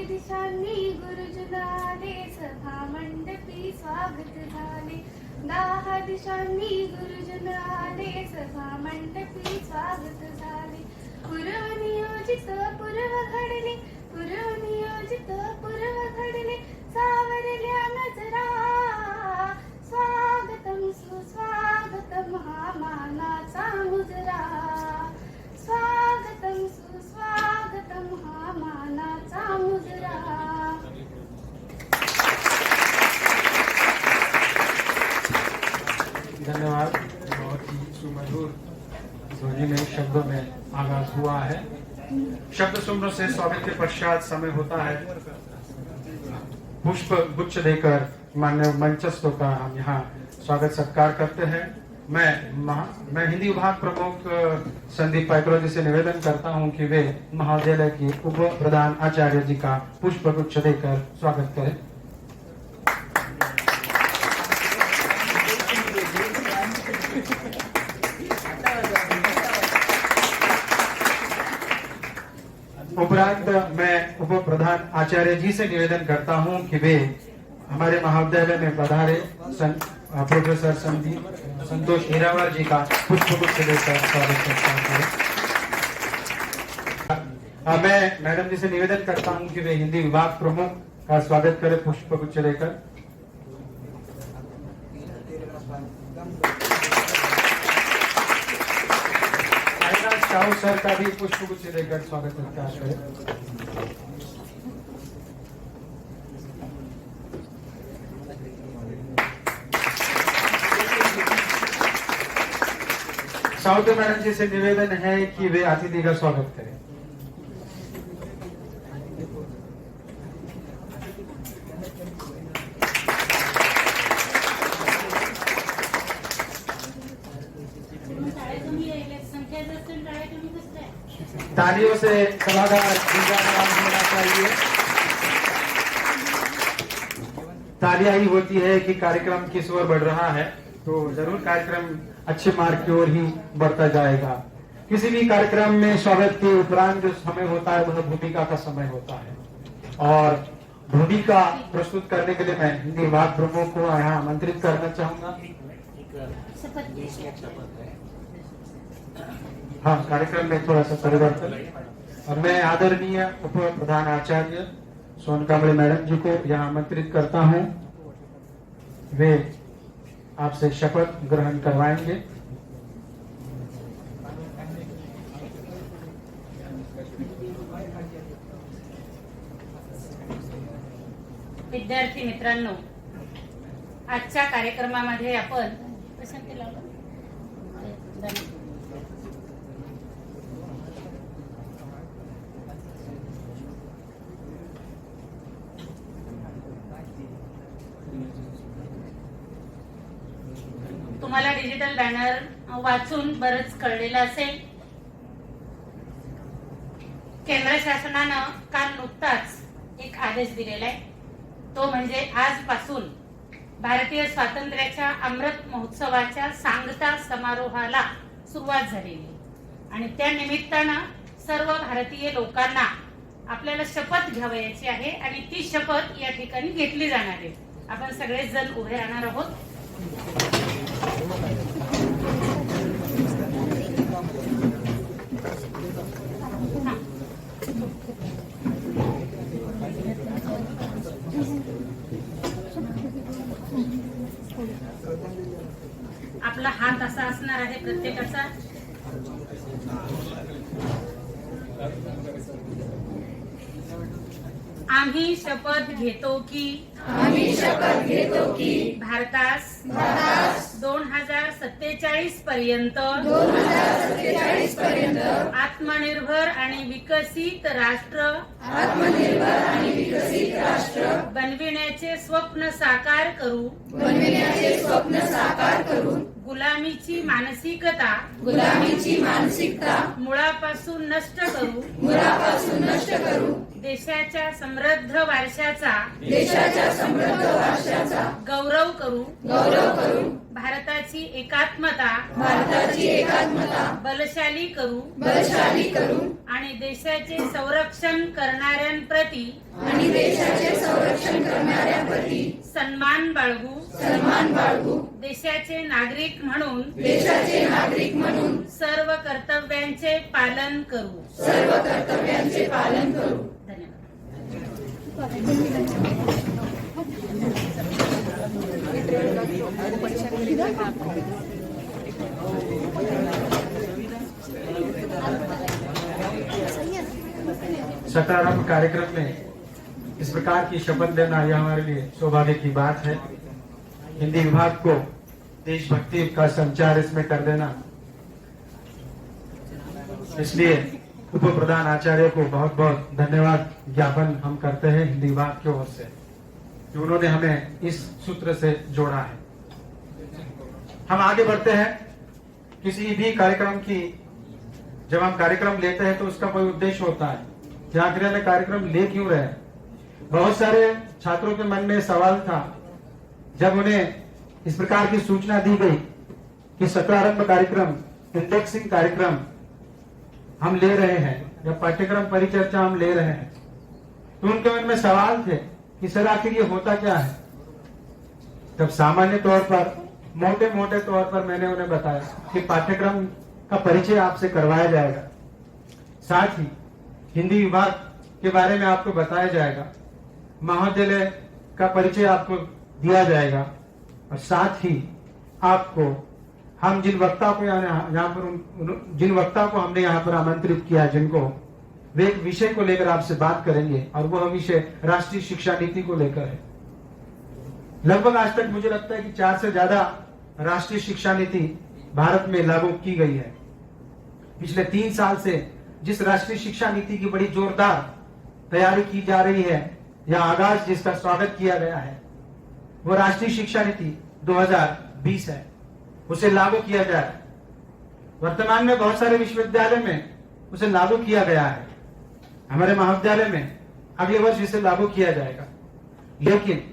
दिशांनी गुरुजन आले, सभा मंडपी स्वागत झाले. 10 दिशांनी गुरुजन आले, सभा मंडपी स्वागत झाले. पूर्व नियोजित पूर्व घडले, पूर्व नियोजित पूर्व घडले, सावरल्या नजरा. स्वागतम सुस्वागतम हा मानाचा मुजरा. स्वागतम सुस्वागतम हा मानाचा मुजरा. धन्यवाद। बहुत ही सुमधुर ध्वनि में शब्दों में आगाज हुआ है। शब्द सुमरों से स्वागत के पश्चात समय होता है पुष्प गुच्छ देकर माननीय मंचस्थों का हम यहाँ स्वागत सत्कार करते हैं। मैं हिंदी विभाग प्रमुख संदीप पाइकरो जी से निवेदन करता हूं कि वे महाविद्यालय की उप प्रधान आचार्य जी का पुष्प गुच्छ देकर स्वागत करें। उपरांत मैं उप प्रधान आचार्य जी से निवेदन करता हूं कि वे हमारे महाविद्यालय में पधारे प्रोफेसर संतोष हीरावर जी का पुष्पगुच्छ देकर स्वागत करता हूं। मैं मैडम जी से निवेदन करता हूं कि वे हिंदी विभाग प्रमुख का स्वागत करें पुष्पगुच्छ देकर। शाहू सर का भी पुष्पगुच्छ देकर स्वागत करता है। साउथ मैडम जी से निवेदन है कि वे अतिथि का स्वागत करें। तालियों से सभागार होना चाहिए। तालियां ही होती है कि कार्यक्रम किस ओर बढ़ रहा है, तो जरूर कार्यक्रम अच्छे मार्ग की ओर ही बढ़ता जाएगा। किसी भी कार्यक्रम में स्वागत के उपरांत जो समय होता है वह भूमिका का समय होता है, और भूमिका प्रस्तुत करने के लिए मैं हिंदी विभाग प्रमुख को यहाँ आमंत्रित करना चाहूंगा। हाँ, कार्यक्रम में थोड़ा सा परिवर्तन, और मैं आदरणीय उप प्रधान आचार्य सोनकामड़ी मैडम जी को यहाँ आमंत्रित करता हूँ। वे आपसे शपथ ग्रहण करवाएंगे। विद्यार्थी मित्रांनो, आजच्या कार्यक्रमामध्ये आपण तुम्हाला डिजिटल बॅनर वाचून बरंच कळलेलं असेल। केंद्र शासनानं काल नुकताच एक आदेश दिलेला आहे, तो म्हणजे आजपासून भारतीय स्वातंत्र्याच्या अमृत महोत्सवाच्या सांगता समारोहाला सुरुवात झालेली आहे, आणि त्या निमित्तानं सर्व भारतीय लोकांना आपल्याला शपथ घ्यावयाची आहे, आणि ती शपथ या ठिकाणी घेतली जाणार आहे। आपण सगळेच जण उभे राहणार आहोत। आपला हात असा असणार आहे प्रत्येकाचा। आम्ही शपथ घेतो की भारतास 2047 पर्यंत आत्मनिर्भर आणि विकसित राष्ट्र बनविण्याचे स्वप्न साकार करू गुलामीची मानसिकता मुळापासून नष्ट करू देशाच्या समृद्ध वारशाचा गौरव करू भारताची भारताची एकात्मता बलशाली करू आणि देशाचे संरक्षण करणाऱ्यांप्रती सन्मान बाळगू देशाचे नागरिक म्हणून सर्व कर्तव्यांचे पालन करू सत्रारंभ कार्यक्रम में इस प्रकार की शपथ लेना यह हमारे लिए सौभाग्य की बात है। हिंदी विभाग को देशभक्ति का संचार इसमें कर देना, इसलिए उप प्रधान आचार्य को बहुत बहुत धन्यवाद ज्ञापन हम करते हैं हिंदी विभाग की ओर से कि उन्होंने हमें इस सूत्र से जोड़ा है। हम आगे बढ़ते हैं। किसी भी कार्यक्रम की जब हम कार्यक्रम लेते हैं तो उसका कोई उद्देश्य होता है कि आखिर में कार्यक्रम ले क्यों रहे। बहुत सारे छात्रों के मन में सवाल था जब उन्हें इस प्रकार की सूचना दी गई कि सत्रारंभ कार्यक्रम, इंडेक्सिंग कार्यक्रम हम ले रहे हैं या पाठ्यक्रम परिचर्चा हम ले रहे हैं, तो उनके मन में सवाल थे कि सर आखिर ये होता क्या है। तब सामान्य तौर पर मोटे तौर पर मैंने उन्हें बताया कि पाठ्यक्रम का परिचय आपसे करवाया जाएगा, साथ ही हिंदी विभाग के बारे में आपको बताया जाएगा, महाविद्यालय का परिचय आपको दिया जाएगा और साथ ही आपको हम जिन वक्ता को जिन वक्ता को हमने यहाँ पर आमंत्रित किया, जिनको वे एक विषय को लेकर आपसे बात करेंगे और वह विषय राष्ट्रीय शिक्षा नीति को लेकर है। लगभग आज तक मुझे लगता है कि 4 से ज्यादा राष्ट्रीय शिक्षा नीति भारत में लागू की गई है। पिछले 3 साल से जिस राष्ट्रीय शिक्षा नीति की बड़ी जोरदार तैयारी की जा रही है या आगाज जिसका स्वागत किया गया है, वो राष्ट्रीय शिक्षा नीति 2020 है। उसे लागू किया जाए। वर्तमान में बहुत सारे विश्वविद्यालय में उसे लागू किया गया है। हमारे महाविद्यालय में अगले वर्ष इसे लागू किया जाएगा। लेकिन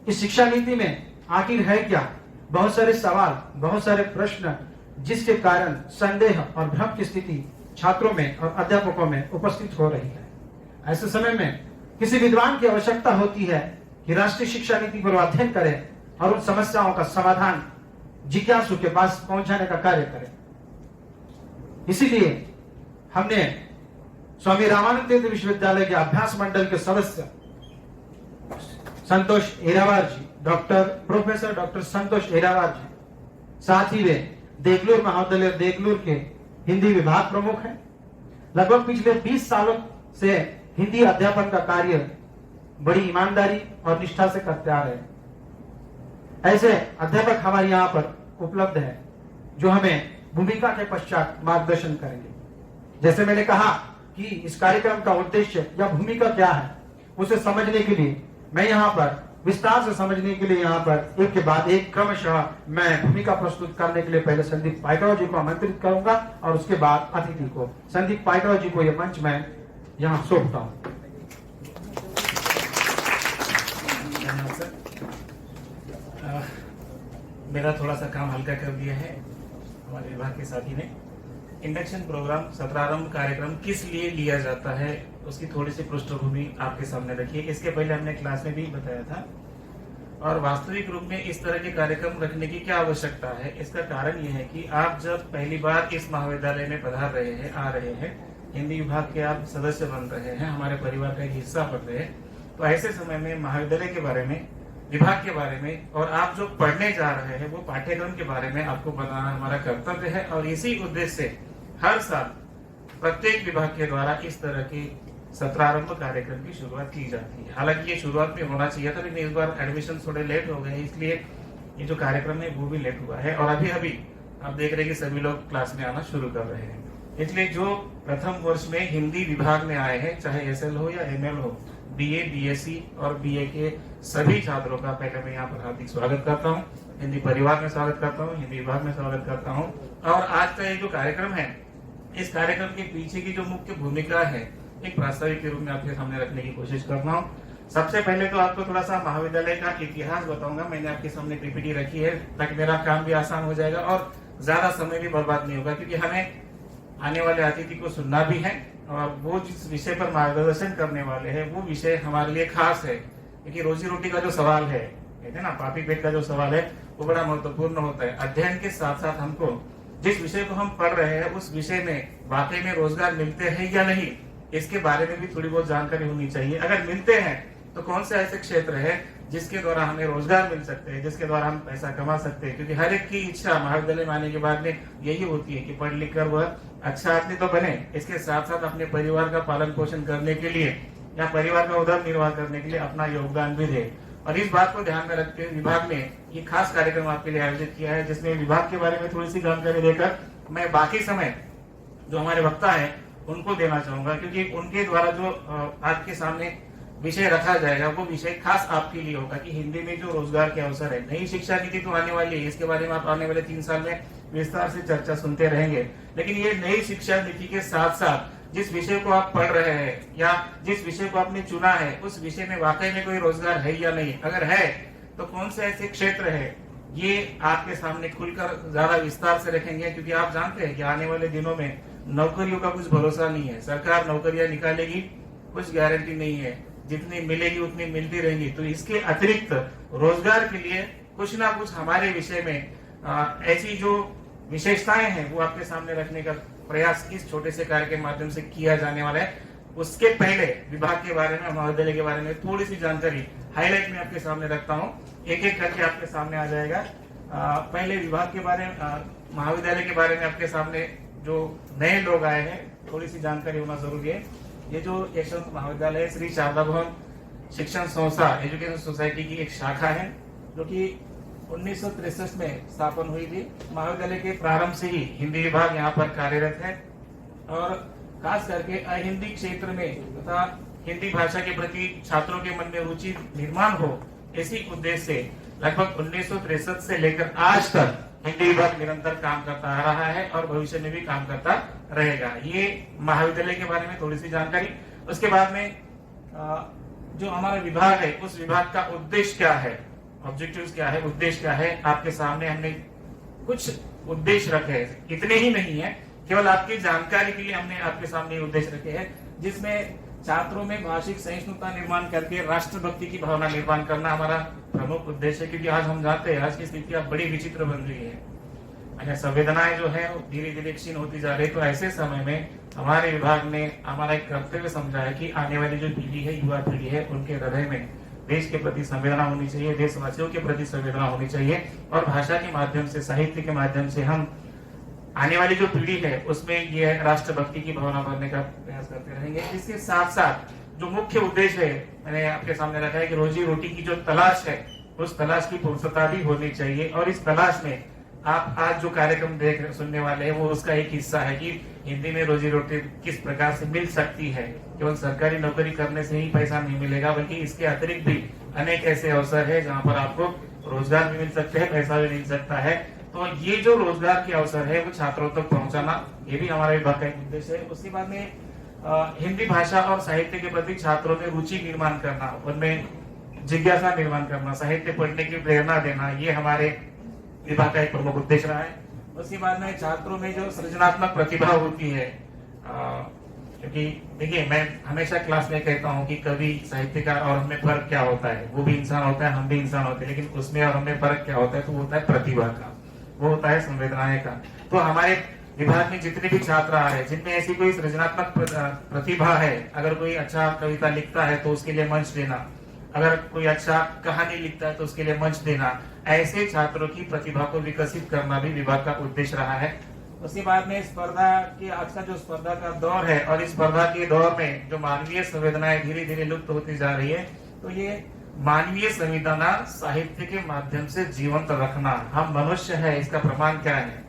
इस शिक्षा नीति में आखिर है क्या? बहुत सारे सवाल, बहुत सारे प्रश्न, जिसके कारण संदेह और भ्रम की स्थिति छात्रों में और अध्यापकों में उपस्थित हो रही है। ऐसे समय में किसी विद्वान की आवश्यकता होती है कि राष्ट्रीय शिक्षा नीति पर अध्ययन करे और उन समस्याओं का समाधान जिज्ञासु के पास पहुंचाने का कार्य करे। इसीलिए हमने स्वामी रामानंद तीर्थ विश्वविद्यालय के अभ्यास मंडल के सदस्य संतोष एरावार जी, प्रोफेसर डॉक्टर संतोष एरावार जी, साथ ही वे देगलूर महाविद्यालय देगलूर के हिंदी विभाग प्रमुख हैं। लगभग पिछले 20 सालों से हिंदी अध्यापन का कार्य बड़ी ईमानदारी और निष्ठा से करते आ रहे हैं। ऐसे अध्यापक हमारे यहाँ पर उपलब्ध है जो हमें भूमिका के पश्चात मार्गदर्शन करेंगे। जैसे मैंने कहा कि इस कार्यक्रम का उद्देश्य या भूमिका क्या है, उसे समझने के लिए मैं यहाँ पर विस्तार से समझने के लिए यहाँ पर एक के बाद एक क्रमशः मैं भूमिका प्रस्तुत करने के लिए पहले संदीप पाइटवा जी को आमंत्रित करूंगा और उसके बाद अतिथि को संदीप पाइटवा जी को यह मंच मैं यहाँ सौंपता हूँ। मेरा थोड़ा सा काम हल्का कर दिया है हमारे विभाग के साथी ने। इंडक्शन प्रोग्राम सत्रारंभ कार्यक्रम किस लिए लिया जाता है उसकी थोड़ी सी पृष्ठभूमि आपके सामने रखी है। इसके पहले हमने क्लास में भी बताया था। और वास्तविक रूप में इस तरह के कार्यक्रम रखने की क्या आवश्यकता है, इसका कारण यह है कि आप जब पहली बार इस महाविद्यालय में पधार रहे हैं, आ रहे हैं, हिंदी विभाग के आप सदस्य बन रहे हैं, हमारे परिवार का एक हिस्सा बन रहे हैं, तो ऐसे समय में महाविद्यालय के बारे में, विभाग के बारे में और आप जो पढ़ने जा रहे हैं वो पाठ्यक्रम के बारे में आपको बताना हमारा कर्तव्य है। और इसी उद्देश्य से हर साल प्रत्येक विभाग के द्वारा इस तरह के सत्रारंभ कार्यक्रम की शुरुआत की जाती है। हालांकि ये शुरुआत में होना चाहिए था, लेकिन इस बार एडमिशन थोड़े लेट हो गए, इसलिए ये जो कार्यक्रम है वो भी लेट हुआ है। और अभी अभी आप देख रहे हैं कि सभी लोग क्लास में आना शुरू कर रहे हैं। इसलिए जो प्रथम वर्ष में हिंदी विभाग में आए हैं, चाहे SL हो या ML हो, BA, BSc और BA के सभी छात्रों का पहले मैं यहाँ पर हार्दिक स्वागत करता हूँ। हिंदी परिवार में स्वागत करता हूँ, हिंदी विभाग में स्वागत करता हूँ। और आज का ये जो कार्यक्रम है, इस कार्यक्रम के पीछे की जो मुख्य भूमिका है, एक प्रास्ताविक के रूप में आपके सामने रखने की कोशिश करता हूँ। सबसे पहले तो आपको थोड़ा सा महाविद्यालय का इतिहास बताऊंगा। मैंने आपके सामने पीपीटी रखी है ताकि मेरा काम भी आसान हो जाएगा और ज्यादा समय भी बर्बाद नहीं होगा, क्योंकि हमें आने वाले अतिथि को सुनना भी है और वो जिस विषय पर मार्गदर्शन करने वाले हैं वो विषय हमारे लिए खास है। क्योंकि रोजी रोटी का जो सवाल है, कहते हैं ना पापी पेट का जो सवाल है, वो बड़ा महत्वपूर्ण होता है। अध्ययन के साथ साथ हमको जिस विषय को हम पढ़ रहे हैं उस विषय में वाकई में रोजगार मिलते हैं या नहीं, इसके बारे में भी थोड़ी बहुत जानकारी होनी चाहिए। अगर मिलते हैं तो कौन से ऐसे क्षेत्र है जिसके द्वारा हमें रोजगार मिल सकते हैं, जिसके द्वारा हम पैसा कमा सकते हैं। क्योंकि हर एक की इच्छा महाविद्यालय में आने के बाद में यही होती है कि पढ़ लिख कर वह अच्छा आदमी तो बने, इसके साथ साथ अपने परिवार का पालन पोषण करने के लिए या परिवार का उदर निर्वाह करने के लिए अपना योगदान भी दे। और इस बात को ध्यान में रखते हुए विभाग ने ये खास कार्यक्रम आपके लिए आयोजित किया है, जिसमें विभाग के बारे में थोड़ी सी जानकारी देकर मैं बाकी समय जो हमारे वक्ता है उनको देना चाहूंगा, क्योंकि उनके द्वारा जो आपके सामने विषय रखा जाएगा वो विषय खास आपके लिए होगा कि हिंदी में जो रोजगार के अवसर है। नई शिक्षा नीति तो आने वाली है, इसके बारे में आप आने वाले 3 साल में विस्तार से चर्चा सुनते रहेंगे। लेकिन ये नई शिक्षा नीति के साथ साथ जिस विषय को आप पढ़ रहे हैं या जिस विषय को आपने चुना है उस विषय में वाकई में कोई रोजगार है या नहीं, अगर है तो कौन से ऐसे क्षेत्र है, ये आपके सामने खुलकर ज्यादा विस्तार से रखेंगे। क्योंकि आप जानते हैं कि आने वाले दिनों में नौकरियों का कुछ भरोसा नहीं है। सरकार नौकरियां निकालेगी, कुछ गारंटी नहीं है, जितनी मिलेगी उतनी मिलती रहेंगी। तो इसके अतिरिक्त रोजगार के लिए कुछ ना कुछ हमारे विषय में ऐसी जो विशेषताएं हैं वो आपके सामने रखने का प्रयास इस छोटे से कार्य के माध्यम से किया जाने वाला है। उसके पहले विभाग के बारे में, महाविद्यालय के बारे में थोड़ी सी जानकारी हाईलाइट में आपके सामने रखता हूँ, एक एक करके आपके सामने आ जाएगा। पहले विभाग के बारे में, महाविद्यालय के बारे में आपके सामने जो नए लोग आए हैं थोड़ी सी जानकारी होना जरूरी है। ये जो यशवंत महाविद्यालय श्री शारदा भवन शिक्षण संस्था एजुकेशन सोसाइटी की एक शाखा है, जो कि 1963 में स्थापन हुई थी। महाविद्यालय के प्रारंभ से ही हिंदी विभाग यहाँ पर कार्यरत है और खास करके अहिंदी क्षेत्र में तथा हिंदी भाषा के प्रति छात्रों के मन में रुचि निर्माण हो, इसी उद्देश्य से लगभग 1963 से लेकर आज तक हिंदी विभाग निरंतर काम करता आ रहा है और भविष्य में भी काम करता रहेगा। ये महाविद्यालय के बारे में थोड़ी सी जानकारी। उसके बाद में जो हमारा विभाग है उस विभाग का उद्देश्य क्या है, ऑब्जेक्टिव्स क्या है, उद्देश्य क्या है, आपके सामने हमने कुछ उद्देश्य रखे हैं। इतने ही नहीं है, केवल आपकी जानकारी के लिए हमने आपके सामने उद्देश्य रखे हैं, जिसमें छात्रों में भाषिक सहिष्णुता निर्माण करके राष्ट्रभक्ति की भावना निर्माण करना हमारा प्रमुख उद्देश्य है। क्योंकि आज हम जानते हैं आज की स्थिति अब बड़ी विचित्र बन रही है, अच्छा संवेदनाएं जो है धीरे धीरे क्षीण होती जा रही है। तो ऐसे समय में हमारे विभाग ने हमारा एक कर्तव्य समझा है कि आने वाली जो पीढ़ी है, युवा पीढ़ी है, उनके हृदय में देश के प्रति संवेदना होनी चाहिए, देशवासियों के प्रति संवेदना होनी चाहिए और भाषा के माध्यम से, साहित्य के माध्यम से हम आने वाली जो पीढ़ी है उसमें ये राष्ट्रभक्ति की भावना भरने का प्रयास करते रहेंगे। इसके साथ साथ जो मुख्य उद्देश्य है मैंने आपके सामने रखा है कि रोजी रोटी की जो तलाश है उस तलाश की पूर्णता भी होनी चाहिए। और इस तलाश में आप आज जो कार्यक्रम सुनने वाले हैं वो उसका एक हिस्सा है कि हिंदी में रोजी रोटी किस प्रकार से मिल सकती है। केवल सरकारी नौकरी करने से ही पैसा नहीं मिलेगा, बल्कि इसके अतिरिक्त भी अनेक ऐसे अवसर है जहाँ पर आपको रोजगार भी मिल सकते हैं, पैसा भी मिल सकता है। तो ये जो रोजगार के अवसर है वो छात्रों तक पहुंचाना, ये भी हमारा विभाग का एक उद्देश्य है। उसके बाद में हिंदी भाषा और साहित्य के प्रति छात्रों में रुचि निर्माण करना, उनमें जिज्ञासा निर्माण करना, साहित्य पढ़ने की प्रेरणा देना, ये हमारे विभाग का एक प्रमुख उद्देश्य रहा है। उसके बाद में छात्रों में जो सृजनात्मक प्रतिभा होती है, क्योंकि देखिए मैं हमेशा क्लास में कहता हूँ कि कवि, साहित्यकार और हमें फर्क क्या होता है। वो भी इंसान होता है, हम भी इंसान होते हैं, लेकिन उसमें और हमें फर्क क्या होता है, तो वो होता है प्रतिभा का, वो होता है संवेदनाएं का। तो हमारे विभाग में जितने भी छात्र आ रहे हैं जिनमें ऐसी कोई सृजनात्मक प्रतिभा है, अगर कोई अच्छा कविता लिखता है तो उसके लिए मंच देना, अगर कोई अच्छा कहानी लिखता है तो उसके लिए मंच देना, ऐसे छात्रों की प्रतिभा को विकसित करना भी विभाग का उद्देश्य रहा है। उसके बाद में स्पर्धा की, आज का जो स्पर्धा का दौर है और इस स्पर्धा के दौर में जो मानवीय संवेदनाएं धीरे धीरे लुप्त होती जा रही है, तो ये मानवीय संवेदना साहित्य के माध्यम से जीवंत रखना, हम मनुष्य है इसका प्रमाण क्या है,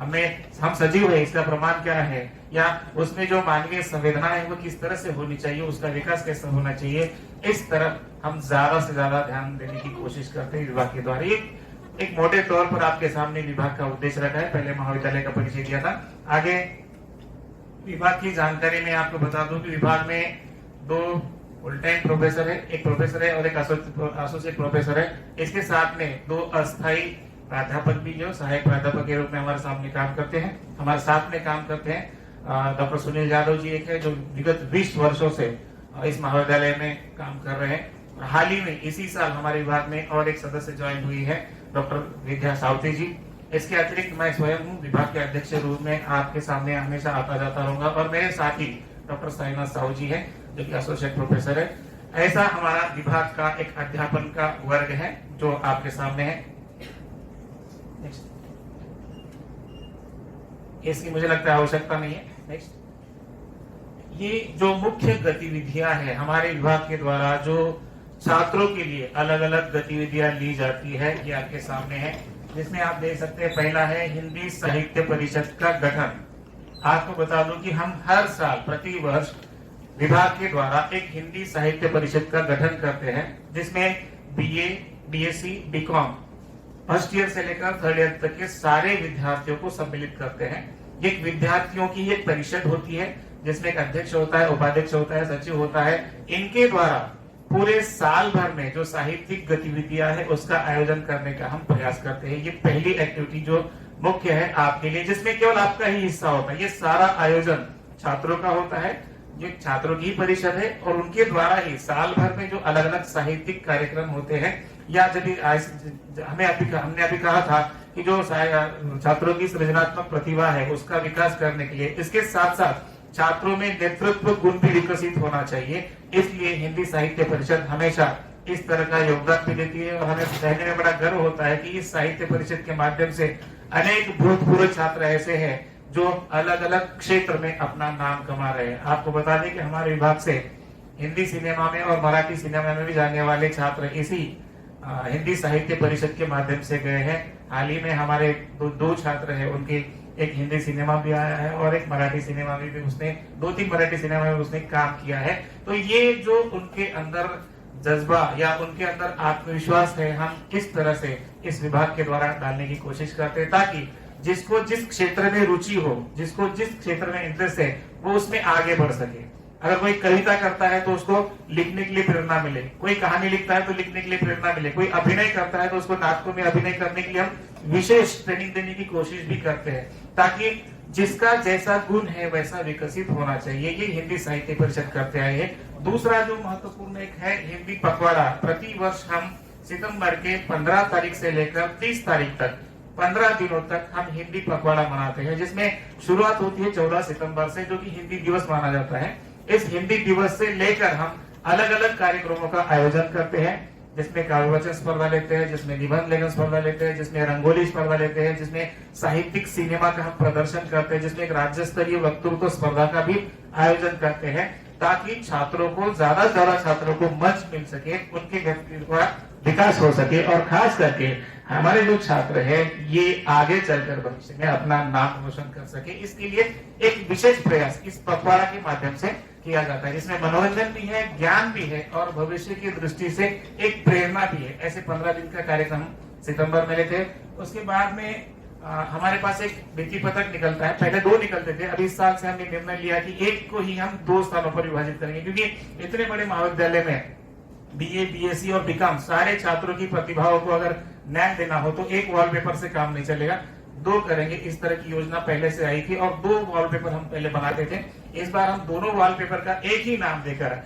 हम सजीव है इसका प्रमाण क्या है, या उसमें जो मानवीय संवेदना है वो किस तरह से होनी चाहिए, उसका विकास कैसे होना चाहिए, इस तरफ हम ज्यादा से ज्यादा ध्यान देने की कोशिश करते हैं विभाग के द्वारा। एक मोटे तौर पर आपके सामने विभाग का उद्देश्य रखा है। पहले महाविद्यालय का परिचय दिया था, आगे विभाग की जानकारी में आपको बता दूं कि विभाग में 2 फुल टाइम प्रोफेसर है, एक प्रोफेसर है और एक एसोसिएट प्रोफेसर है। इसके साथ में 2 अस्थायी प्राध्यापक भी जो सहायक प्राध्यापक के रूप में हमारे सामने काम करते हैं, हमारे साथ में काम करते हैं। डॉक्टर सुनील यादव जी एक है जो विगत 20 वर्षों से इस महाविद्यालय में काम कर रहे हैं। हाल ही में इसी साल हमारे विभाग में और एक सदस्य ज्वाइन हुई है, डॉक्टर विद्या सावती जी। इसके अतिरिक्त मैं स्वयं हूँ विभाग के अध्यक्ष के रूप में आपके सामने हमेशा आता जाता रहूंगा, और मेरे साथी डॉक्टर साईनाथ साहू जी है जो कि एसोसिएट प्रोफेसर है। ऐसा हमारा विभाग का एक अध्यापन का वर्ग है जो आपके सामने है। नेक्स्ट, इसकी मुझे लगता है आवश्यकता नहीं है। नेक्स्ट, ये जो मुख्य गतिविधियां हैं हमारे विभाग के द्वारा जो छात्रों के लिए अलग अलग गतिविधियां ली जाती है, ये आपके सामने है, जिसमें आप देख सकते हैं पहला है हिंदी साहित्य परिषद का गठन। आपको बता दूं कि हम हर साल प्रति वर्ष विभाग के द्वारा एक हिंदी साहित्य परिषद का गठन करते हैं, जिसमें BA, BSc, BCom first year से लेकर 3rd ईयर तक के सारे विद्यार्थियों को सम्मिलित करते हैं। एक विद्यार्थियों की एक परिषद होती है जिसमें एक अध्यक्ष होता है, उपाध्यक्ष होता है, सचिव होता है। इनके द्वारा पूरे साल भर में जो साहित्यिक गतिविधियां है उसका आयोजन करने का हम प्रयास करते हैं। ये पहली एक्टिविटी जो मुख्य है आपके लिए, जिसमें केवल आपका ही हिस्सा होता है। ये सारा आयोजन छात्रों का होता है, ये छात्रों की परिषद है, और उनके द्वारा ही साल भर में जो अलग अलग साहित्यिक कार्यक्रम होते हैं, या जब हमने अभी कहा था कि जो छात्रों की सृजनात्मक प्रतिभा है उसका विकास करने के लिए इसके साथ साथ छात्रों में नेतृत्व गुण भी विकसित होना चाहिए। इसलिए हिंदी साहित्य परिषद हमेशा इस तरह का योगदान भी देती है, और हमें कहने में बड़ा गर्व होता है कि इस साहित्य परिषद के माध्यम से अनेक भूतपूर्व छात्र ऐसे हैं जो अलग अलग क्षेत्र में अपना नाम कमा रहे हैं। आपको बता दें कि हमारे विभाग से हिंदी सिनेमा में और मराठी सिनेमा में भी जाने वाले छात्र इसी हिंदी साहित्य परिषद के माध्यम से गए हैं। हाल ही में हमारे दो छात्र हैं, उनके एक हिंदी सिनेमा भी आया है और एक मराठी सिनेमा में भी उसने 2-3 मराठी सिनेमा में उसने काम किया है। तो ये जो उनके अंदर जज्बा या उनके अंदर आत्मविश्वास है, हम किस तरह से इस विभाग के द्वारा डालने की कोशिश करते हैं, ताकि जिसको जिस क्षेत्र में रुचि हो, जिसको जिस क्षेत्र में इंटरेस्ट है, वो उसमें आगे बढ़ सके। अगर कोई कविता करता है तो उसको लिखने के लिए प्रेरणा मिले, कोई कहानी लिखता है तो लिखने के लिए प्रेरणा मिले, कोई अभिनय करता है तो उसको नाटकों में अभिनय करने के लिए हम विशेष ट्रेनिंग देने की कोशिश भी करते हैं, ताकि जिसका जैसा गुण है वैसा विकसित होना चाहिए। ये हिंदी साहित्य परिषद करते आए हैं। दूसरा जो महत्वपूर्ण एक है हिंदी पखवाड़ा। प्रति वर्ष हम सितंबर के 15 तारीख से लेकर 30 तारीख तक 15 दिनों तक हम हिंदी पखवाड़ा मनाते हैं, जिसमें शुरुआत होती है 14 सितंबर से, जो कि हिंदी दिवस माना जाता है। इस हिंदी दिवस से लेकर हम अलग अलग कार्यक्रमों का आयोजन करते हैं, जिसमें काव्यवाचन स्पर्धा लेते हैं, जिसमें निबंध लेखन स्पर्धा लेते हैं, जिसमें रंगोली स्पर्धा लेते हैं, जिसमें साहित्यिक सिनेमा का हम प्रदर्शन करते हैं, जिसमें एक राज्य स्तरीय वक्तृत्व स्पर्धा का भी आयोजन करते हैं, ताकि छात्रों को ज्यादा से ज्यादा छात्रों को मंच मिल सके, उनके व्यक्तित्व का विकास हो सके, और खास करके हमारे जो छात्र हैं ये आगे चलकर भविष्य में अपना नाम रोशन कर सके। इसके लिए एक विशेष प्रयास इस पखवाड़ा के माध्यम से किया जाता है, जिसमें मनोरंजन भी है, ज्ञान भी है, और भविष्य की दृष्टि से एक प्रेरणा भी है। ऐसे 15 दिन का कार्यक्रम सितंबर में लेते हैं। उसके बाद में हमारे पास एक भित्ति पत्रक निकलता है। पहले 2 निकलते थे, अभी इस साल से हमने निर्णय लिया कि एक को ही हम 2 स्थानों पर विभाजित करेंगे, क्योंकि इतने बड़े महाविद्यालय में बीए, बीएससी और बीकॉम सारे छात्रों की प्रतिभाओं को अगर न्याय देना हो तो एक वॉलपेपर से काम नहीं चलेगा, 2 करेंगे। इस तरह की योजना पहले से आई थी, और 2 वॉलपेपर हम पहले बनाते थे। इस बार हम दोनों वॉलपेपर का एक ही नाम देकर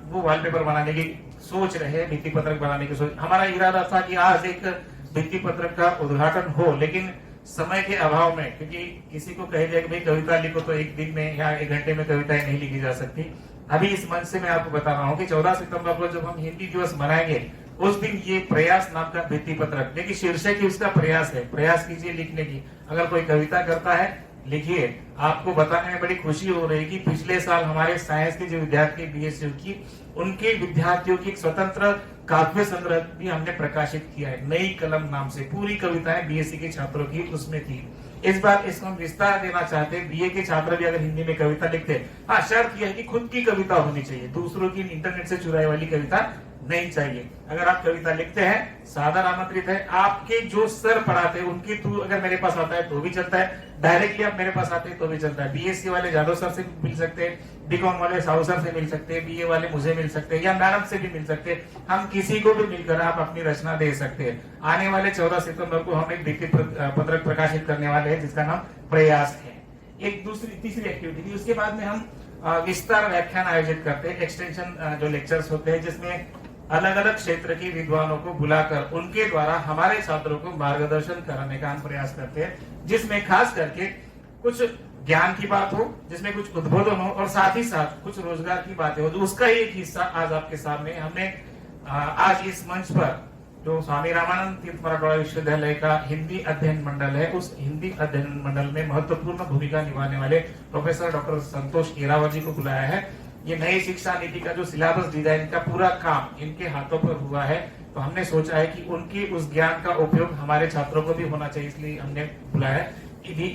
वो वॉलपेपर बनाने की सोच रहे हैं, भित्ति पत्रक बनाने की सोच। हमारा इरादा था कि आज एक भित्ति पत्रक का उद्घाटन हो, लेकिन समय के अभाव में, क्योंकि किसी को कह दिया कि भाई कविता लिखो तो एक दिन में या 1 घंटे में कविताएं नहीं लिखी जा सकती। अभी इस मंच से मैं आपको बता रहा हूँ कि 14 सितंबर को जब हम हिंदी दिवस मनाएंगे, उस दिन ये प्रयास नाम का भित्ति पत्रक, देखिए शीर्षक ही उसका प्रयास है, प्रयास कीजिए लिखने की। अगर कोई कविता करता है लिखिए। आपको बताने में बड़ी खुशी हो रही है कि पिछले साल हमारे साइंस के जो विद्यार्थी बीएसयू की, उनके विद्यार्थियों की एक स्वतंत्र काव्य संग्रह भी हमने प्रकाशित किया है, नई कलम नाम से। पूरी कविताएं बीएससी के छात्रों की उसमें थी। इस बार इसको हम विस्तार देना चाहते हैं। बीए के छात्र भी अगर हिंदी में कविता लिखते हैं, हाँ, शर्त यह है कि खुद की कविता होनी चाहिए, दूसरों की इंटरनेट से चुराई वाली कविता नहीं चाहिए। अगर आप कविता लिखते हैं सादर आमंत्रित है। आपके जो सर पढ़ाते हैं उनके थ्रू अगर मेरे पास आता है तो भी चलता है, डायरेक्टली आप मेरे पास आते हैं तो भी चलता है। बीएससी वाले जादव सर से मिल सकते हैं, बीकॉम वाले साहू सर से मिल सकते हैं, बीए वाले मुझे मिल सकते हैं या मैडम से भी मिल सकते हैं। हम किसी को भी मिलकर आप अपनी रचना दे सकते हैं। आने वाले 14 सितंबर को हम एक लिखित पत्रक प्रकाशित करने वाले हैं जिसका नाम प्रयास है। एक तीसरी एक्टिविटी थी। उसके बाद में हम विस्तार व्याख्यान आयोजित करते हैं, एक्सटेंशन जो लेक्चर्स होते हैं जिसमें अलग अलग क्षेत्र के विद्वानों को बुलाकर उनके द्वारा हमारे छात्रों को मार्गदर्शन कराने का हम प्रयास करते हैं, जिसमें खास करके कुछ ज्ञान की बात हो, जिसमें कुछ उद्बोधन हो और साथ ही साथ कुछ रोजगार की बातें हो। तो उसका ही एक हिस्सा आज आपके सामने हमने आज इस मंच पर जो स्वामी रामानंद तीर्थ मराठवाड़ा विश्वविद्यालय का हिंदी अध्ययन मंडल है, उस हिंदी अध्ययन मंडल में महत्वपूर्ण भूमिका निभाने वाले प्रोफेसर डॉक्टर संतोष केरावत जी को बुलाया है। ये नई शिक्षा नीति का जो सिलेबस डिजाइन का पूरा काम इनके हाथों पर हुआ है, तो हमने सोचा है कि उनकी उस ज्ञान का उपयोग हमारे छात्रों को भी होना चाहिए, इसलिए हमने बुलाया है।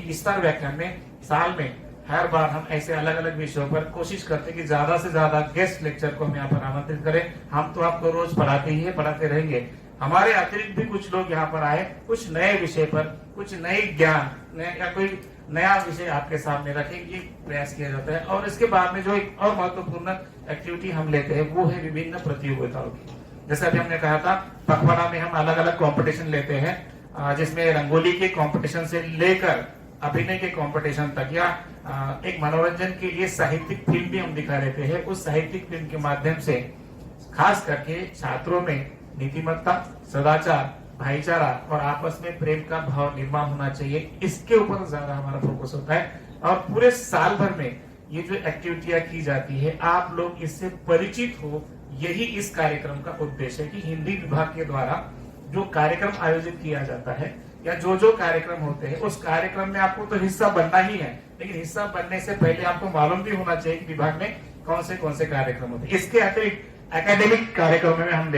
विस्तार व्याख्यान में साल में हर बार हम ऐसे अलग अलग विषयों पर कोशिश करते हैं कि ज्यादा से ज्यादा गेस्ट लेक्चर को हम यहाँ पर आमंत्रित करें। हम तो आपको रोज पढ़ाते ही है, पढ़ाते रहेंगे। हमारे अतिरिक्त भी कुछ लोग यहाँ पर आए, कुछ नए विषय पर, कुछ नए ज्ञान या कोई नया विषय आपके सामने रखें, ये प्रयास किया जाता है। और इसके बाद में जो एक और महत्वपूर्ण एक्टिविटी हम लेते हैं वो है विभिन्न प्रतियोगिताओं की। जैसे अभी हमने कहा था, पखवाड़ा में हम अलग अलग कंपटीशन लेते हैं, जिसमें रंगोली के कंपटीशन से लेकर अभिनय के कंपटीशन तक, या एक मनोरंजन के लिए साहित्यिक फिल्म भी हम दिखा देते हैं। उस साहित्यिक फिल्म के माध्यम से खास करके छात्रों में नीतिमत्ता, सदाचार, भाईचारा और आपस में प्रेम का भाव निर्माण होना चाहिए, इसके ऊपर ज्यादा हमारा फोकस होता है। और पूरे साल भर में ये जो एक्टिविटियां की जाती है, आप लोग इससे परिचित हो, यही इस कार्यक्रम का उद्देश्य है कि हिंदी विभाग के द्वारा जो कार्यक्रम आयोजित किया जाता है या जो जो कार्यक्रम होते हैं, उस कार्यक्रम में आपको तो हिस्सा बनना ही है, लेकिन हिस्सा बनने से पहले आपको मालूम भी होना चाहिए कि विभाग में कौन से कार्यक्रम होते हैं। इसके अतिरिक्त एकेडमिक कार्यक्रम में हम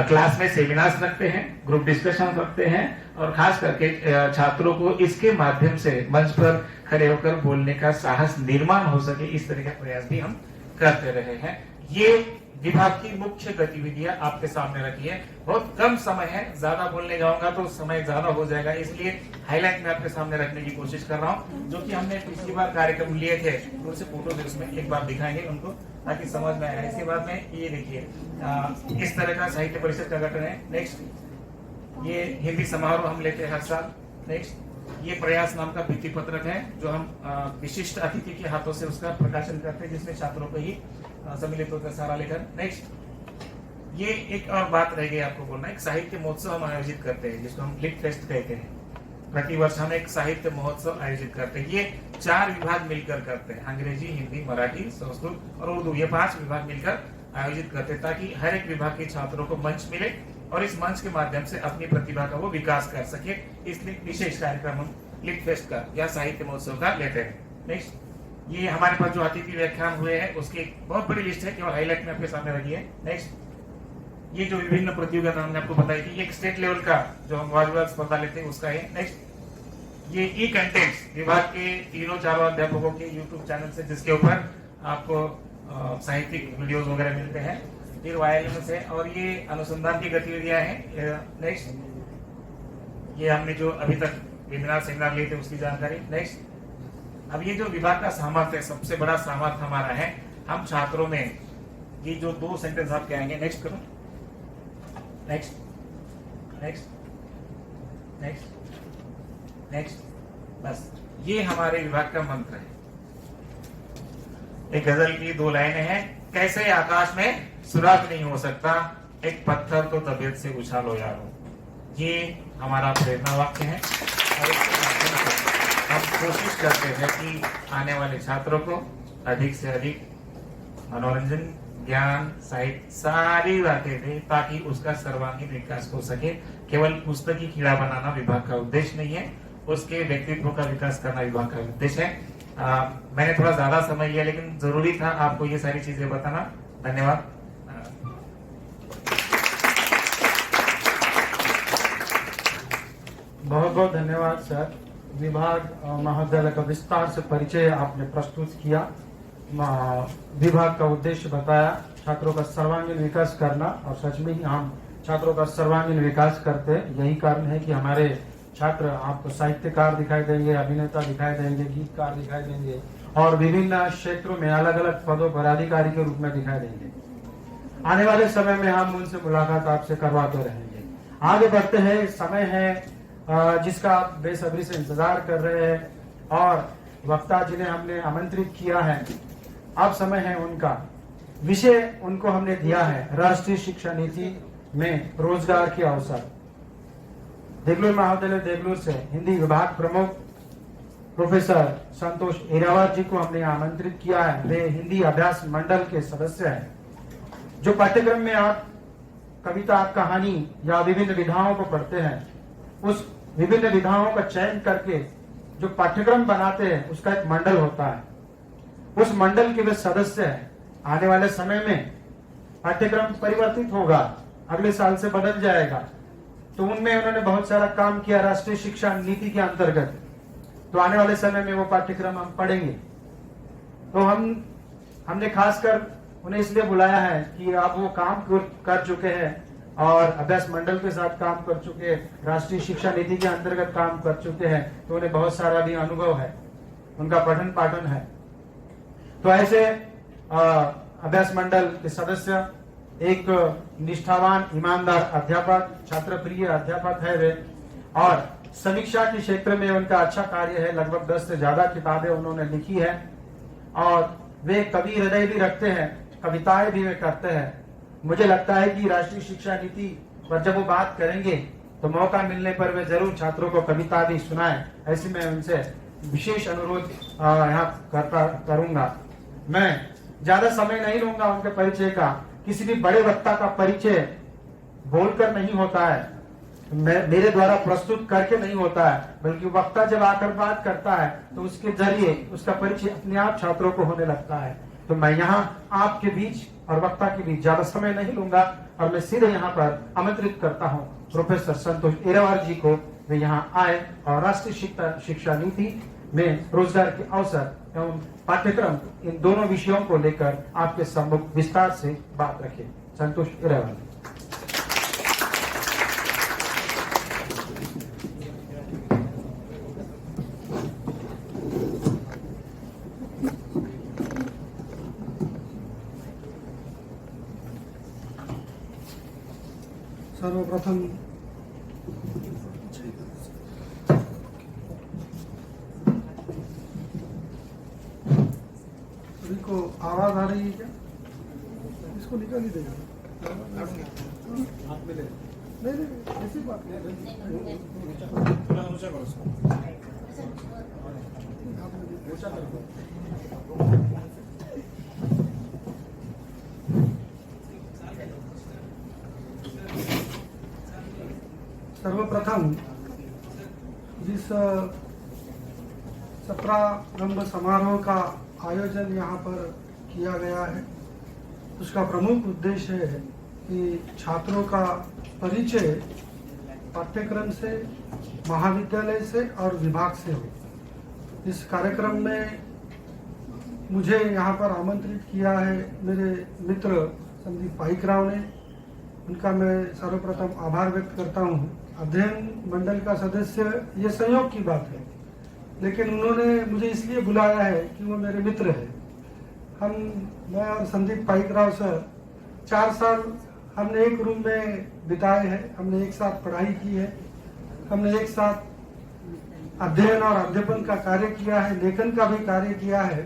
क्लास में सेमिनार्स रखते हैं, ग्रुप डिस्कशन रखते हैं और खास करके छात्रों को इसके माध्यम से मंच पर खड़े होकर बोलने का साहस निर्माण हो सके, इस तरह का प्रयास भी हम करते रहे हैं। ये विभाग की मुख्य गतिविधियां आपके सामने रखी है। बहुत कम समय है, ज्यादा बोलने जाऊंगा तो समय ज्यादा हो जाएगा, इसलिए हाईलाइट में आपके सामने रखने की कोशिश कर रहा हूँ। जो कि हमने पिछली बार कार्यक्रम लिए थे, उनसे फोटो उसमें एक बार दिखाएंगे उनको ताकि समझ में आए। इसके बाद में ये देखिए, इस तरह का साहित्य परिषद का गठन है। नेक्स्ट, ये हिंदी समारोह हम लेते हैं हर साल। नेक्स्ट, ये प्रयास नाम का भित्ति पत्रक है जो हम विशिष्ट अतिथि के हाथों से उसका प्रकाशन करते हैं, जिसमें छात्रों को ही सम्मिलित होकर सारा लेखन। नेक्स्ट, ये एक और बात रह गई आपको बोलना, एक साहित्य महोत्सव हम आयोजित करते हैं जिसको हम लिट फेस्ट कहते हैं। प्रतिवर्ष हम एक साहित्य महोत्सव आयोजित करते हैं। ये 4 विभाग मिलकर करते हैं, अंग्रेजी, हिंदी, मराठी, संस्कृत और उर्दू, ये 5 विभाग मिलकर आयोजित करते हैं, ताकि हर एक विभाग के छात्रों को मंच मिले और इस मंच के माध्यम से अपनी प्रतिभा का वो विकास कर सके। इसलिए विशेष कार्यक्रम हम लिट फेस्ट का या साहित्य महोत्सव का लेते हैं। नेक्स्ट, ये हमारे पास जो अतिथि व्याख्यान हुए हैं उसकी बहुत बड़ी लिस्ट है, केवल हाईलाइट में आपके सामने रखी है। नेक्स्ट, ये जो विभिन्न प्रतियोगिता हमने आपको बताई थी, एक स्टेट लेवल का जो हम वाद विवाद स्पर्धा लेते हैं उसका है। नेक्स्ट, ये ई कंटेंट्स विभाग के 3-4 अध्यापकों के यूट्यूब चैनल से, जिसके ऊपर आपको साहित्यिक वीडियोस वगैरह मिलते हैं। फिर वायरलेस है और ये अनुसंधान की गतिविधियां हैं। नेक्स्ट, ये हमने जो अभी तक वेबिनार सेमिनार लिए थे उसकी जानकारी। नेक्स्ट, अब ये जो विभाग का सामर्थ्य है, सबसे बड़ा सामर्थ्य हमारा है, हम छात्रों में ये जो 2 सेंटेंस आपके आएंगे, नेक्स्ट करो, नेक्स्ट नेक्स्ट नेक्स्ट नेक्स्ट, बस ये हमारे विभाग का मंत्र है। एक गजल की 2 लाइनें हैं, कैसे आकाश में सुराग नहीं हो सकता, एक पत्थर तो तबीयत से उछालो यारो। ये हमारा प्रेरणा वाक्य है और इसके माध्यम से हम कोशिश करते हैं कि आने वाले छात्रों को अधिक से अधिक मनोरंजन, ज्ञान, साहित्य सारी बातें दें ताकि उसका सर्वांगीण विकास हो सके। केवल पुस्तकी कीड़ा बनाना विभाग का उद्देश्य नहीं है, उसके व्यक्तित्व का विकास करना विभाग का उद्देश्य है। मैंने थोड़ा ज्यादा समय लिया लेकिन जरूरी था आपको ये सारी चीजें बताना। धन्यवाद। बहुत बहुत धन्यवाद सर। विभाग महाविद्यालय का विस्तार से परिचय आपने प्रस्तुत किया, विभाग का उद्देश्य बताया। छात्रों का सर्वांगीण विकास करना, और सच में ही हम छात्रों का सर्वांगीण विकास करते हैं। यही कारण है कि हमारे छात्र आपको साहित्यकार दिखाई देंगे, अभिनेता दिखाई देंगे, गीतकार दिखाई देंगे और विभिन्न क्षेत्रों में अलग अलग पदों पर अधिकारी के रूप में दिखाई देंगे। आने वाले समय में हम उनसे मुलाकात आपसे करवाते रहेंगे। आगे बढ़ते हैं, समय है जिसका आप बेसब्री से इंतजार कर रहे हैं और वक्ता जिन्हें हमने आमंत्रित किया है, अब समय है उनका। विषय उनको हमने दिया है राष्ट्रीय शिक्षा नीति में रोजगार के अवसर। देगलूर महाविद्यालय देगलूर से हिंदी विभाग प्रमुख प्रोफेसर संतोष एरावार जी को हमने आमंत्रित किया है। वे हिंदी अभ्यास मंडल के सदस्य हैं। जो पाठ्यक्रम में आप कविता, कहानी या विभिन्न विधाओं को पढ़ते हैं, उस विभिन्न विधाओं का चयन करके जो पाठ्यक्रम बनाते हैं उसका एक मंडल होता है। उस मंडल के वे सदस्य हैं। आने वाले समय में पाठ्यक्रम परिवर्तित होगा, अगले साल से बदल जाएगा, तो उनमें उन्होंने बहुत सारा काम किया राष्ट्रीय शिक्षा नीति के अंतर्गत। तो आने वाले समय में वो पाठ्यक्रम हम पढ़ेंगे। तो हमने खासकर उन्हें इसलिए बुलाया है कि आप वो काम कर चुके हैं और अभ्यास मंडल के साथ काम कर चुके हैं, राष्ट्रीय शिक्षा नीति के अंतर्गत काम कर चुके हैं, तो उन्हें बहुत सारा भी अनुभव है, उनका पठन पाठन है। तो ऐसे अभ्यास मंडल के सदस्य एक निष्ठावान, ईमानदार अध्यापक, छात्र प्रिय अध्यापक है वे, और समीक्षा के क्षेत्र में उनका अच्छा कार्य है। लगभग 10 से ज्यादा किताबें उन्होंने लिखी है और वे कवि हृदय भी रखते हैं, कविताएं भी वे करते हैं। मुझे लगता है कि राष्ट्रीय शिक्षा नीति पर जब वो बात करेंगे तो मौका मिलने पर वे जरूर छात्रों को कविता भी सुनाएं। ऐसे में उनसे विशेष अनुरोध यहाँ करूंगा। मैं ज्यादा समय नहीं लूंगा उनके परिचय का। किसी भी बड़े वक्ता का परिचय बोलकर नहीं होता है, मेरे द्वारा प्रस्तुत करके नहीं होता है, बल्कि वक्ता जब आकर बात करता है तो उसके जरिए उसका परिचय अपने आप छात्रों को होने लगता है। तो मैं यहाँ आपके बीच और वक्ता के बीच ज्यादा समय नहीं लूंगा और मैं सीधे यहाँ पर आमंत्रित करता हूँ प्रोफेसर संतोष एरावार जी को, वे यहाँ आए और राष्ट्रीय शिक्षा नीति में रोजगार के अवसर एवं पाठ्यक्रम, इन दोनों विषयों को लेकर आपके सम्मुख विस्तार से बात रखें। संतोष एरावार। सर्वप्रथम सभी को आवाज आ रही है क्या? इसको निकाल ही देगा। नहीं, ऐसी बात नहीं। सर्वप्रथम जिस सत्रारंभ समारोह का आयोजन यहाँ पर किया गया है, उसका प्रमुख उद्देश्य है कि छात्रों का परिचय पाठ्यक्रम से, महाविद्यालय से और विभाग से हो। इस कार्यक्रम में मुझे यहाँ पर आमंत्रित किया है मेरे मित्र संदीप पाइकराव ने। उनका मैं सर्वप्रथम आभार व्यक्त करता हूँ। अध्ययन मंडल का सदस्य ये संयोग की बात है, लेकिन उन्होंने मुझे इसलिए बुलाया है कि वो मेरे मित्र हैं। मैं और संदीप पाइकराव सर 4 साल हमने एक रूम में बिताए हैं। हमने एक साथ पढ़ाई की है, हमने एक साथ अध्ययन और अध्यापन का कार्य किया है, लेखन का भी कार्य किया है।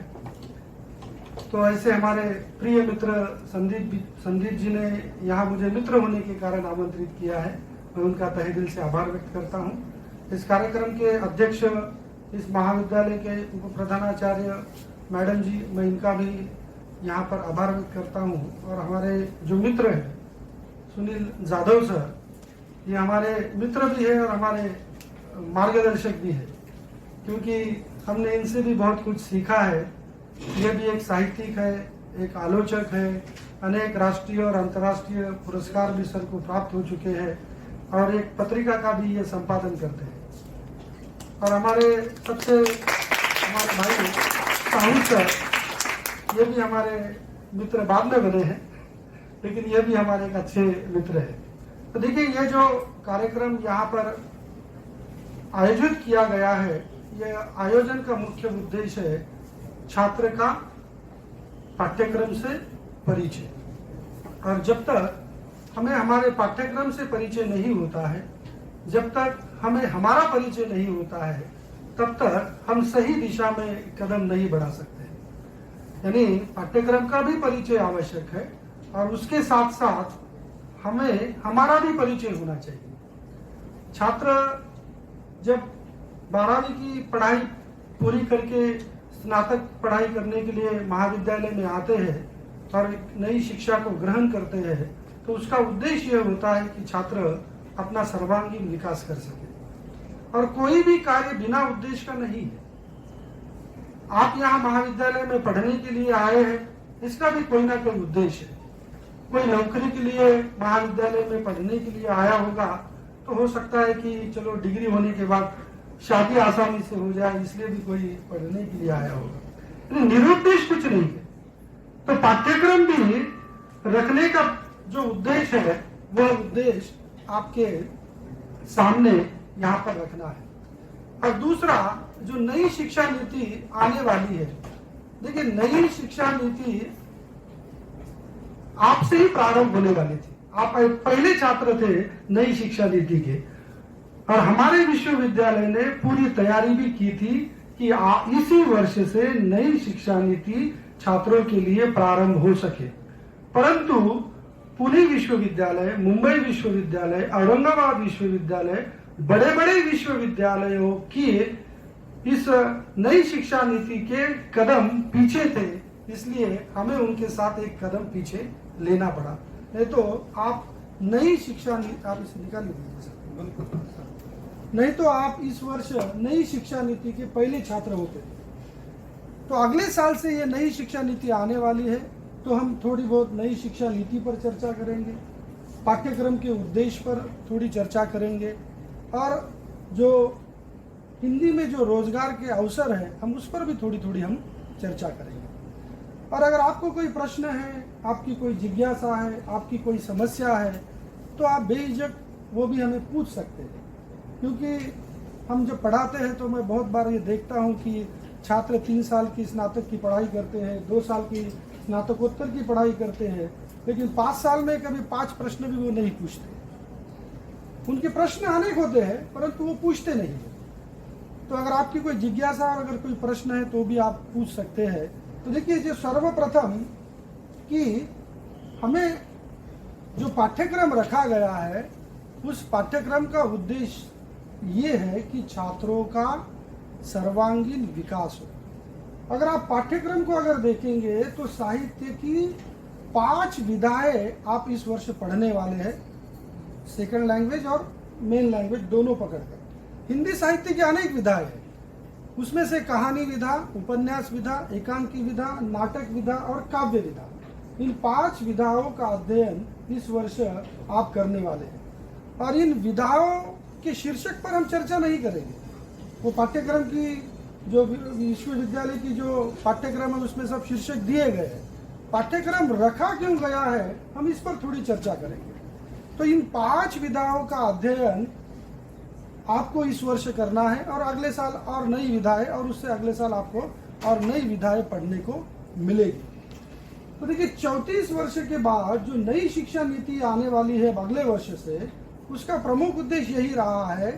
तो ऐसे हमारे प्रिय मित्र संदीप जी ने यहाँ मुझे मित्र होने के कारण आमंत्रित किया है। मैं उनका तहे दिल से आभार व्यक्त करता हूँ। इस कार्यक्रम के अध्यक्ष, इस महाविद्यालय के उप प्रधानाचार्य मैडम जी, मैं इनका भी यहाँ पर आभार व्यक्त करता हूँ। और हमारे जो मित्र हैं सुनील जाधव सर, ये हमारे मित्र भी है और हमारे मार्गदर्शक भी है, क्योंकि हमने इनसे भी बहुत कुछ सीखा है। ये भी एक साहित्यिक है, एक आलोचक है, अनेक राष्ट्रीय और अंतर्राष्ट्रीय पुरस्कार भी सर को प्राप्त हो चुके हैं और एक पत्रिका का भी ये संपादन करते हैं। और हमारे भाई साहू सर, ये भी हमारे मित्र बाद में बने हैं, लेकिन ये भी हमारे एक अच्छे मित्र है। तो देखिए, ये जो कार्यक्रम यहाँ पर आयोजित किया गया है, ये आयोजन का मुख्य उद्देश्य है छात्र का पाठ्यक्रम से परिचय। और जब तक हमें हमारे पाठ्यक्रम से परिचय नहीं होता है, जब तक हमें हमारा परिचय नहीं होता है, तब तक हम सही दिशा में कदम नहीं बढ़ा सकते। यानी पाठ्यक्रम का भी परिचय आवश्यक है और उसके साथ साथ हमें हमारा भी परिचय होना चाहिए। छात्र जब 12वीं की पढ़ाई पूरी करके स्नातक पढ़ाई करने के लिए महाविद्यालय में आते हैं और नई शिक्षा को ग्रहण करते हैं, तो उसका उद्देश्य यह होता है कि छात्र अपना सर्वांगीण विकास कर सके। और कोई भी कार्य बिना उद्देश्य का नहीं है। आप यहाँ महाविद्यालय में पढ़ने के लिए आए हैं, इसका भी कोई ना कोई उद्देश्य है। कोई नौकरी के लिए महाविद्यालय में पढ़ने के लिए आया होगा, तो हो सकता है कि चलो डिग्री होने के बाद शादी आसानी से हो जाए, इसलिए भी कोई पढ़ने के लिए आया होगा। निरुद्देश्य कुछ नहीं है। तो पाठ्यक्रम भी रखने का जो उद्देश्य है, वह उद्देश्य आपके सामने यहाँ पर रखना है। और दूसरा, जो नई शिक्षा नीति आने वाली है, देखिए नई शिक्षा नीति आपसे ही प्रारंभ होने वाली थी। आप पहले छात्र थे नई शिक्षा नीति के, और हमारे विश्वविद्यालय ने पूरी तैयारी भी की थी कि इसी वर्ष से नई शिक्षा नीति छात्रों के लिए प्रारंभ हो सके। परंतु पुणे विश्वविद्यालय, मुंबई विश्वविद्यालय, औरंगाबाद विश्वविद्यालय, बड़े बड़े विश्वविद्यालयों की इस नई शिक्षा नीति के कदम पीछे थे, इसलिए हमें उनके साथ एक कदम पीछे लेना पड़ा। नहीं तो आप नई शिक्षा नीति, आप इसे निकाल लीजिए, नहीं तो आप इस वर्ष नई शिक्षा नीति के पहले छात्र होते। तो अगले साल से ये नई शिक्षा नीति आने वाली है, तो हम थोड़ी बहुत नई शिक्षा नीति पर चर्चा करेंगे, पाठ्यक्रम के उद्देश्य पर थोड़ी चर्चा करेंगे, और जो हिंदी में जो रोजगार के अवसर हैं, हम उस पर भी थोड़ी थोड़ी हम चर्चा करेंगे। और अगर आपको कोई प्रश्न है, आपकी कोई जिज्ञासा है, आपकी कोई समस्या है, तो आप बेझिझक वो भी हमें पूछ सकते हैं। क्योंकि हम जब पढ़ाते हैं तो मैं बहुत बार ये देखता हूँ कि छात्र 3 साल की स्नातक की पढ़ाई करते हैं, 2 साल की स्नातकोत्तर की पढ़ाई करते हैं, लेकिन 5 साल में कभी 5 प्रश्न भी वो नहीं पूछते। उनके प्रश्न अनेक होते हैं, परंतु वो पूछते नहीं है। तो अगर आपकी कोई जिज्ञासा और अगर कोई प्रश्न है तो भी आप पूछ सकते हैं। तो देखिए, जो सर्वप्रथम कि हमें जो पाठ्यक्रम रखा गया है, उस पाठ्यक्रम का उद्देश्य ये है कि छात्रों का सर्वांगीण विकास हो। अगर आप पाठ्यक्रम को अगर देखेंगे तो साहित्य की 5 विधाएं आप इस वर्ष पढ़ने वाले हैं, सेकंड लैंग्वेज और मेन लैंग्वेज दोनों पकड़कर। हिंदी साहित्य की अनेक विधाएं हैं, उसमें से कहानी विधा, उपन्यास विधा, एकांकी विधा, नाटक विधा और काव्य विधा, इन 5 विधाओं का अध्ययन इस वर्ष आप करने वाले हैं। और इन विधाओं के शीर्षक पर हम चर्चा नहीं करेंगे। वो पाठ्यक्रम की जो विश्वविद्यालय की जो पाठ्यक्रम है उसमें सब शीर्षक दिए गए हैं। पाठ्यक्रम रखा क्यों गया है, हम इस पर थोड़ी चर्चा करेंगे। तो इन 5 विधाओं का अध्ययन आपको इस वर्ष करना है, और अगले साल और नई विधाएं, और उससे अगले साल आपको और नई विधाएं पढ़ने को मिलेगी। तो देखिए, 34 वर्ष के बाद जो नई शिक्षा नीति आने वाली है अगले वर्ष से, उसका प्रमुख उद्देश्य यही रहा है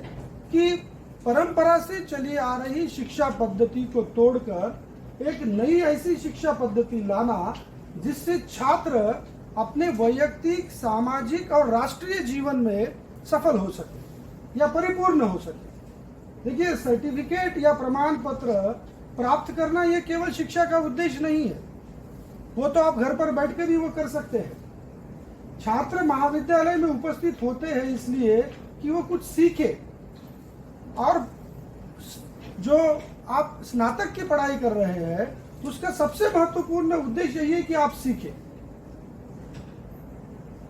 कि परंपरा से चली आ रही शिक्षा पद्धति को तोड़कर एक नई ऐसी शिक्षा पद्धति लाना जिससे छात्र अपने वैयक्तिक, सामाजिक और राष्ट्रीय जीवन में सफल हो सके या परिपूर्ण हो सके। देखिए, सर्टिफिकेट या प्रमाण पत्र प्राप्त करना ये केवल शिक्षा का उद्देश्य नहीं है, वो तो आप घर पर बैठ कर भी वो कर सकते हैं। छात्र महाविद्यालय में उपस्थित होते हैं इसलिए कि वो कुछ सीखे, और जो आप स्नातक की पढ़ाई कर रहे हैं उसका सबसे महत्वपूर्ण उद्देश्य यही है कि आप सीखें।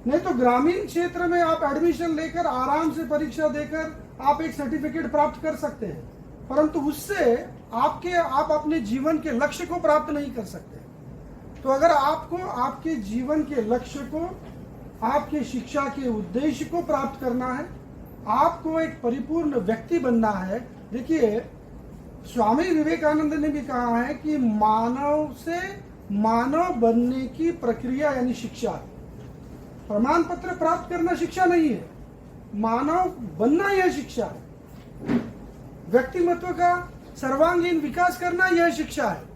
नहीं तो ग्रामीण क्षेत्र में आप एडमिशन लेकर आराम से परीक्षा देकर आप एक सर्टिफिकेट प्राप्त कर सकते हैं, परंतु उससे आप अपने जीवन के लक्ष्य को प्राप्त नहीं कर सकते। तो अगर आपको आपके जीवन के लक्ष्य को, आपके शिक्षा के उद्देश्य को प्राप्त करना है, आपको एक परिपूर्ण व्यक्ति बनना है। देखिए, स्वामी विवेकानंद ने भी कहा है कि मानव से मानव बनने की प्रक्रिया यानी शिक्षा है। प्रमाण पत्र प्राप्त करना शिक्षा नहीं है, मानव बनना यह शिक्षा है। व्यक्तिमत्व का सर्वांगीण विकास करना यह शिक्षा है।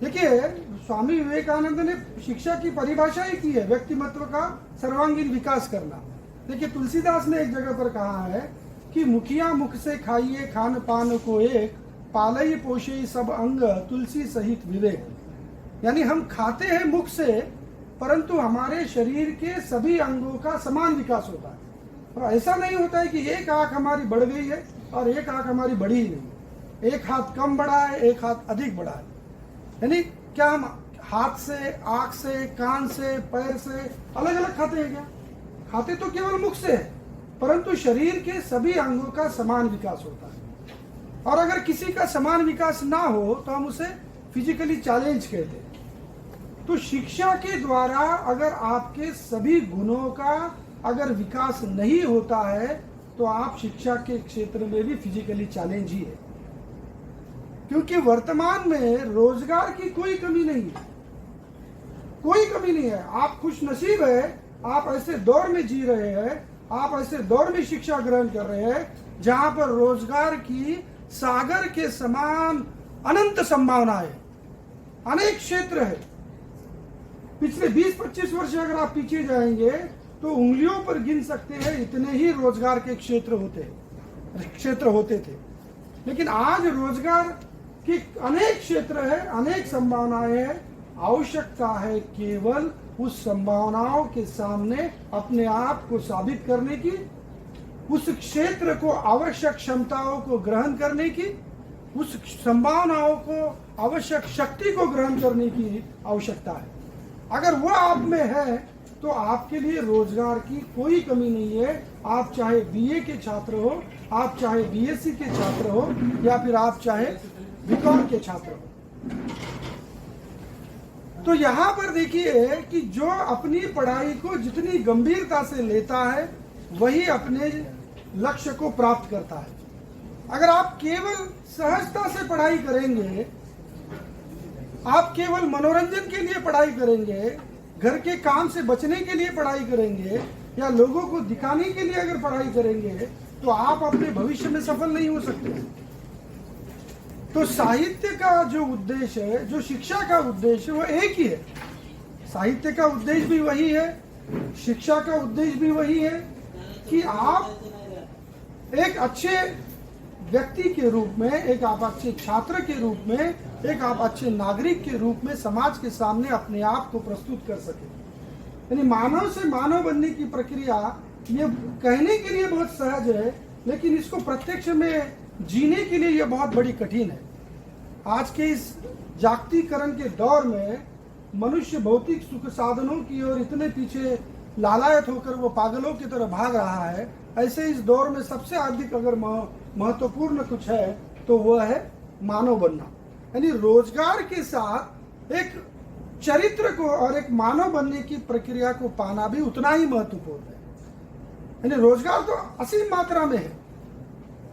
देखिए, स्वामी विवेकानंद ने शिक्षा की परिभाषा ही की है, व्यक्तिमत्व का सर्वांगीण विकास करना। देखिए, तुलसीदास ने एक जगह पर कहा है कि मुखिया मुख से खाइए खान पान को एक, पालई पोषे सब अंग तुलसी सहित विवेक। यानी हम खाते हैं मुख से, परंतु हमारे शरीर के सभी अंगों का समान विकास होता है। और ऐसा नहीं होता है कि एक आंख हमारी बढ़ गई है और एक आंख हमारी बढ़ी ही नहीं, एक हाथ कम बढ़ा है, एक हाथ अधिक बढ़ा है। यानी क्या हम हाथ से, आंख से, कान से, पैर से अलग अलग खाते हैं क्या? खाते तो केवल मुख से है, परंतु शरीर के सभी अंगों का समान विकास होता है। और अगर किसी का समान विकास ना हो तो हम उसे फिजिकली चैलेंज कहते हैं। तो शिक्षा के द्वारा अगर आपके सभी गुणों का अगर विकास नहीं होता है तो आप शिक्षा के क्षेत्र में भी फिजिकली चैलेंज ही है। क्योंकि वर्तमान में रोजगार की कोई कमी नहीं है, कोई कमी नहीं है। आप खुश नसीब है, आप ऐसे दौर में जी रहे हैं, आप ऐसे दौर में शिक्षा ग्रहण कर रहे हैं जहां पर रोजगार की सागर के समान अनंत संभावनाएं, अनेक क्षेत्र है। पिछले 20-25 वर्ष अगर आप पीछे जाएंगे तो उंगलियों पर गिन सकते हैं इतने ही रोजगार के क्षेत्र होते थे। लेकिन आज रोजगार के अनेक क्षेत्र है, अनेक संभावनाएं है। आवश्यकता है केवल उस संभावनाओं के सामने अपने आप को साबित करने की, उस क्षेत्र को आवश्यक क्षमताओं को ग्रहण करने की, उस संभावनाओं को आवश्यक शक्ति को ग्रहण करने की आवश्यकता है। अगर वह आप में है तो आपके लिए रोजगार की कोई कमी नहीं है। आप चाहे बीए के छात्र हो, आप चाहे बीएससी के छात्र हो, या फिर आप चाहे बीकॉम के छात्र हो। तो यहाँ पर देखिए कि जो अपनी पढ़ाई को जितनी गंभीरता से लेता है वही अपने लक्ष्य को प्राप्त करता है। अगर आप केवल सहजता से पढ़ाई करेंगे, आप केवल मनोरंजन के लिए पढ़ाई करेंगे, घर के काम से बचने के लिए पढ़ाई करेंगे, या लोगों को दिखाने के लिए अगर पढ़ाई करेंगे तो आप अपने भविष्य में सफल नहीं हो सकते। तो साहित्य का जो उद्देश्य है, जो शिक्षा का उद्देश्य है, वो एक ही है। साहित्य का उद्देश्य भी वही है, शिक्षा का उद्देश्य भी वही है कि आप एक अच्छे व्यक्ति के रूप में, एक आप अच्छे छात्र के रूप में, एक आप अच्छे नागरिक के रूप में समाज के सामने अपने आप को प्रस्तुत कर सके। यानी मानव से मानव बनने की प्रक्रिया ये कहने के लिए बहुत सहज है, लेकिन इसको प्रत्यक्ष में जीने के लिए यह बहुत बड़ी कठिन है। आज के इस जागतिकीकरण के दौर में मनुष्य भौतिक सुख साधनों की ओर इतने पीछे लालायत होकर वो पागलों की तरह भाग रहा है। ऐसे इस दौर में सबसे अधिक अगर महत्वपूर्ण कुछ है तो वह है मानव बनना। यानी रोजगार के साथ एक चरित्र को और एक मानव बनने की प्रक्रिया को पाना भी उतना ही महत्वपूर्ण है। यानी रोजगार तो असीम मात्रा में है,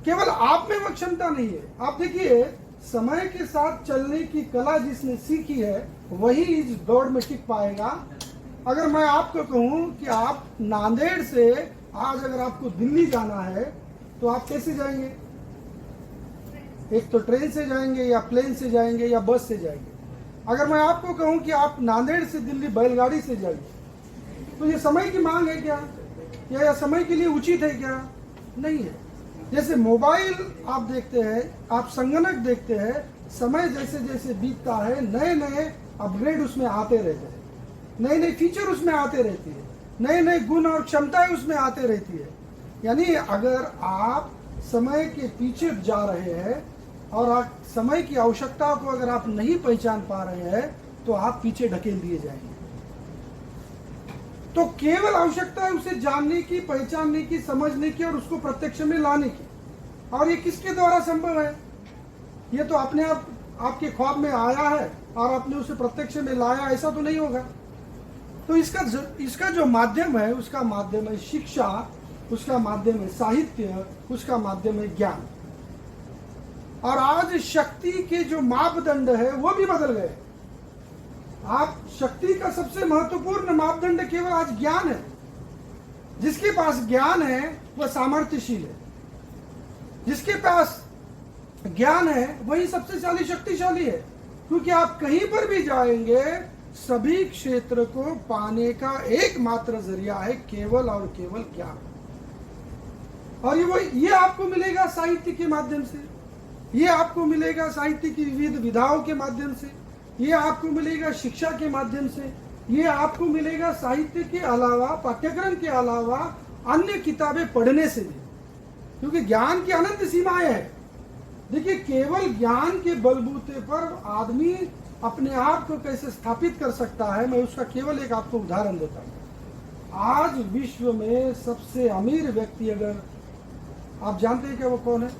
केवल आप में वह क्षमता नहीं है। आप देखिए, समय के साथ चलने की कला जिसने सीखी है वही इस दौड़ में टिक पाएगा। अगर मैं आपको कहूं कि आप नांदेड़ से आज अगर आपको दिल्ली जाना है तो आप कैसे जाएंगे? एक तो ट्रेन से जाएंगे, या प्लेन से जाएंगे, या बस से जाएंगे। अगर मैं आपको कहूं कि आप नांदेड़ से दिल्ली बैलगाड़ी से जाइए तो ये समय की मांग है क्या, या समय के लिए उचित है क्या? नहीं है। जैसे मोबाइल आप देखते हैं, आप संगणक देखते हैं, समय जैसे जैसे बीतता है नए नए अपग्रेड उसमें आते रहते हैं, नए नए फीचर उसमें आते रहती है, नए नए गुण और क्षमताएं उसमें आते रहती है। यानी अगर आप समय के पीछे जा रहे हैं और आप समय की आवश्यकता को अगर आप नहीं पहचान पा रहे हैं तो आप पीछे ढकेल दिए जाएंगे। तो केवल आवश्यकता है उसे जानने की, पहचानने की, समझने की और उसको प्रत्यक्ष में लाने की। और ये किसके द्वारा संभव है? ये तो अपने आप आपके ख्वाब में आया है और आपने उसे प्रत्यक्ष में लाया, ऐसा तो नहीं होगा। तो इसका जो माध्यम है, उसका माध्यम है शिक्षा, उसका माध्यम है साहित्य, उसका माध्यम है ज्ञान। और आज शक्ति के जो मापदंड है वो भी बदल गए। आप शक्ति का सबसे महत्वपूर्ण मापदंड केवल आज ज्ञान है। जिसके पास ज्ञान है वह सामर्थ्यशील है, जिसके पास ज्ञान है वही सबसे शक्तिशाली है। क्योंकि आप कहीं पर भी जाएंगे, सभी क्षेत्र को पाने का एकमात्र जरिया है केवल और केवल ज्ञान। और ये आपको मिलेगा साहित्य के माध्यम से, ये आपको मिलेगा साहित्य की विविध विधाओं के माध्यम से, ये आपको मिलेगा शिक्षा के माध्यम से, ये आपको मिलेगा साहित्य के अलावा, पाठ्यक्रम के अलावा अन्य किताबें पढ़ने से भी। क्योंकि ज्ञान की अनंत सीमाएं हैं। देखिए, केवल ज्ञान के बलबूते पर आदमी अपने आप को कैसे स्थापित कर सकता है, मैं उसका केवल एक आपको उदाहरण देता हूं। आज विश्व में सबसे अमीर व्यक्ति, अगर आप जानते हैं क्या वो कौन है?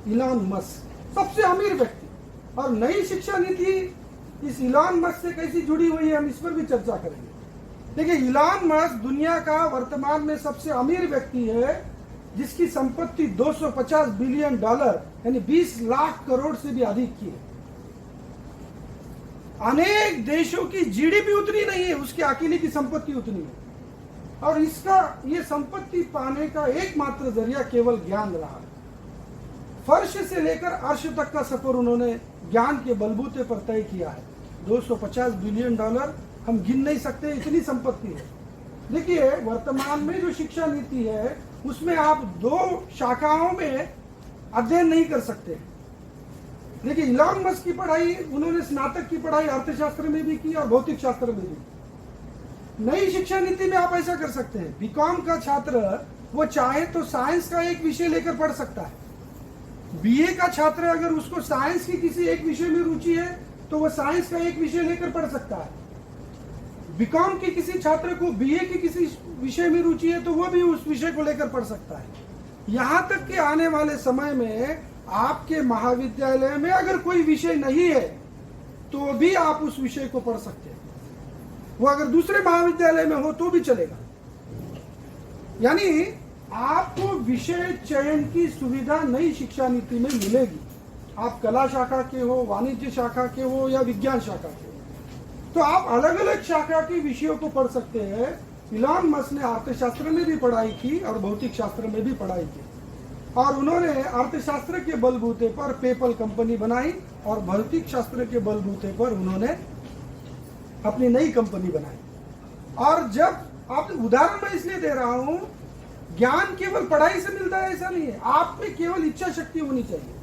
इलॉन मस्क, सबसे अमीर व्यक्ति। और नई शिक्षा नीति इस इलॉन मस्क से कैसी जुड़ी हुई है, हम इस पर भी चर्चा करेंगे। देखिए, इलॉन मस्क दुनिया का वर्तमान में सबसे अमीर व्यक्ति है, जिसकी संपत्ति $250 बिलियन यानी 20 लाख करोड़ से भी अधिक की है। अनेक देशों की जीडीपी उतनी नहीं है, उसकी अकेले की संपत्ति उतनी है। और इसका ये संपत्ति पाने का एकमात्र जरिया केवल ज्ञान रहा है। फर्श से लेकर अर्श तक का सफर उन्होंने ज्ञान के बलबूते पर तय किया है। $250 बिलियन हम गिन नहीं सकते, इतनी संपत्ति है। देखिए, वर्तमान में जो शिक्षा नीति है उसमें आप 2 शाखाओं में अध्ययन नहीं कर सकते। देखिए, इलॉन मस्क की पढ़ाई, उन्होंने स्नातक की पढ़ाई अर्थशास्त्र में भी की और भौतिक शास्त्र में भी। नई शिक्षा नीति में आप ऐसा कर सकते हैं, बीकॉम का छात्र वो चाहे तो साइंस का एक विषय लेकर पढ़ सकता है। बीए का छात्र अगर उसको साइंस की किसी एक विषय में रुचि है तो वह साइंस का एक विषय लेकर पढ़ सकता है। बीकॉम के किसी छात्र को बीए के किसी विषय में रुचि है तो वह भी उस विषय को लेकर पढ़ सकता है। यहां तक कि आने वाले समय में आपके महाविद्यालय में अगर कोई विषय नहीं है तो भी आप उस विषय को पढ़ सकते हैं। वो अगर दूसरे महाविद्यालय में हो तो भी चलेगा। यानी आपको विषय चयन की सुविधा नई शिक्षा नीति में मिलेगी। आप कला शाखा के हो, वाणिज्य शाखा के हो या विज्ञान शाखा के हो, तो आप अलग अलग शाखा के विषयों को पढ़ सकते हैं। इलॉन मस्क ने अर्थशास्त्र में भी पढ़ाई की और भौतिक शास्त्र में भी पढ़ाई की, और उन्होंने अर्थशास्त्र के बलबूते पर पेपल कंपनी बनाई और भौतिक शास्त्र के बलबूते पर उन्होंने अपनी नई कंपनी बनाई। और जब आप, उदाहरण मैं इसलिए दे रहा हूं, ज्ञान केवल पढ़ाई से मिलता है ऐसा नहीं है। आप में केवल इच्छा शक्ति होनी चाहिए।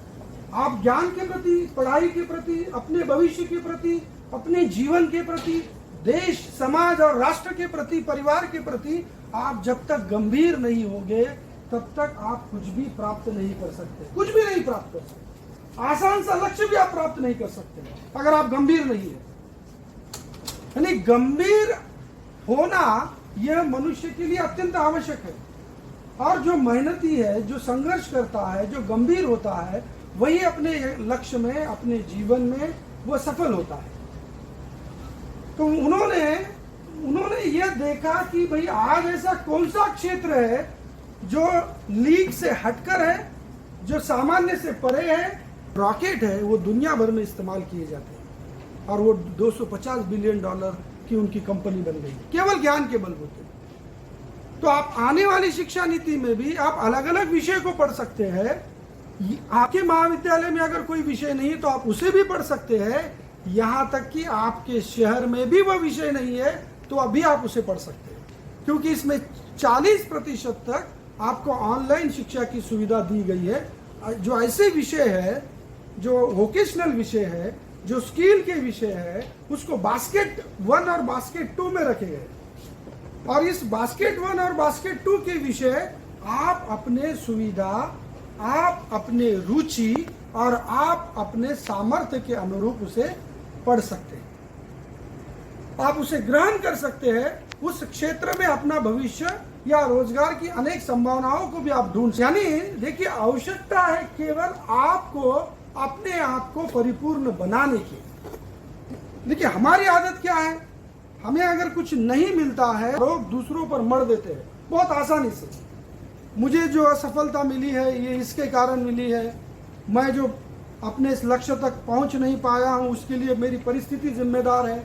आप ज्ञान के प्रति, पढ़ाई के प्रति, अपने भविष्य के प्रति, अपने जीवन के प्रति, देश, समाज और राष्ट्र के प्रति, परिवार के प्रति आप जब तक गंभीर नहीं होंगे तब तक आप कुछ भी प्राप्त नहीं कर सकते। कुछ भी नहीं प्राप्त कर सकते। आसान सा लक्ष्य भी आप प्राप्त नहीं कर सकते अगर आप गंभीर नहीं है। यानी गंभीर होना यह मनुष्य के लिए अत्यंत आवश्यक है। और जो मेहनती है, जो संघर्ष करता है, जो गंभीर होता है, वही अपने लक्ष्य में, अपने जीवन में वो सफल होता है। तो उन्होंने यह देखा कि भाई आज ऐसा कौन सा क्षेत्र है जो लीग से हटकर है, जो सामान्य से परे है। रॉकेट है, वो दुनिया भर में इस्तेमाल किए जाते हैं और वो $250 बिलियन की उनकी कंपनी बन गई केवल ज्ञान के बलबूते। तो आप आने वाली शिक्षा नीति में भी आप अलग अलग विषय को पढ़ सकते हैं। आपके महाविद्यालय में अगर कोई विषय नहीं तो आप उसे भी पढ़ सकते हैं। यहां तक कि आपके शहर में भी वह विषय नहीं है तो अभी आप उसे पढ़ सकते हैं, क्योंकि इसमें 40% तक आपको ऑनलाइन शिक्षा की सुविधा दी गई है। जो ऐसे विषय है, जो वोकेशनल विषय है, जो स्किल के विषय है, उसको बास्केट 1 और बास्केट 2 में रखे गए। और इस बास्केट 1 और बास्केट 2 के विषय आप अपने सुविधा, आप अपने रुचि और आप अपने सामर्थ्य के अनुरूप उसे पढ़ सकते हैं। आप उसे ग्रहण कर सकते हैं। उस क्षेत्र में अपना भविष्य या रोजगार की अनेक संभावनाओं को भी आप ढूंढ। यानी देखिए, आवश्यकता है केवल आपको अपने आप को परिपूर्ण बनाने की। देखिए हमारी आदत क्या है, हमें अगर कुछ नहीं मिलता है लोग दूसरों पर मर देते हैं बहुत आसानी से। मुझे जो असफलता मिली है ये इसके कारण मिली है, मैं जो अपने इस लक्ष्य तक पहुंच नहीं पाया हूं उसके लिए मेरी परिस्थिति जिम्मेदार है,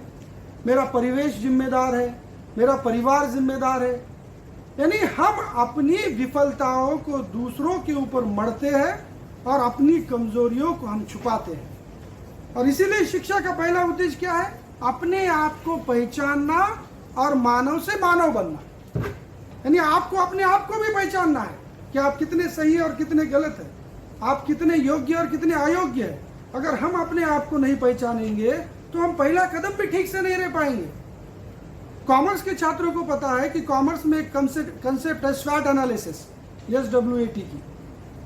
मेरा परिवेश जिम्मेदार है, मेरा परिवार जिम्मेदार है। यानी हम अपनी विफलताओं को दूसरों के ऊपर मढ़ते हैं और अपनी कमजोरियों को हम छुपाते हैं। और इसीलिए शिक्षा का पहला उद्देश्य क्या है, अपने आप को पहचानना और मानव से मानव बनना। यानी आपको अपने आप को भी पहचानना है कि आप कितने सही और कितने गलत हैं, आप कितने योग्य और कितने अयोग्य हैं। अगर हम अपने आप को नहीं पहचानेंगे तो हम पहला कदम भी ठीक से नहीं ले पाएंगे। कॉमर्स के छात्रों को पता है कि कॉमर्स में एक कंसेप्ट है स्वॉट एनालिसिस, SWOT की,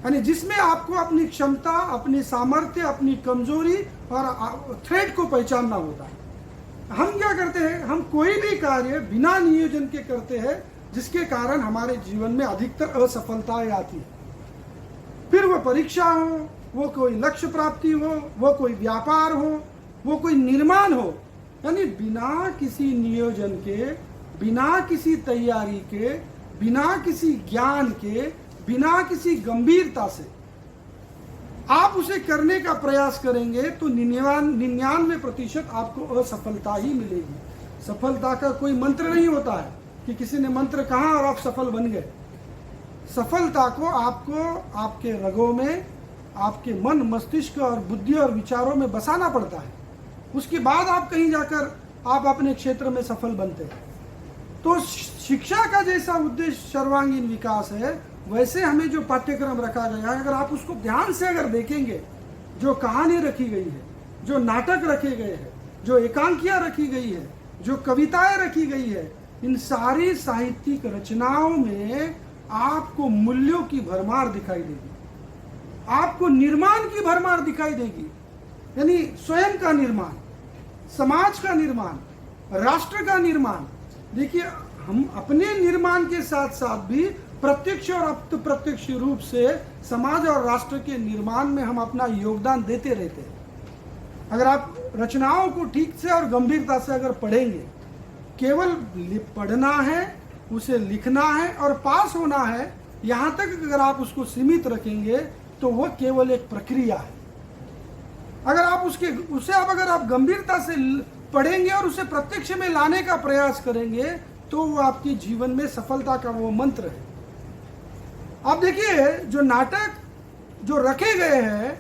यानी जिसमें आपको अपनी क्षमता, अपनी सामर्थ्य, अपनी कमजोरी और थ्रेट को पहचानना होता है। हम क्या करते हैं, हम कोई भी कार्य बिना नियोजन के करते हैं जिसके कारण हमारे जीवन में अधिकतर असफलताएं आती है। फिर वो परीक्षा हो, वो कोई लक्ष्य प्राप्ति हो, वो कोई व्यापार हो, वो कोई निर्माण हो, यानी बिना किसी नियोजन के, बिना किसी तैयारी के, बिना किसी ज्ञान के, बिना किसी गंभीरता से आप उसे करने का प्रयास करेंगे तो 99% आपको असफलता ही मिलेगी। सफलता का कोई मंत्र नहीं होता है कि किसी ने मंत्र कहा और आप सफल बन गए। सफलता को आपको आपके रगों में, आपके मन, मस्तिष्क और बुद्धि और विचारों में बसाना पड़ता है। उसके बाद आप कहीं जाकर आप अपने क्षेत्र में सफल बनते हैं। तो शिक्षा का जैसा उद्देश्य सर्वांगीण विकास है, वैसे हमें जो पाठ्यक्रम रखा गया है, अगर आप उसको ध्यान से अगर देखेंगे, जो कहानी रखी गई है, जो नाटक रखे गए हैं, जो एकांकियां रखी गई है, जो कविताएं रखी गई है, इन सारी साहित्यिक रचनाओं में आपको मूल्यों की भरमार दिखाई देगी, आपको निर्माण की भरमार दिखाई देगी। यानी स्वयं का निर्माण, समाज का निर्माण, राष्ट्र का निर्माण। देखिए हम अपने निर्माण के साथ साथ भी प्रत्यक्ष और अप्रत्यक्ष रूप से समाज और राष्ट्र के निर्माण में हम अपना योगदान देते रहते हैं। अगर आप रचनाओं को ठीक से और गंभीरता से अगर पढ़ेंगे, केवल पढ़ना है, उसे लिखना है और पास होना है, यहाँ तक अगर आप उसको सीमित रखेंगे तो वह केवल एक प्रक्रिया है। अगर आप उसे अगर आप गंभीरता से पढ़ेंगे और उसे प्रत्यक्ष में लाने का प्रयास करेंगे तो वो आपके जीवन में सफलता का वो मंत्र है। आप देखिए जो नाटक जो रखे गए हैं,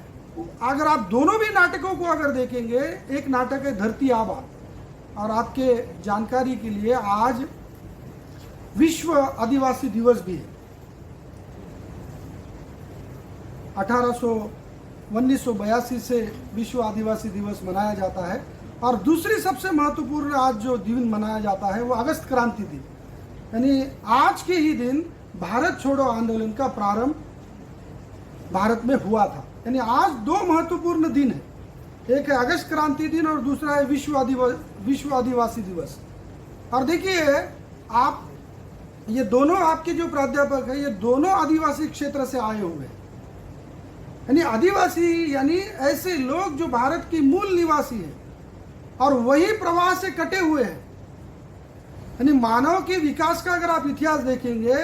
अगर आप दोनों भी नाटकों को अगर देखेंगे, एक नाटक है धरती आबा, और आपके जानकारी के लिए आज विश्व आदिवासी दिवस भी है। 1982 से विश्व आदिवासी दिवस मनाया जाता है। और दूसरी सबसे महत्वपूर्ण आज जो दिन मनाया जाता है वो अगस्त क्रांति दिन, यानी आज के ही दिन भारत छोड़ो आंदोलन का प्रारंभ भारत में हुआ था। यानी आज दो महत्वपूर्ण दिन है, एक है अगस्त क्रांति दिन और दूसरा है विश्व आदिवासी दिवस। और देखिए आप ये दोनों आपके जो प्राध्यापक है, ये दोनों आदिवासी क्षेत्र से आए हुए हैं। यानी आदिवासी यानी ऐसे लोग जो भारत के मूल निवासी हैं और वही प्रवाह से कटे हुए हैं। यानी मानव के विकास का अगर आप इतिहास देखेंगे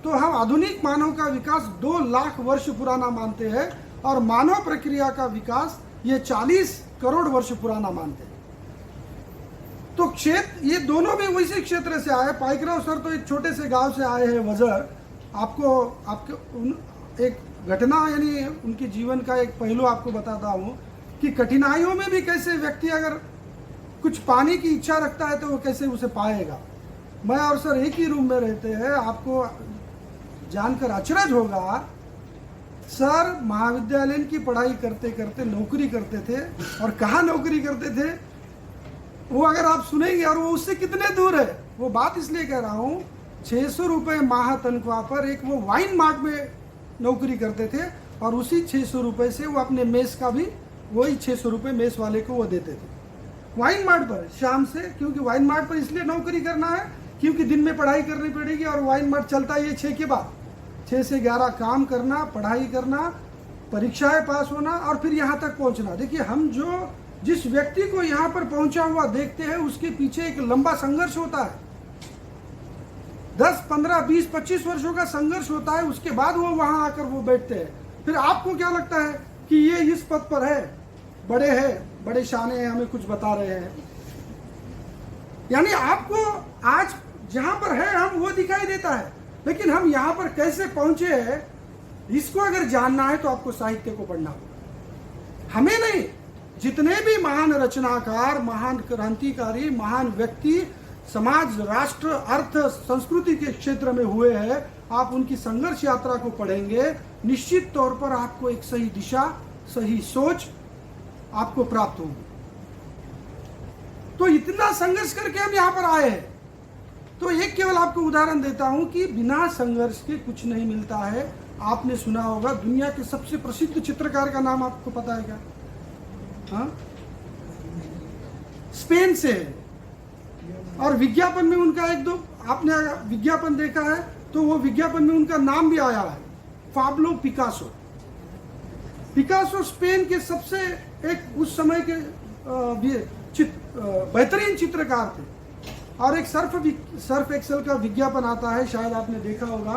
तो हम आधुनिक मानव का विकास 2 लाख वर्ष पुराना मानते हैं और मानव प्रक्रिया का विकास ये 40 करोड़ वर्ष पुराना मानते हैं। तो क्षेत्र ये दोनों भी उसी क्षेत्र से आए। पाइकराव सर तो एक छोटे से गांव से आए हैं वजर। आपको एक घटना यानी उनके जीवन का एक पहलू आपको बताता हूँ कि कठिनाइयों में भी कैसे व्यक्ति अगर कुछ पाने की इच्छा रखता है तो वो कैसे उसे पाएगा। मैं और सर एक ही रूम में रहते हैं, आपको जानकर अचरज होगा। सर महाविद्यालय की पढ़ाई करते करते नौकरी करते थे, और कहाँ नौकरी करते थे वो अगर आप सुनेंगे, और वो उससे कितने दूर है वो बात इसलिए कह रहा हूँ, 600 रुपये माह तनख्वाह पर एक वो वाइन मार्ट में नौकरी करते थे और उसी 600 रुपये से वो अपने मेस का भी वही 600 रुपये मेस वाले को वो देते थे वाइन मार्ट पर शाम से। क्योंकि वाइन मार्ट पर इसलिए नौकरी करना है क्योंकि दिन में पढ़ाई करनी पड़ेगी और वाइन मार्ट चलता है ये 6 के बाद, 6 से 11 काम करना, पढ़ाई करना, परीक्षाएं पास होना और फिर यहाँ तक पहुँचना। देखिए, हम जिस व्यक्ति को यहाँ पर पहुँचा हुआ देखते हैं उसके पीछे एक लंबा संघर्ष होता है। 10, 15, 20, 25 वर्षों का संघर्ष होता है, उसके बाद वो वहाँ आकर वो बैठते हैं। फिर आपको क्या लगता है कि ये इस पद पर है, बड़े शाने हैं, हमें कुछ बता रहे हैं। यानी आपको आज जहाँ पर है हम वो दिखाई देता है, लेकिन हम यहाँ पर कैसे पहुंचे हैं इसको अगर जानना है तो आपको साहित्य को पढ़ना होगा। हमें नहीं, जितने भी महान रचनाकार, महान क्रांतिकारी, महान व्यक्ति समाज, राष्ट्र, अर्थ, संस्कृति के क्षेत्र में हुए हैं, आप उनकी संघर्ष यात्रा को पढ़ेंगे, निश्चित तौर पर आपको एक सही दिशा, सही सोच आपको प्राप्त होगी। तो इतना संघर्ष करके हम यहाँ पर आए हैं। तो एक केवल आपको उदाहरण देता हूं कि बिना संघर्ष के कुछ नहीं मिलता है। आपने सुना होगा, दुनिया के सबसे प्रसिद्ध चित्रकार का नाम आपको पता है क्या? हाँ, स्पेन से है। और विज्ञापन में उनका एक दो आपने विज्ञापन देखा है तो वो विज्ञापन में उनका नाम भी आया है, पाब्लो पिकासो। पिकासो स्पेन के सबसे एक उस समय के बेहतरीन चित्रकार थे। और एक सर्फ एक्सेल का विज्ञापन आता है, शायद आपने देखा होगा,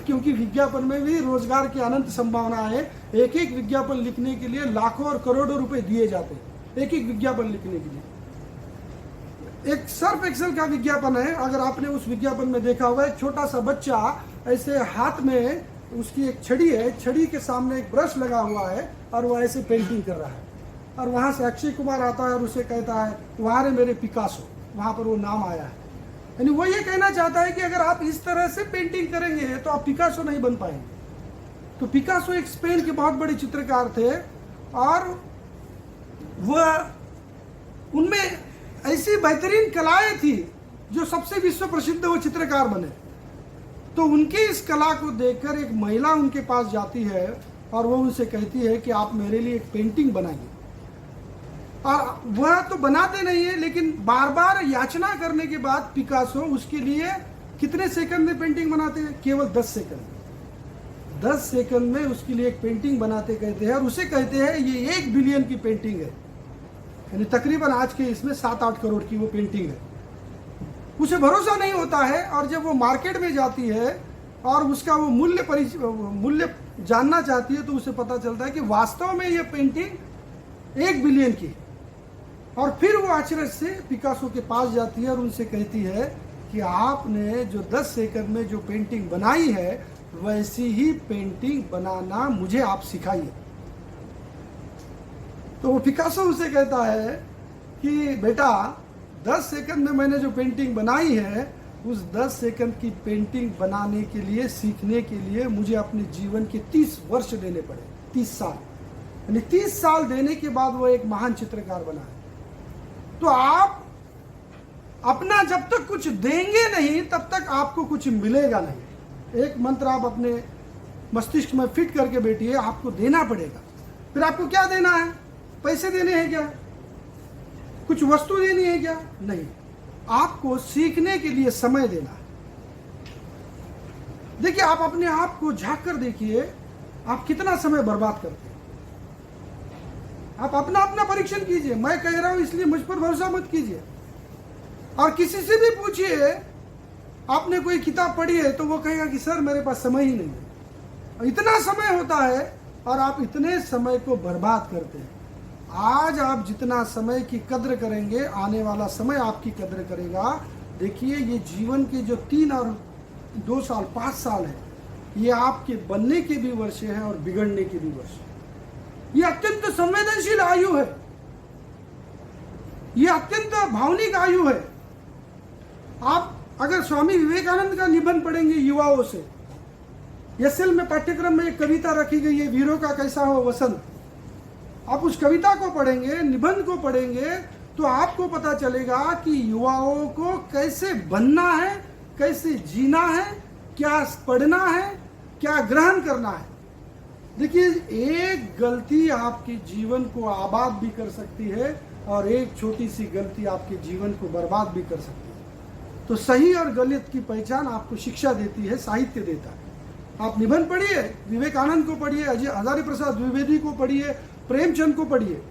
क्योंकि विज्ञापन में भी रोजगार की अनंत संभावना है। एक एक विज्ञापन लिखने के लिए लाखों और करोड़ों रुपए दिए जाते हैं, एक एक विज्ञापन लिखने के लिए। एक सर्फ एक्सेल का विज्ञापन है, अगर आपने उस विज्ञापन में देखा होगा, एक छोटा सा बच्चा ऐसे हाथ में उसकी एक छड़ी है, छड़ी के सामने एक ब्रश लगा हुआ है और वो ऐसे पेंटिंग कर रहा है। और वहां से अक्षय कुमार आता है और उसे कहता है, वहां रे मेरे पिकासो, वहां पर वो नाम आया है। यानी वो ये कहना चाहता है कि अगर आप इस तरह से पेंटिंग करेंगे तो आप पिकासो नहीं बन पाएंगे। तो पिकासो एक स्पेन के बहुत बड़े चित्रकार थे और वह उनमें ऐसी बेहतरीन कलाएं थी जो सबसे विश्व प्रसिद्ध वो चित्रकार बने। तो उनकी इस कला को देखकर एक महिला उनके पास जाती है और वो उनसे कहती है कि आप मेरे लिए एक पेंटिंग बनाइए। और वह तो बनाते नहीं है, लेकिन बार बार याचना करने के बाद पिकासो उसके लिए कितने सेकंड में पेंटिंग बनाते हैं? केवल 10 सेकंड। 10 सेकंड में उसके लिए एक पेंटिंग बनाते कहते हैं और उसे कहते हैं ये 1 बिलियन की पेंटिंग है। यानी तकरीबन आज के इसमें 7-8 करोड़ की वो पेंटिंग है। उसे भरोसा नहीं होता है और जब वो मार्केट में जाती है और उसका वो मूल्य जानना चाहती है तो उसे पता चलता है कि वास्तव में ये पेंटिंग 1 बिलियन की है। और फिर वो आश्चर्य से पिकासो के पास जाती है और उनसे कहती है कि आपने जो 10 सेकंड में जो पेंटिंग बनाई है वैसी ही पेंटिंग बनाना मुझे आप सिखाइए। तो वो पिकासो उसे कहता है कि बेटा 10 सेकंड में मैंने जो पेंटिंग बनाई है उस 10 सेकंड की पेंटिंग बनाने के लिए, सीखने के लिए मुझे अपने जीवन के 30 वर्ष देने पड़े, 30 साल। यानी 30 साल देने के बाद वो एक महान चित्रकार बना है। तो आप अपना जब तक कुछ देंगे नहीं तब तक आपको कुछ मिलेगा नहीं। एक मंत्र आप अपने मस्तिष्क में फिट करके बैठिए, आपको देना पड़ेगा। फिर आपको क्या देना है? पैसे देने हैं क्या? कुछ वस्तु देनी है क्या? नहीं, आपको सीखने के लिए समय देना है। देखिए, आप अपने आप को झांक कर देखिए, आप कितना समय बर्बाद करते हैं। आप अपना अपना परीक्षण कीजिए। मैं कह रहा हूं इसलिए मुझ पर भरोसा मत कीजिए। और किसी से भी पूछिए, आपने कोई किताब पढ़ी है तो वो कहेगा कि सर मेरे पास समय ही नहीं है। इतना समय होता है और आप इतने समय को बर्बाद करते हैं। आज आप जितना समय की कद्र करेंगे, आने वाला समय आपकी कद्र करेगा। देखिए, ये जीवन के जो 3 और 2 साल 5 साल है, ये आपके बनने के भी वर्ष हैं और बिगड़ने के भी वर्ष। ये अत्यंत संवेदनशील आयु है, ये अत्यंत भावनिक आयु है। आप अगर स्वामी विवेकानंद का निबंध पढ़ेंगे युवाओं से, एसएल में पाठ्यक्रम में एक कविता रखी गई है, वीरों का कैसा हो वसंत। आप उस कविता को पढ़ेंगे, निबंध को पढ़ेंगे तो आपको पता चलेगा कि युवाओं को कैसे बनना है, कैसे जीना है, क्या पढ़ना है, क्या ग्रहण करना है। देखिए, एक गलती आपके जीवन को आबाद भी कर सकती है और एक छोटी सी गलती आपके जीवन को बर्बाद भी कर सकती है। तो सही और गलत की पहचान आपको शिक्षा देती है, साहित्य देता है। आप निबंध पढ़िए, विवेकानंद को पढ़िए, अजय हजारी प्रसाद द्विवेदी को पढ़िए, प्रेमचंद को पढ़िए।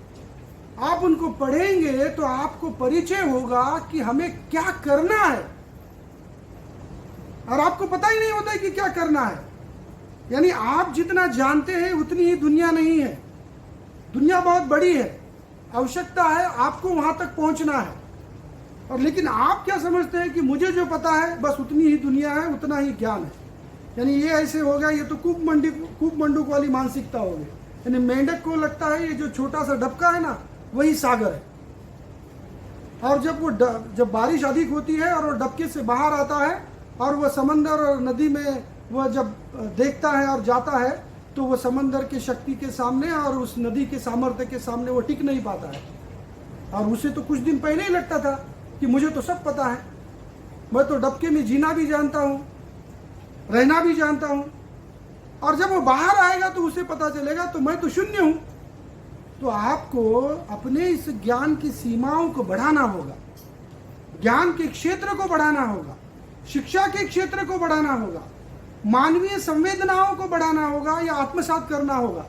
आप उनको पढ़ेंगे तो आपको परिचय होगा कि हमें क्या करना है, और आपको पता ही नहीं होता है कि क्या करना है। यानी आप जितना जानते हैं उतनी ही दुनिया नहीं है। दुनिया बहुत बड़ी है, आवश्यकता है आपको वहां तक पहुंचना है। और लेकिन आप क्या समझते हैं कि मुझे जो पता है बस उतनी ही दुनिया है, उतना ही ज्ञान है। यानी ये ऐसे होगा, ये तो कूप मंडूक वाली मानसिकता होगी। यानी मेंढक को लगता है ये जो छोटा सा डबका है ना वही सागर है, और जब बारिश अधिक होती है और वो डबके से बाहर आता है और वह समंदर और नदी में वह जब देखता है और जाता है तो वह समंदर की शक्ति के सामने और उस नदी के सामर्थ्य के सामने वो टिक नहीं पाता है। और उसे तो कुछ दिन पहले ही लगता था कि मुझे तो सब पता है, मैं तो डबके में जीना भी जानता हूँ, रहना भी जानता हूँ। और जब वो बाहर आएगा तो उसे पता चलेगा तो मैं तो शून्य हूँ। तो आपको अपने इस ज्ञान की सीमाओं को बढ़ाना होगा, ज्ञान के क्षेत्र को बढ़ाना होगा, शिक्षा के क्षेत्र को बढ़ाना होगा, मानवीय संवेदनाओं को बढ़ाना होगा या आत्मसात करना होगा।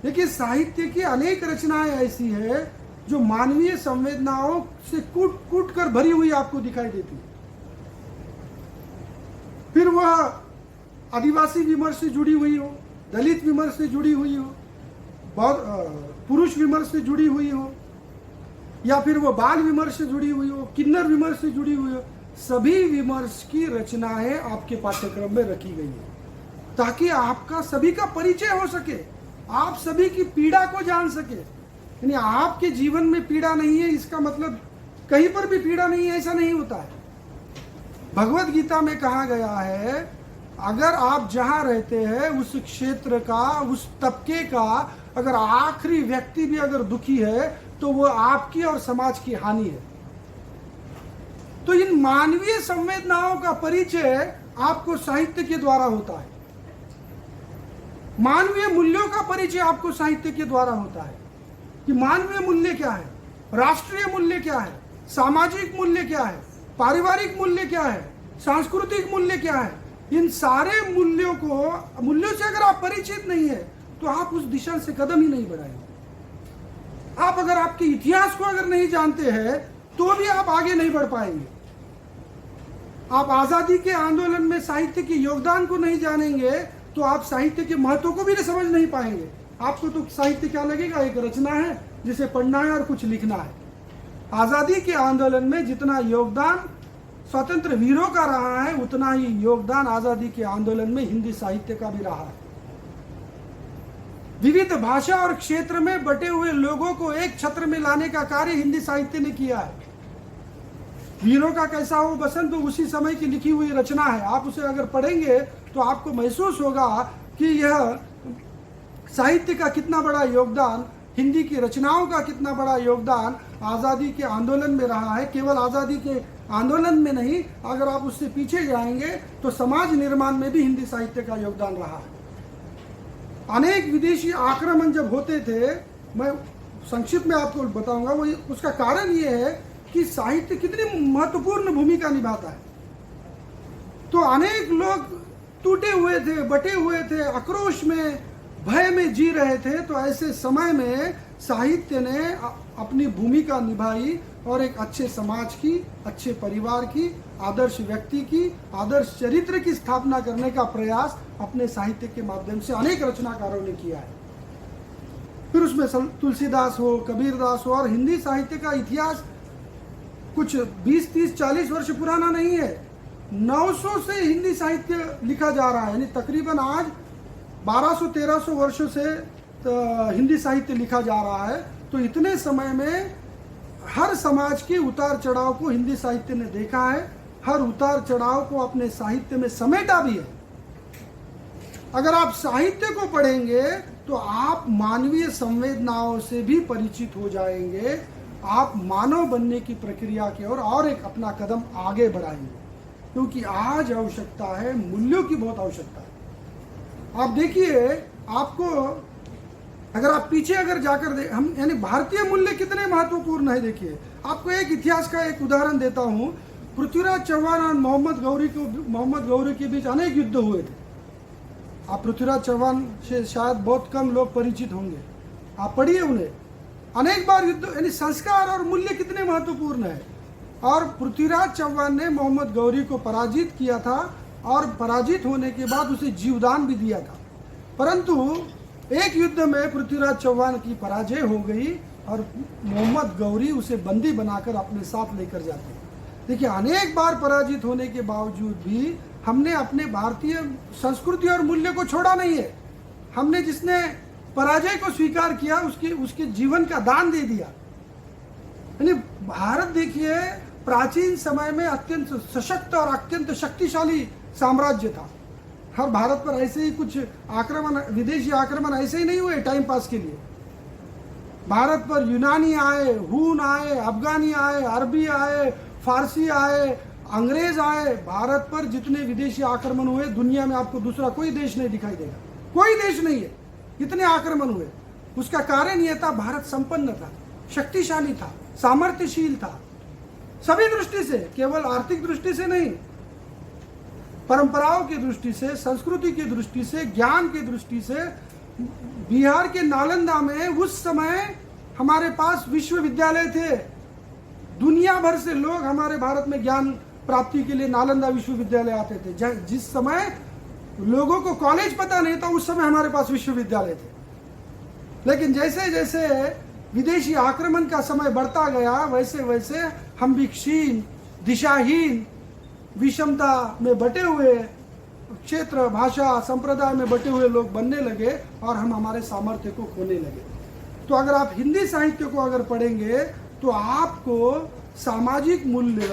देखिए, साहित्य की अनेक रचनाएं ऐसी है जो मानवीय संवेदनाओं से कूट कूट कर भरी हुई आपको दिखाई देती है। फिर वह आदिवासी विमर्श से जुड़ी हुई हो, दलित विमर्श से जुड़ी हुई हो, पुरुष विमर्श से जुड़ी हुई हो, या फिर वो बाल विमर्श से जुड़ी हुई हो, किन्नर विमर्श से जुड़ी हुई हो, सभी विमर्श की रचनाएं आपके पाठ्यक्रम में रखी गई है ताकि आपका सभी का परिचय हो सके, आप सभी की पीड़ा को जान सके। यानी आपके जीवन में पीड़ा नहीं है इसका मतलब कहीं पर भी पीड़ा नहीं है, ऐसा नहीं होता है। भगवत गीता में कहा गया है, अगर आप जहां रहते हैं उस क्षेत्र का, उस तबके का अगर आखिरी व्यक्ति भी अगर दुखी है तो वो आपकी और समाज की हानि है। तो इन मानवीय संवेदनाओं का परिचय आपको साहित्य के द्वारा होता है, मानवीय मूल्यों का परिचय आपको साहित्य के द्वारा होता है कि मानवीय मूल्य क्या है, राष्ट्रीय मूल्य क्या है, सामाजिक मूल्य क्या है, पारिवारिक मूल्य क्या है, सांस्कृतिक मूल्य क्या है। इन सारे मूल्यों से अगर आप परिचित नहीं है तो आप उस दिशा से कदम ही नहीं बढ़ाएंगे। आप अगर आपके इतिहास को अगर नहीं जानते हैं तो भी आप आगे नहीं बढ़ पाएंगे। आप आजादी के आंदोलन में साहित्य के योगदान को नहीं जानेंगे तो आप साहित्य के महत्व को भी समझ नहीं पाएंगे। आपको तो साहित्य क्या लगेगा, एक रचना है जिसे पढ़ना है और कुछ लिखना है। आजादी के आंदोलन में जितना योगदान स्वतंत्र वीरों का रहा है उतना ही योगदान आजादी के आंदोलन में हिंदी साहित्य का भी रहा है। विविध भाषा और क्षेत्र में बटे हुए लोगों को एक छत्र में लाने का कार्य हिंदी साहित्य ने किया है। वीरों का कैसा हो बसंत तो उसी समय की लिखी हुई रचना है। आप उसे अगर पढ़ेंगे तो आपको महसूस होगा कि यह साहित्य का कितना बड़ा योगदान, हिंदी की रचनाओं का कितना बड़ा योगदान आज़ादी के आंदोलन में रहा है। केवल आज़ादी के आंदोलन में नहीं, अगर आप उससे पीछे जाएंगे तो समाज निर्माण में भी हिंदी साहित्य का योगदान रहा है। अनेक विदेशी आक्रमण जब होते थे, मैं संक्षिप्त में आपको बताऊंगा, वो उसका कारण ये है कि साहित्य कितनी महत्वपूर्ण भूमिका निभाता है। तो अनेक लोग टूटे हुए थे, बटे हुए थे, आक्रोश में, भय में जी रहे थे। तो ऐसे समय में साहित्य ने अपनी भूमिका निभाई और एक अच्छे समाज की, अच्छे परिवार की, आदर्श व्यक्ति की, आदर्श चरित्र की स्थापना करने का प्रयास अपने साहित्य के माध्यम से अनेक रचनाकारों ने किया है। फिर उसमें तुलसीदास हो, कबीरदास हो, और हिंदी साहित्य का इतिहास कुछ 20, 30, 40 वर्ष पुराना नहीं है। 900 से हिंदी साहित्य लिखा जा रहा है, यानी तकरीबन आज 1200-1300 वर्षों से हिंदी साहित्य लिखा जा रहा है। तो इतने समय में हर समाज के उतार चढ़ाव को हिंदी साहित्य ने देखा है, हर उतार चढ़ाव को अपने साहित्य में समेटा भी है। अगर आप साहित्य को पढ़ेंगे तो आप मानवीय संवेदनाओं से भी परिचित हो जाएंगे, आप मानव बनने की प्रक्रिया की ओर और एक अपना कदम आगे बढ़ाएंगे, क्योंकि आज आवश्यकता है, मूल्यों की बहुत आवश्यकता है। आप देखिए, आपको अगर आप पीछे अगर जाकर हम यानी भारतीय मूल्य कितने महत्वपूर्ण है। देखिए, आपको एक इतिहास का एक उदाहरण देता हूँ। पृथ्वीराज चौहान और मोहम्मद गौरी के बीच अनेक युद्ध हुए थे। आप पृथ्वीराज चौहान से शायद बहुत कम लोग परिचित होंगे, आप पढ़िए उन्हें। अनेक बार युद्ध, यानी संस्कार और मूल्य कितने महत्वपूर्ण है। और पृथ्वीराज चौहान ने मोहम्मद गौरी को पराजित किया था और पराजित होने के बाद उसे जीवदान भी दिया था, परंतु एक युद्ध में पृथ्वीराज चौहान की पराजय हो गई और मोहम्मद गौरी उसे बंदी बनाकर अपने साथ लेकर जाते। देखिए, अनेक बार पराजित होने के बावजूद भी हमने अपने भारतीय संस्कृति और मूल्य को छोड़ा नहीं है। हमने जिसने पराजय को स्वीकार किया उसके जीवन का दान दे दिया। यानी भारत देखिए प्राचीन समय में अत्यंत सशक्त और अत्यंत शक्तिशाली साम्राज्य था। हर भारत पर ऐसे ही कुछ आक्रमण, विदेशी आक्रमण ऐसे ही नहीं हुए टाइम पास के लिए। भारत पर यूनानी आए, हून आए, अफगानी आए, अरबी आए, फारसी आए, अंग्रेज आए। भारत पर जितने विदेशी आक्रमण हुए दुनिया में आपको दूसरा कोई देश नहीं दिखाई देगा, कोई देश नहीं है इतने आक्रमण हुए। उसका कारण यह था, भारत संपन्न था, शक्तिशाली था, सामर्थ्यशील था, सभी दृष्टि से, केवल आर्थिक दृष्टि से नहीं, परंपराओं की दृष्टि से, संस्कृति की दृष्टि से, ज्ञान की दृष्टि से। बिहार के नालंदा में उस समय हमारे पास विश्वविद्यालय थे। दुनिया भर से लोग हमारे भारत में ज्ञान प्राप्ति के लिए नालंदा विश्वविद्यालय आते थे। जिस समय लोगों को कॉलेज पता नहीं था, उस समय हमारे पास विश्वविद्यालय थे। लेकिन जैसे जैसे विदेशी आक्रमण का समय बढ़ता गया, वैसे वैसे हम भी क्षीण, दिशाहीन, विषमता में बटे हुए, क्षेत्र, भाषा, संप्रदाय में बटे हुए लोग बनने लगे और हम हमारे सामर्थ्य को खोने लगे। तो अगर आप हिंदी साहित्य को अगर पढ़ेंगे तो आपको सामाजिक मूल्य,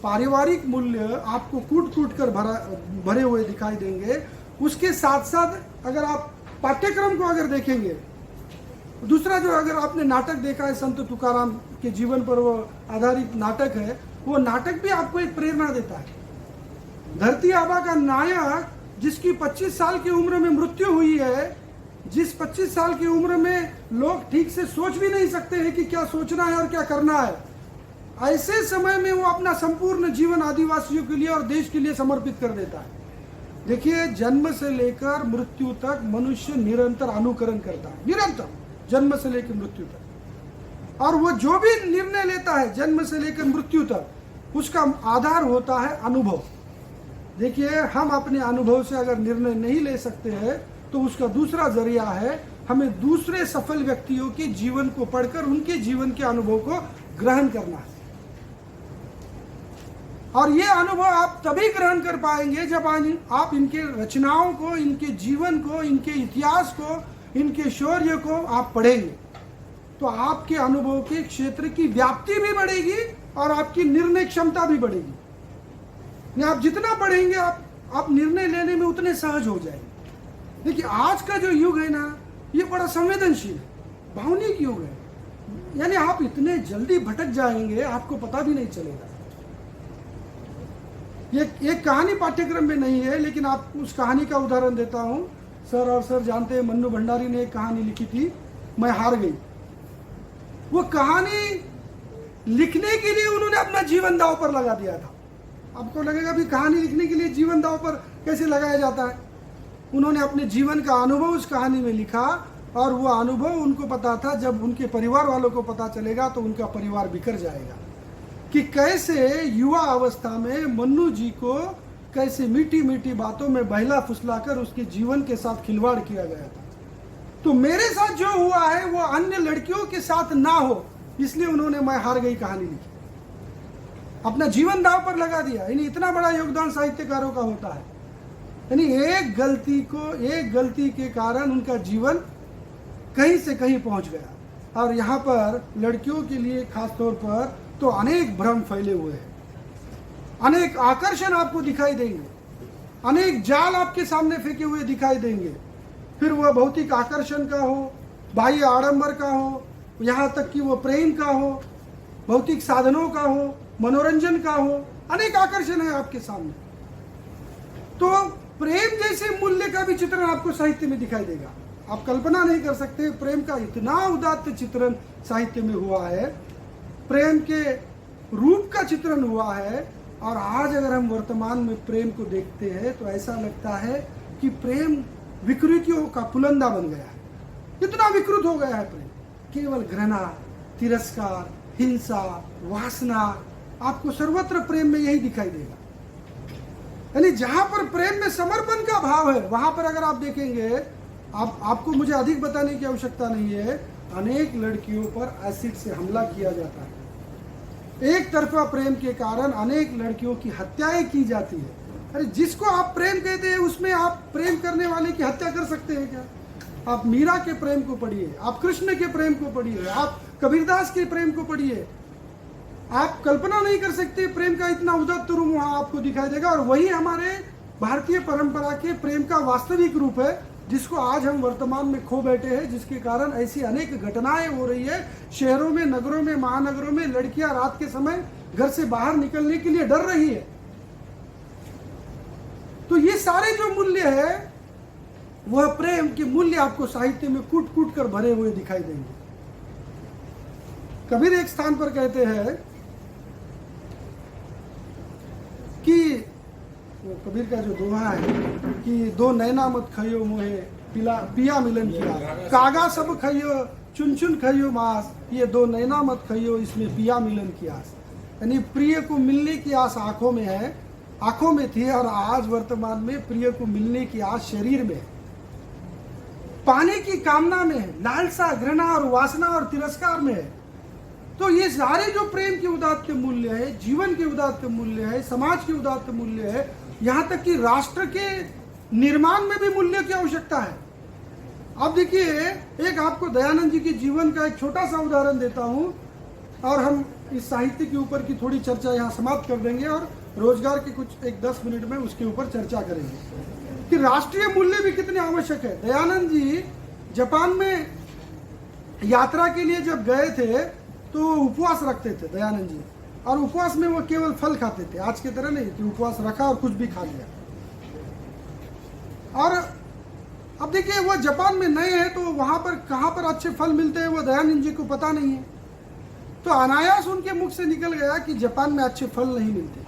पारिवारिक मूल्य आपको कूट कूट कर भरे हुए दिखाई देंगे। उसके साथ साथ अगर आप पाठ्यक्रम को अगर देखेंगे, दूसरा जो अगर आपने नाटक देखा है, संत तुकाराम के जीवन पर वो आधारित नाटक है, वो नाटक भी आपको एक प्रेरणा देता है। धरती आबा का नायक, जिसकी 25 साल की उम्र में मृत्यु हुई है, जिस 25 साल की उम्र में लोग ठीक से सोच भी नहीं सकते हैं कि क्या सोचना है और क्या करना है, ऐसे समय में वो अपना संपूर्ण जीवन आदिवासियों के लिए और देश के लिए समर्पित कर देता है। देखिए, जन्म से लेकर मृत्यु तक मनुष्य निरंतर अनुकरण करता है, निरंतर, जन्म से लेकर मृत्यु तक। और वो जो भी निर्णय लेता है जन्म से लेकर मृत्यु तक, उसका आधार होता है अनुभव। देखिए, हम अपने अनुभव से अगर निर्णय नहीं ले सकते हैं तो उसका दूसरा जरिया है हमें दूसरे सफल व्यक्तियों के जीवन को पढ़कर उनके जीवन के अनुभव को ग्रहण करना है। और ये अनुभव आप तभी ग्रहण कर पाएंगे जब आप इनके रचनाओं को, इनके जीवन को, इनके इतिहास को, इनके शौर्य को आप पढ़ेंगे। तो आपके अनुभव के क्षेत्र की व्याप्ति भी बढ़ेगी और आपकी निर्णय क्षमता भी बढ़ेगी। आप जितना पढ़ेंगे आप निर्णय लेने में उतने सहज हो जाएंगे। देखिए, आज का जो युग है ना, ये बड़ा संवेदनशील है, भावनिक युग है। यानी आप इतने जल्दी भटक जाएंगे, आपको पता भी नहीं चलेगा। ये कहानी पाठ्यक्रम में नहीं है, लेकिन आप उस कहानी का उदाहरण देता हूं। सर और सर जानते हैं, मन्नू भंडारी ने एक कहानी लिखी थी, मैं हार गई। वो कहानी लिखने के लिए उन्होंने अपना जीवन दांव पर लगा दिया था। आपको लगेगा भी कहानी लिखने के लिए जीवन दांव पर कैसे लगाया जाता है। उन्होंने अपने जीवन का अनुभव उस कहानी में लिखा और वो अनुभव उनको पता था, जब उनके परिवार वालों को पता चलेगा तो उनका परिवार बिखर जाएगा। कि कैसे युवा अवस्था में मन्नू जी को कैसे मीठी मीठी बातों में बहला फुसलाकर उसके जीवन के साथ खिलवाड़ किया गया था। तो मेरे साथ जो हुआ है वो अन्य लड़कियों के साथ ना हो, इसलिए उन्होंने मैं हार गई कहानी लिखी, अपना जीवन दांव पर लगा दिया। यानी इतना बड़ा योगदान साहित्यकारों का होता है। यानी एक गलती के कारण उनका जीवन कहीं से कहीं पहुंच गया। और यहाँ पर लड़कियों के लिए खास तौर पर तो अनेक भ्रम फैले हुए हैं, अनेक आकर्षण आपको दिखाई देंगे, अनेक जाल आपके सामने फेंके हुए दिखाई देंगे। फिर वह भौतिक आकर्षण का हो, बाह्य आडंबर का हो, यहाँ तक कि वो प्रेम का हो, भौतिक साधनों का हो, मनोरंजन का हो, अनेक आकर्षण है आपके सामने। तो प्रेम जैसे मूल्य का भी चित्रण आपको साहित्य में दिखाई देगा। आप कल्पना नहीं कर सकते, प्रेम का इतना उदात्त चित्रण साहित्य में हुआ है, प्रेम के रूप का चित्रण हुआ है। और आज अगर हम वर्तमान में प्रेम को देखते हैं तो ऐसा लगता है कि प्रेम विकृतियों का पुलंदा बन गया है। इतना विकृत हो गया है प्रेम, केवल घृणा, तिरस्कार, हिंसा, वासना, आपको सर्वत्र प्रेम में यही दिखाई देगा। यानी जहां पर प्रेम में समर्पण का भाव है, वहां पर अगर आप देखेंगे, आपको मुझे अधिक बताने की आवश्यकता नहीं है, अनेक लड़कियों पर एसिड से हमला किया जाता है। एक तरफा प्रेम के कारण अनेक लड़कियों की हत्याएं की जाती है। अरे जिसको आप प्रेम कहते हैं, उसमें आप प्रेम करने वाले की हत्या कर सकते हैं क्या? आप मीरा के प्रेम को पढ़िए, आप कृष्ण के प्रेम को पढ़िए, आप कबीरदास के प्रेम को पढ़िए। आप कल्पना नहीं कर सकते प्रेम का इतना उदात्त रूप वहां आपको दिखाई देगा। और वही हमारे भारतीय परंपरा के प्रेम का वास्तविक रूप है, जिसको आज हम वर्तमान में खो बैठे हैं, जिसके कारण ऐसी अनेक घटनाएं हो रही है। शहरों में, नगरों में, महानगरों में लड़कियां रात के समय घर से बाहर निकलने के लिए डर रही है। तो ये सारे जो मूल्य है, वह प्रेम के मूल्य आपको साहित्य में कूट कूट कर भरे हुए दिखाई देंगे। कबीर एक स्थान पर कहते हैं कि वो कबीर का जो दोहा है कि दो नैना मत खइयो मोहे पिया मिलन किया, कागा सब खइयो चुन चुन खइयो मांस, ये दो नैना मत खइयो इसमें पिया मिलन की आस। यानी प्रिय को मिलने की आस आंखों में है, आंखों में थी, और आज वर्तमान में प्रिय को मिलने की आस शरीर में है, पाने की कामना में है, लालसा, घृणा और वासना और तिरस्कार में है। तो ये सारे जो प्रेम के उदात्त मूल्य है, जीवन के उदात्त मूल्य है, समाज के उदात्त मूल्य है, यहाँ तक कि राष्ट्र के निर्माण में भी मूल्य की आवश्यकता है। अब देखिए, एक आपको दयानंद जी के जीवन का एक छोटा सा उदाहरण देता हूँ, और हम इस साहित्य के ऊपर की थोड़ी चर्चा यहाँ समाप्त कर देंगे, और रोजगार के कुछ 10 मिनट में उसके ऊपर चर्चा करेंगे कि राष्ट्रीय मूल्य भी कितने आवश्यक है। दयानंद जी जापान में यात्रा के लिए जब गए थे तो उपवास रखते थे दयानंद जी, और उपवास में वो केवल फल खाते थे, आज की तरह नहीं कि उपवास रखा और कुछ भी खा लिया। और अब देखिए, वो जापान में नए हैं, तो वहां पर कहां पर अच्छे फल मिलते हैं वो दयानंद जी को पता नहीं है। तो अनायास उनके मुख से निकल गया कि जापान में अच्छे फल नहीं मिलते।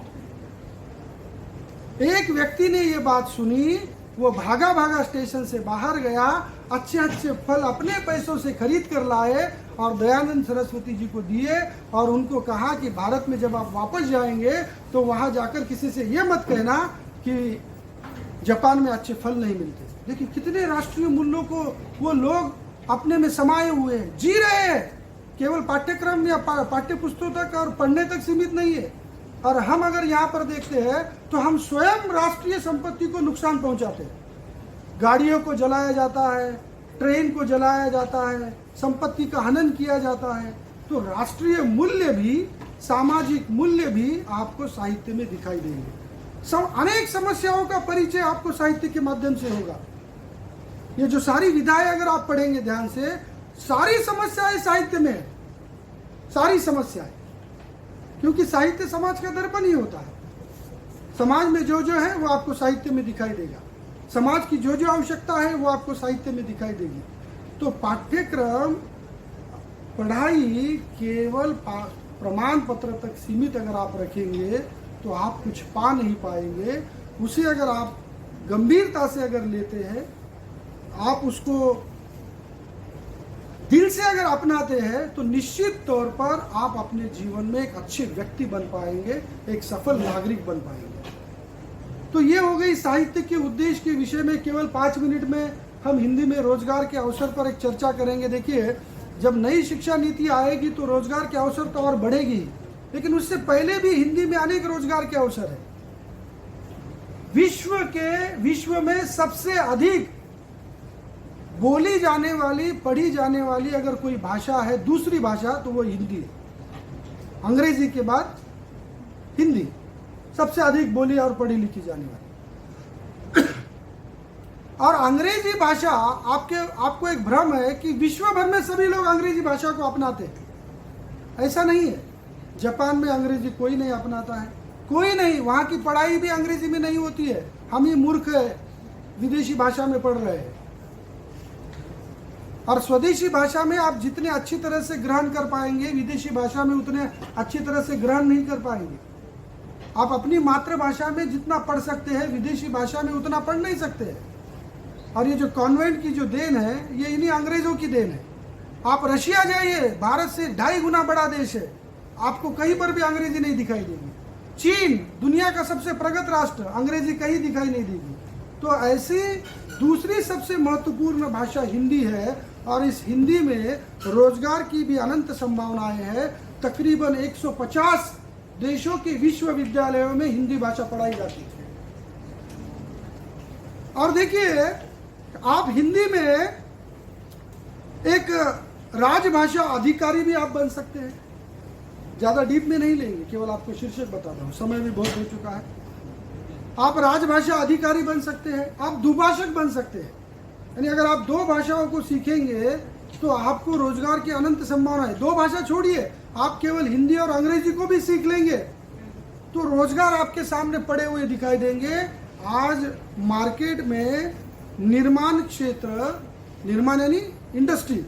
एक व्यक्ति ने ये बात सुनी, वो भागा भागा स्टेशन से बाहर गया, अच्छे अच्छे फल अपने पैसों से खरीद कर लाए और दयानंद सरस्वती जी को दिए, और उनको कहा कि भारत में जब आप वापस जाएंगे तो वहां जाकर किसी से ये मत कहना कि जापान में अच्छे फल नहीं मिलते। देखिए कितने राष्ट्रीय मूल्यों को वो लोग अपने में समाये हुए हैं, जी रहे हैं। केवल पाठ्यक्रम या पाठ्य पुस्तकों तक और पढ़ने तक सीमित नहीं है। और हम अगर यहाँ पर देखते हैं तो हम स्वयं राष्ट्रीय संपत्ति को नुकसान पहुंचाते हैं। गाड़ियों को जलाया जाता है, ट्रेन को जलाया जाता है, संपत्ति का हनन किया जाता है। तो राष्ट्रीय मूल्य भी, सामाजिक मूल्य भी आपको साहित्य में दिखाई देंगे। अनेक समस्याओं का परिचय आपको साहित्य के माध्यम से होगा। ये जो सारी विधाएं अगर आप पढ़ेंगे ध्यान से, सारी समस्याएं साहित्य में है, सारी समस्याएं, क्योंकि साहित्य समाज का दर्पण ही होता है। समाज में जो जो है वो आपको साहित्य में दिखाई देगा, समाज की जो जो आवश्यकता है वो आपको साहित्य में दिखाई देगी। तो पाठ्यक्रम, पढ़ाई केवल प्रमाण पत्र तक सीमित अगर आप रखेंगे तो आप कुछ पा नहीं पाएंगे। उसे अगर आप गंभीरता से अगर लेते हैं, आप उसको दिल से अगर अपनाते हैं, तो निश्चित तौर पर आप अपने जीवन में एक अच्छे व्यक्ति बन पाएंगे, एक सफल नागरिक बन पाएंगे। तो ये हो गई साहित्य के उद्देश्य के विषय में। केवल 5 मिनट में हम हिंदी में रोजगार के अवसर पर एक चर्चा करेंगे। देखिए, जब नई शिक्षा नीति आएगी तो रोजगार के अवसर तो और बढ़ेगी, लेकिन उससे पहले भी हिंदी में अनेक रोजगार के अवसर है। विश्व में सबसे अधिक बोली जाने वाली, पढ़ी जाने वाली अगर कोई भाषा है, दूसरी भाषा, तो वो हिंदी है। अंग्रेजी के बाद हिंदी सबसे अधिक बोली और पढ़ी लिखी जाने वाली। और अंग्रेजी भाषा, आपको एक भ्रम है कि विश्व भर में सभी लोग अंग्रेजी भाषा को अपनाते हैं। ऐसा नहीं है। जापान में अंग्रेजी कोई नहीं अपनाता है, कोई नहीं। वहाँ की पढ़ाई भी अंग्रेजी में नहीं होती है। हम ही मूर्ख है, विदेशी भाषा में पढ़ रहे हैं। और स्वदेशी भाषा में आप जितने अच्छी तरह से ग्रहण कर पाएंगे, विदेशी भाषा में उतने अच्छी तरह से ग्रहण नहीं कर पाएंगे। आप अपनी मातृभाषा में जितना पढ़ सकते हैं, विदेशी भाषा में उतना पढ़ नहीं सकते हैं। और ये जो कॉन्वेंट की जो देन है ये इन्हीं अंग्रेजों की देन है। आप रशिया जाइए, भारत से 2.5 गुना बड़ा देश है, आपको कहीं पर भी अंग्रेजी नहीं दिखाई देगी। चीन दुनिया का सबसे प्रगत राष्ट्र, अंग्रेजी कहीं दिखाई नहीं देगी। तो ऐसी दूसरी सबसे महत्वपूर्ण भाषा हिंदी है और इस हिंदी में रोजगार की भी अनंत संभावनाएं हैं। तकरीबन 150 देशों के विश्वविद्यालयों में हिंदी भाषा पढ़ाई जाती है। और देखिए, आप हिंदी में एक राजभाषा अधिकारी भी आप बन सकते हैं। ज्यादा डीप में नहीं लेंगे, केवल आपको शीर्षक बताता हूं, समय भी बहुत हो चुका है। आप राजभाषा अधिकारी बन सकते हैं, आप दुभाषक बन सकते हैं। यानी अगर आप 2 भाषाओं को सीखेंगे तो आपको रोजगार की अनंत संभावना है। 2 भाषा छोड़िए, आप केवल हिंदी और अंग्रेजी को भी सीख लेंगे तो रोजगार आपके सामने पड़े हुए दिखाई देंगे। आज मार्केट में निर्माण क्षेत्र, निर्माण यानी इंडस्ट्री,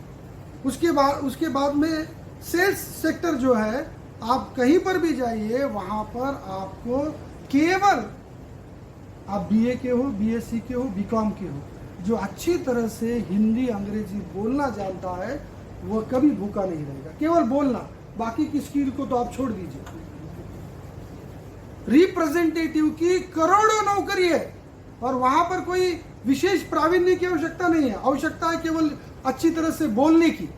उसके बाद में सेल्स सेक्टर जो है, आप कहीं पर भी जाइए वहां पर आपको केवल आप बीए के हो, बीएससी के हो, बीकॉम के हो, जो अच्छी तरह से हिंदी अंग्रेजी बोलना जानता है वो कभी भूखा नहीं रहेगा। केवल बोलना, बाकी की स्किल को तो आप छोड़ दीजिए। रिप्रेजेंटेटिव की करोड़ों नौकरी है और वहां पर कोई विशेष प्रावीण्य की आवश्यकता नहीं है। आवश्यकता है केवल अच्छी तरह से बोलने की।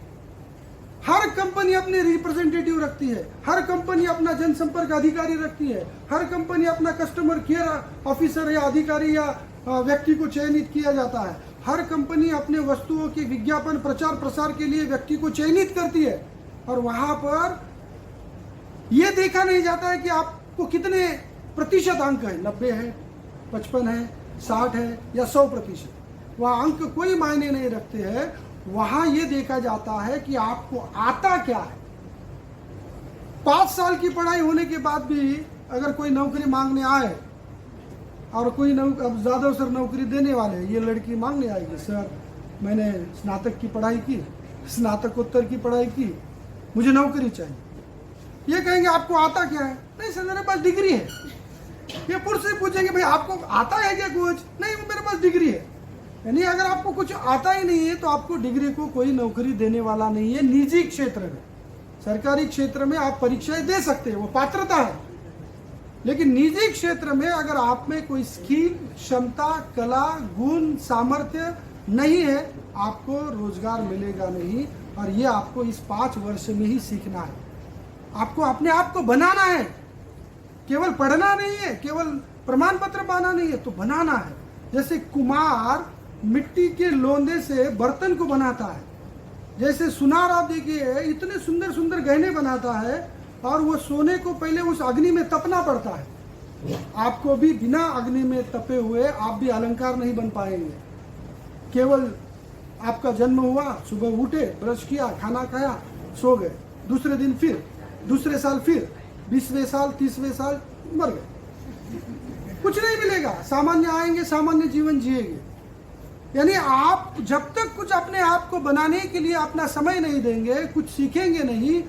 हर कंपनी अपने रिप्रेजेंटेटिव रखती है, हर कंपनी अपना जनसंपर्क अधिकारी रखती है, हर कंपनी अपना कस्टमर केयर ऑफिसर या अधिकारी या व्यक्ति को चयनित किया जाता है। हर कंपनी अपने वस्तुओं के विज्ञापन प्रचार प्रसार के लिए व्यक्ति को चयनित करती है और वहां पर यह देखा नहीं जाता है कि आपको कितने प्रतिशत अंक है, 90 है, 55 है, 60 है या 100%। वह अंक कोई मायने नहीं रखते हैं। वहां यह देखा जाता है कि आपको आता क्या है। 5 साल की पढ़ाई होने के बाद भी अगर कोई नौकरी मांगने आए और कोई अब ज्यादा सर नौकरी देने वाले, ये लड़की मांगने आएगी, सर मैंने स्नातक की पढ़ाई की, स्नातकोत्तर की पढ़ाई की, मुझे नौकरी चाहिए। ये कहेंगे आपको आता क्या है? नहीं सर मेरे पास डिग्री है। ये पुरुष से पूछेंगे भाई आपको आता है क्या कुछ? नहीं मेरे पास डिग्री है। यानी अगर आपको कुछ आता ही नहीं है तो आपको डिग्री को कोई नौकरी देने वाला नहीं है। निजी क्षेत्र में, सरकारी क्षेत्र में आप परीक्षाएं दे सकते हैं, वो पात्रता है, लेकिन निजी क्षेत्र में अगर आप में कोई स्किल, क्षमता, कला, गुण, सामर्थ्य नहीं है, आपको रोजगार मिलेगा नहीं। और ये आपको इस 5 वर्ष में ही सीखना है। आपको अपने आप को बनाना है, केवल पढ़ना नहीं है, केवल प्रमाण पत्र पाना नहीं है, तो बनाना है। जैसे कुम्हार मिट्टी के लोंदे से बर्तन को बनाता है, जैसे सुनार आप देखिए इतने सुंदर सुंदर गहने बनाता है और वो सोने को पहले उस अग्नि में तपना पड़ता है। आपको भी बिना अग्नि में तपे हुए आप भी अलंकार नहीं बन पाएंगे। केवल आपका जन्म हुआ, सुबह उठे, ब्रश किया, खाना खाया, सो गए, दूसरे दिन फिर, दूसरे साल फिर, 20वें साल, 30वें साल मर गए, कुछ नहीं मिलेगा। सामान्य आएंगे, सामान्य जीवन जिएंगे। यानी आप जब तक कुछ अपने आप को बनाने के लिए अपना समय नहीं देंगे, कुछ सीखेंगे नहीं,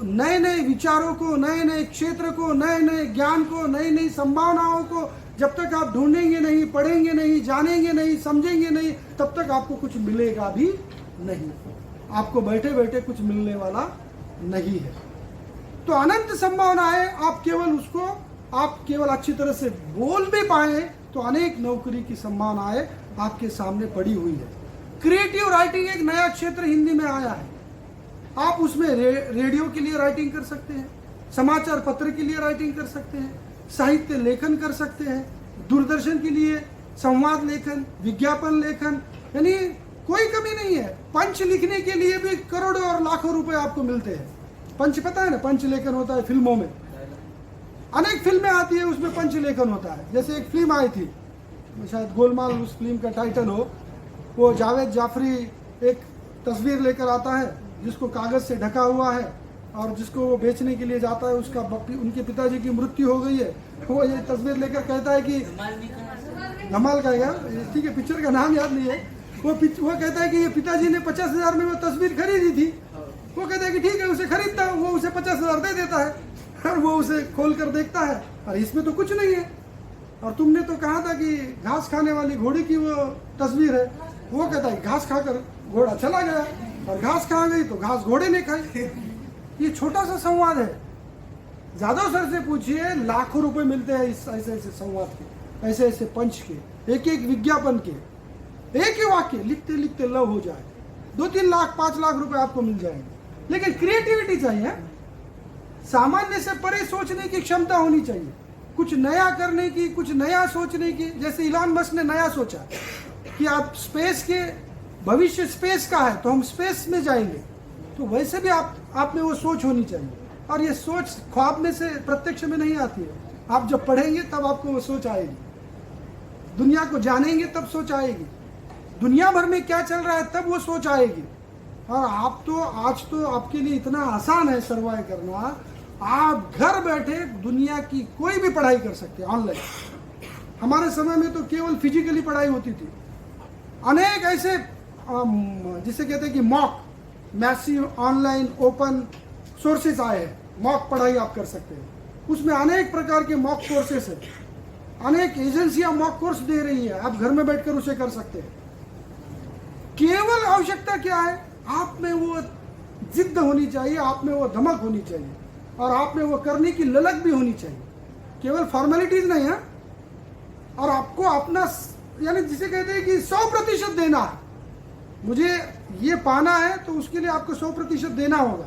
नए नए विचारों को, नए नए क्षेत्र को, नए नए ज्ञान को, नई नई संभावनाओं को जब तक आप ढूंढेंगे नहीं, पढ़ेंगे नहीं, जानेंगे नहीं, समझेंगे नहीं, तब तक आपको कुछ मिलेगा भी नहीं। आपको बैठे बैठे कुछ मिलने वाला नहीं है। तो अनंत संभावना है। आप केवल अच्छी तरह से बोल भी पाए तो अनेक नौकरी की संभावनाएं आपके सामने पड़ी हुई है। क्रिएटिव राइटिंग एक नया क्षेत्र हिंदी में आया है। आप उसमें रेडियो के लिए राइटिंग कर सकते हैं, समाचार पत्र के लिए राइटिंग कर सकते हैं, साहित्य लेखन कर सकते हैं, दूरदर्शन के लिए संवाद लेखन, विज्ञापन लेखन, यानी कोई कमी नहीं है। पंच लिखने के लिए भी करोड़ों और लाखों रुपए आपको मिलते हैं। पंच पता है ना, पंच लेखन होता है फिल्मों में, अनेक फिल्में आती है उसमें पंच लेखन होता है। जैसे एक फिल्म आई थी, शायद गोलमाल उस फिल्म का टाइटल हो, वो जावेद जाफरी एक तस्वीर लेकर आता है जिसको कागज से ढका हुआ है और जिसको वो बेचने के लिए जाता है, उसका उनके पिताजी की मृत्यु हो गई है। वो ये तस्वीर लेकर कहता है कि धमाल का यार, ठीक है, पिक्चर का नाम याद नहीं है। वो कहता है कि ये पिताजी ने 50,000 में वो तस्वीर खरीदी थी। वो कहता है कि ठीक है उसे खरीदता हूँ, वो उसे 50,000 दे देता है और वो उसे खोल कर देखता है और इसमें तो कुछ नहीं है। और तुमने तो कहा था कि घास खाने वाली घोड़ी की वो तस्वीर है, वो कहता है घास खाकर घोड़ा चला गया, और घास खा गई तो घास घोड़े ने खाई। ये छोटा सा संवाद है। जादव सर से पूछिए, लाखों रुपए मिलते हैं इस ऐसे ऐसे संवाद के, ऐसे ऐसे पंच के, एक एक विज्ञापन के, एक ही वाक्य लिखते लिखते लव हो जाए, 2-3 लाख 5 लाख रुपए आपको मिल जाएंगे। लेकिन क्रिएटिविटी चाहिए, सामान्य से परे सोचने की क्षमता होनी चाहिए, कुछ नया करने की, कुछ नया सोचने की। जैसे इलॉन मस्क ने नया सोचा कि आप स्पेस के, भविष्य स्पेस का है तो हम स्पेस में जाएंगे, तो वैसे भी आप में वो सोच होनी चाहिए। और ये सोच ख्वाब में से प्रत्यक्ष में नहीं आती है, आप जब पढ़ेंगे तब आपको वो सोच आएगी, दुनिया को जानेंगे तब सोच आएगी, दुनिया भर में क्या चल रहा है तब वो सोच आएगी। और आप तो आज तो आपके लिए इतना आसान है सर्वाइव करना, आप घर बैठे दुनिया की कोई भी पढ़ाई कर सकते हैं ऑनलाइन। हमारे समय में तो केवल फिजिकली पढ़ाई होती थी, अनेक ऐसे जिसे कहते हैं कि mock, massive online open sources आए हैं, मॉक पढ़ाई आप कर सकते हैं। उसमें अनेक प्रकार के मॉक कोर्सेस हैं, अनेक एजेंसियां मॉक कोर्स दे रही है, आप घर में बैठकर उसे कर सकते हैं। केवल आवश्यकता क्या है, आप में वो जिद्द होनी चाहिए, आप में वो धमक होनी चाहिए, और आप में वो करने की ललक भी होनी चाहिए। केवल फॉर्मेलिटीज नहीं है, और आपको अपना, यानी जिसे कहते हैं कि 100% देना है। मुझे ये पाना है तो उसके लिए आपको 100% देना होगा।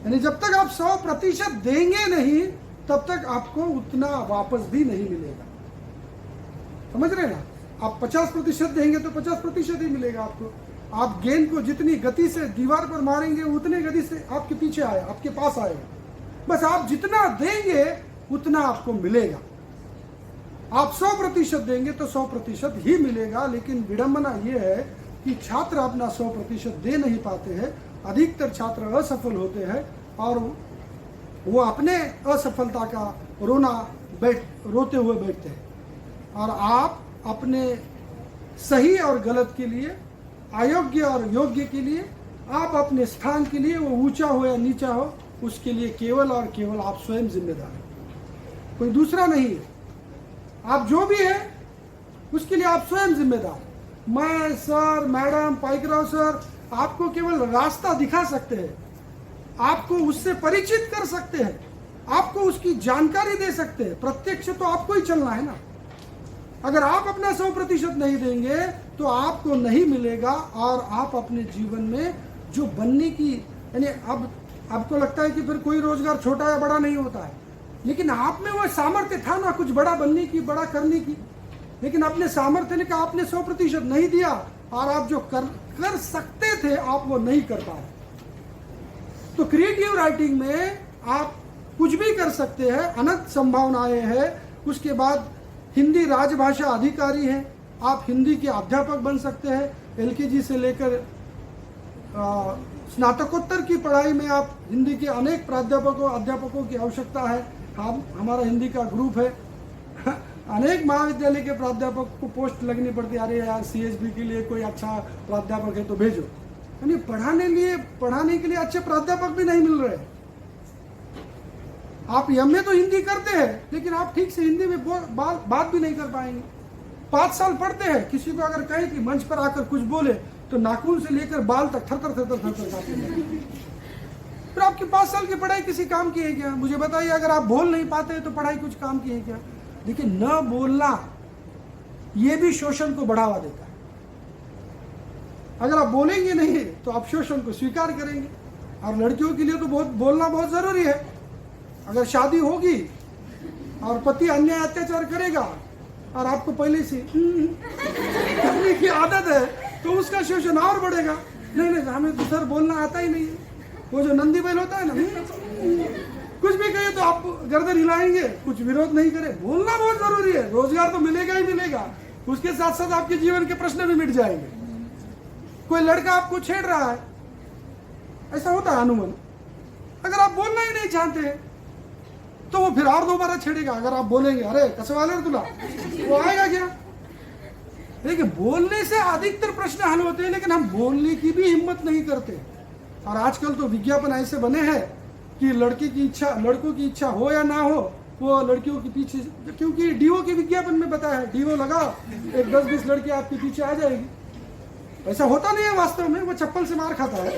यानी जब तक आप 100% देंगे नहीं, तब तक आपको उतना वापस भी नहीं मिलेगा। समझ रहे ना? आप 50% देंगे तो 50% ही मिलेगा आपको। आप गेंद को जितनी गति से दीवार पर मारेंगे, उतनी गति से आपके पीछे आए, आपके पास आएगा। बस आप जितना देंगे उतना आपको मिलेगा। आप 100% देंगे तो 100% ही मिलेगा। लेकिन विडंबना यह है कि छात्र अपना 100% दे नहीं पाते हैं। अधिकतर छात्र असफल होते हैं और वो अपने असफलता का रोते हुए बैठते हैं। और आप अपने सही और गलत के लिए, अयोग्य और योग्य के लिए, आप अपने स्थान के लिए, वो ऊंचा हो या नीचा हो, उसके लिए केवल और केवल आप स्वयं जिम्मेदार हैं, कोई दूसरा नहीं है। आप जो भी है उसके लिए आप स्वयं जिम्मेदार। मैं, सर, मैडम, पाइकराव सर आपको केवल रास्ता दिखा सकते हैं, आपको उससे परिचित कर सकते हैं, आपको उसकी जानकारी दे सकते हैं। प्रत्यक्ष तो आपको ही चलना है ना। अगर आप अपना 100% नहीं देंगे तो आपको नहीं मिलेगा। और आप अपने जीवन में जो बनने की, यानी अब आपको लगता है कि फिर कोई रोजगार छोटा या बड़ा नहीं होता है, लेकिन आप में वो सामर्थ्य था ना कुछ बड़ा बनने की, बड़ा करने की। लेकिन अपने सामर्थ्य ने कहा आपने 100% नहीं दिया, और आप जो कर सकते थे आप वो नहीं कर पाए। तो क्रिएटिव राइटिंग में आप कुछ भी कर सकते हैं, अनंत संभावनाएं हैं। उसके बाद हिंदी राजभाषा अधिकारी हैं, आप हिंदी के अध्यापक बन सकते हैं। LKG से लेकर स्नातकोत्तर की पढ़ाई में आप हिंदी के अनेक अध्यापकों की आवश्यकता है। हमारा हिंदी का ग्रुप है। अनेक महाविद्यालय के प्राध्यापक को पोस्ट लगनी पड़ती है, अरे यार CSB के लिए कोई अच्छा प्राध्यापक है तो भेजो। यानी पढ़ाने के लिए अच्छे प्राध्यापक भी नहीं मिल रहे। आप MA तो हिंदी करते हैं, लेकिन आप ठीक से हिंदी में बात भी नहीं कर पाएंगे। 5 साल पढ़ते हैं, किसी को अगर कहे कि मंच पर आकर कुछ बोले तो नाखून से लेकर बाल तक थर कांपने लगेंगे। फिर आपकी 5 साल की पढ़ाई किसी काम की है क्या? मुझे बताइए, अगर आप बोल नहीं पाते तो पढ़ाई कुछ काम की है क्या? लेकिन न बोलना ये भी शोषण को बढ़ावा देता है। अगर आप बोलेंगे नहीं तो आप शोषण को स्वीकार करेंगे। और लड़कियों के लिए तो बोलना बहुत जरूरी है। अगर शादी होगी और पति अन्याय अत्याचार करेगा और आपको पहले से करने की आदत है तो उसका शोषण और बढ़ेगा। नहीं, हमें तो सर बोलना आता ही नहीं है। वो जो नंदी बैल होता है ना, कुछ भी कहे तो आप गर्दन हिलाएंगे, कुछ विरोध नहीं करे। बोलना बहुत जरूरी है। रोजगार तो मिलेगा ही मिलेगा, उसके साथ साथ आपके जीवन के प्रश्न भी मिट जाएंगे। कोई लड़का आपको छेड़ रहा है, ऐसा होता है अनुमान। अगर आप बोलना ही नहीं चाहते तो वो फिर और दोबारा छेड़ेगा। अगर आप बोलेंगे अरे कसवाले तुला, वो आएगा क्या? लेकिन बोलने से अधिकतर प्रश्न हल होते हैं, लेकिन हम बोलने की भी हिम्मत नहीं करते। और आजकल तो विज्ञापन ऐसे बने हैं कि लड़कों की इच्छा हो या ना हो, वो लड़कियों के पीछे, क्योंकि डीओ के विज्ञापन में बताया है डीओ लगा, एक 10-20 लड़की आपके पीछे आ जाएगी। ऐसा होता नहीं है वास्तव में, वो चप्पल से मार खाता है,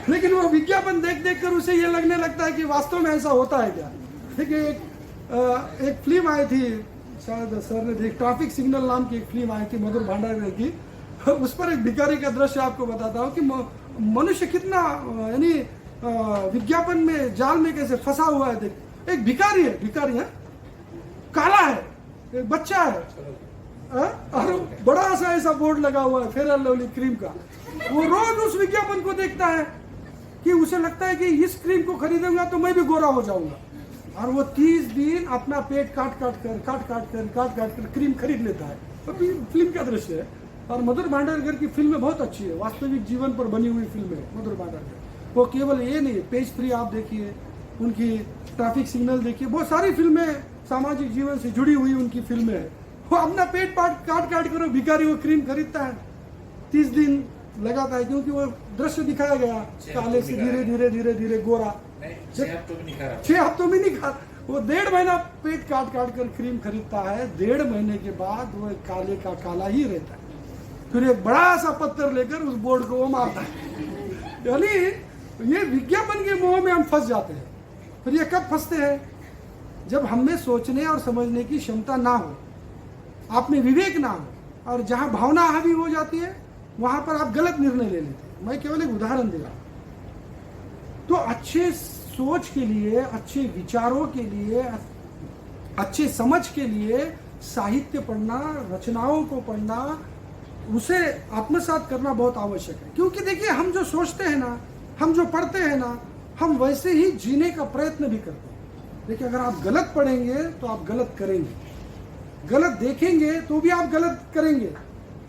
लेकिन वो विज्ञापन देख देख कर उसे ये लगने लगता है कि वास्तव में ऐसा होता है क्या। देखिए एक फिल्म आई थी, शायद सर ने देख, ट्रैफिक सिग्नल नाम की एक फिल्म आई थी मधुर भांडारकर की। उस पर एक भिखारी का दृश्य आपको बताता हूँ कि मनुष्य कितना यानी विज्ञापन में जाल में कैसे फंसा हुआ है। देख एक भिखारी है, काला है, एक बच्चा है, और बड़ा सा ऐसा बोर्ड लगा हुआ है फेयर एंड लवली क्रीम का। वो रोज उस विज्ञापन को देखता है कि उसे लगता है कि इस क्रीम को खरीदूंगा तो मैं भी गोरा हो जाऊंगा, और वो 30 दिन अपना पेट काट काट कर क्रीम खरीद लेता है। तो फिल्म का दृश्य है। और मधुर भांडारकर की फिल्में बहुत अच्छी है, वास्तविक जीवन पर बनी हुई फिल्म है मधुर भांडारकर। वो केवल ये नहीं, पेज 3 आप देखिए, उनकी ट्रैफिक सिग्नल देखिए, बहुत सारी फिल्में सामाजिक जीवन से जुड़ी हुई उनकी फिल्में हैं। वो अपना पेट काट कर भिखारी वो क्रीम खरीदता है, 30 दिन लगाता है, क्योंकि वो दृश्य दिखाया गया काले से धीरे धीरे गोरा। 6 हफ्तों में नहीं खा, वो 1.5 महीना पेट काट कर क्रीम खरीदता है। 1.5 महीने के बाद वो काले का काला ही रहता है। फिर एक बड़ा सा पत्थर लेकर उस बोर्ड को वो मारता है। यानी ये विज्ञापन के मोह में हम फंस जाते हैं। फिर ये कब फंसते हैं? जब हमें सोचने और समझने की क्षमता ना हो, आप में विवेक ना हो, और जहां भावना हावी हो जाती है वहां पर आप गलत निर्णय ले लेते हैं। मैं केवल एक उदाहरण दे रहा हूं। तो अच्छे सोच के लिए, अच्छे विचारों के लिए, अच्छे समझ के लिए साहित्य पढ़ना, रचनाओं को पढ़ना, उसे आत्मसात करना बहुत आवश्यक है। क्योंकि देखिए, हम जो सोचते हैं ना, हम जो पढ़ते हैं ना, हम वैसे ही जीने का प्रयत्न भी करते हैं। देखिए, अगर आप गलत पढ़ेंगे तो आप गलत करेंगे, गलत देखेंगे तो भी आप गलत करेंगे,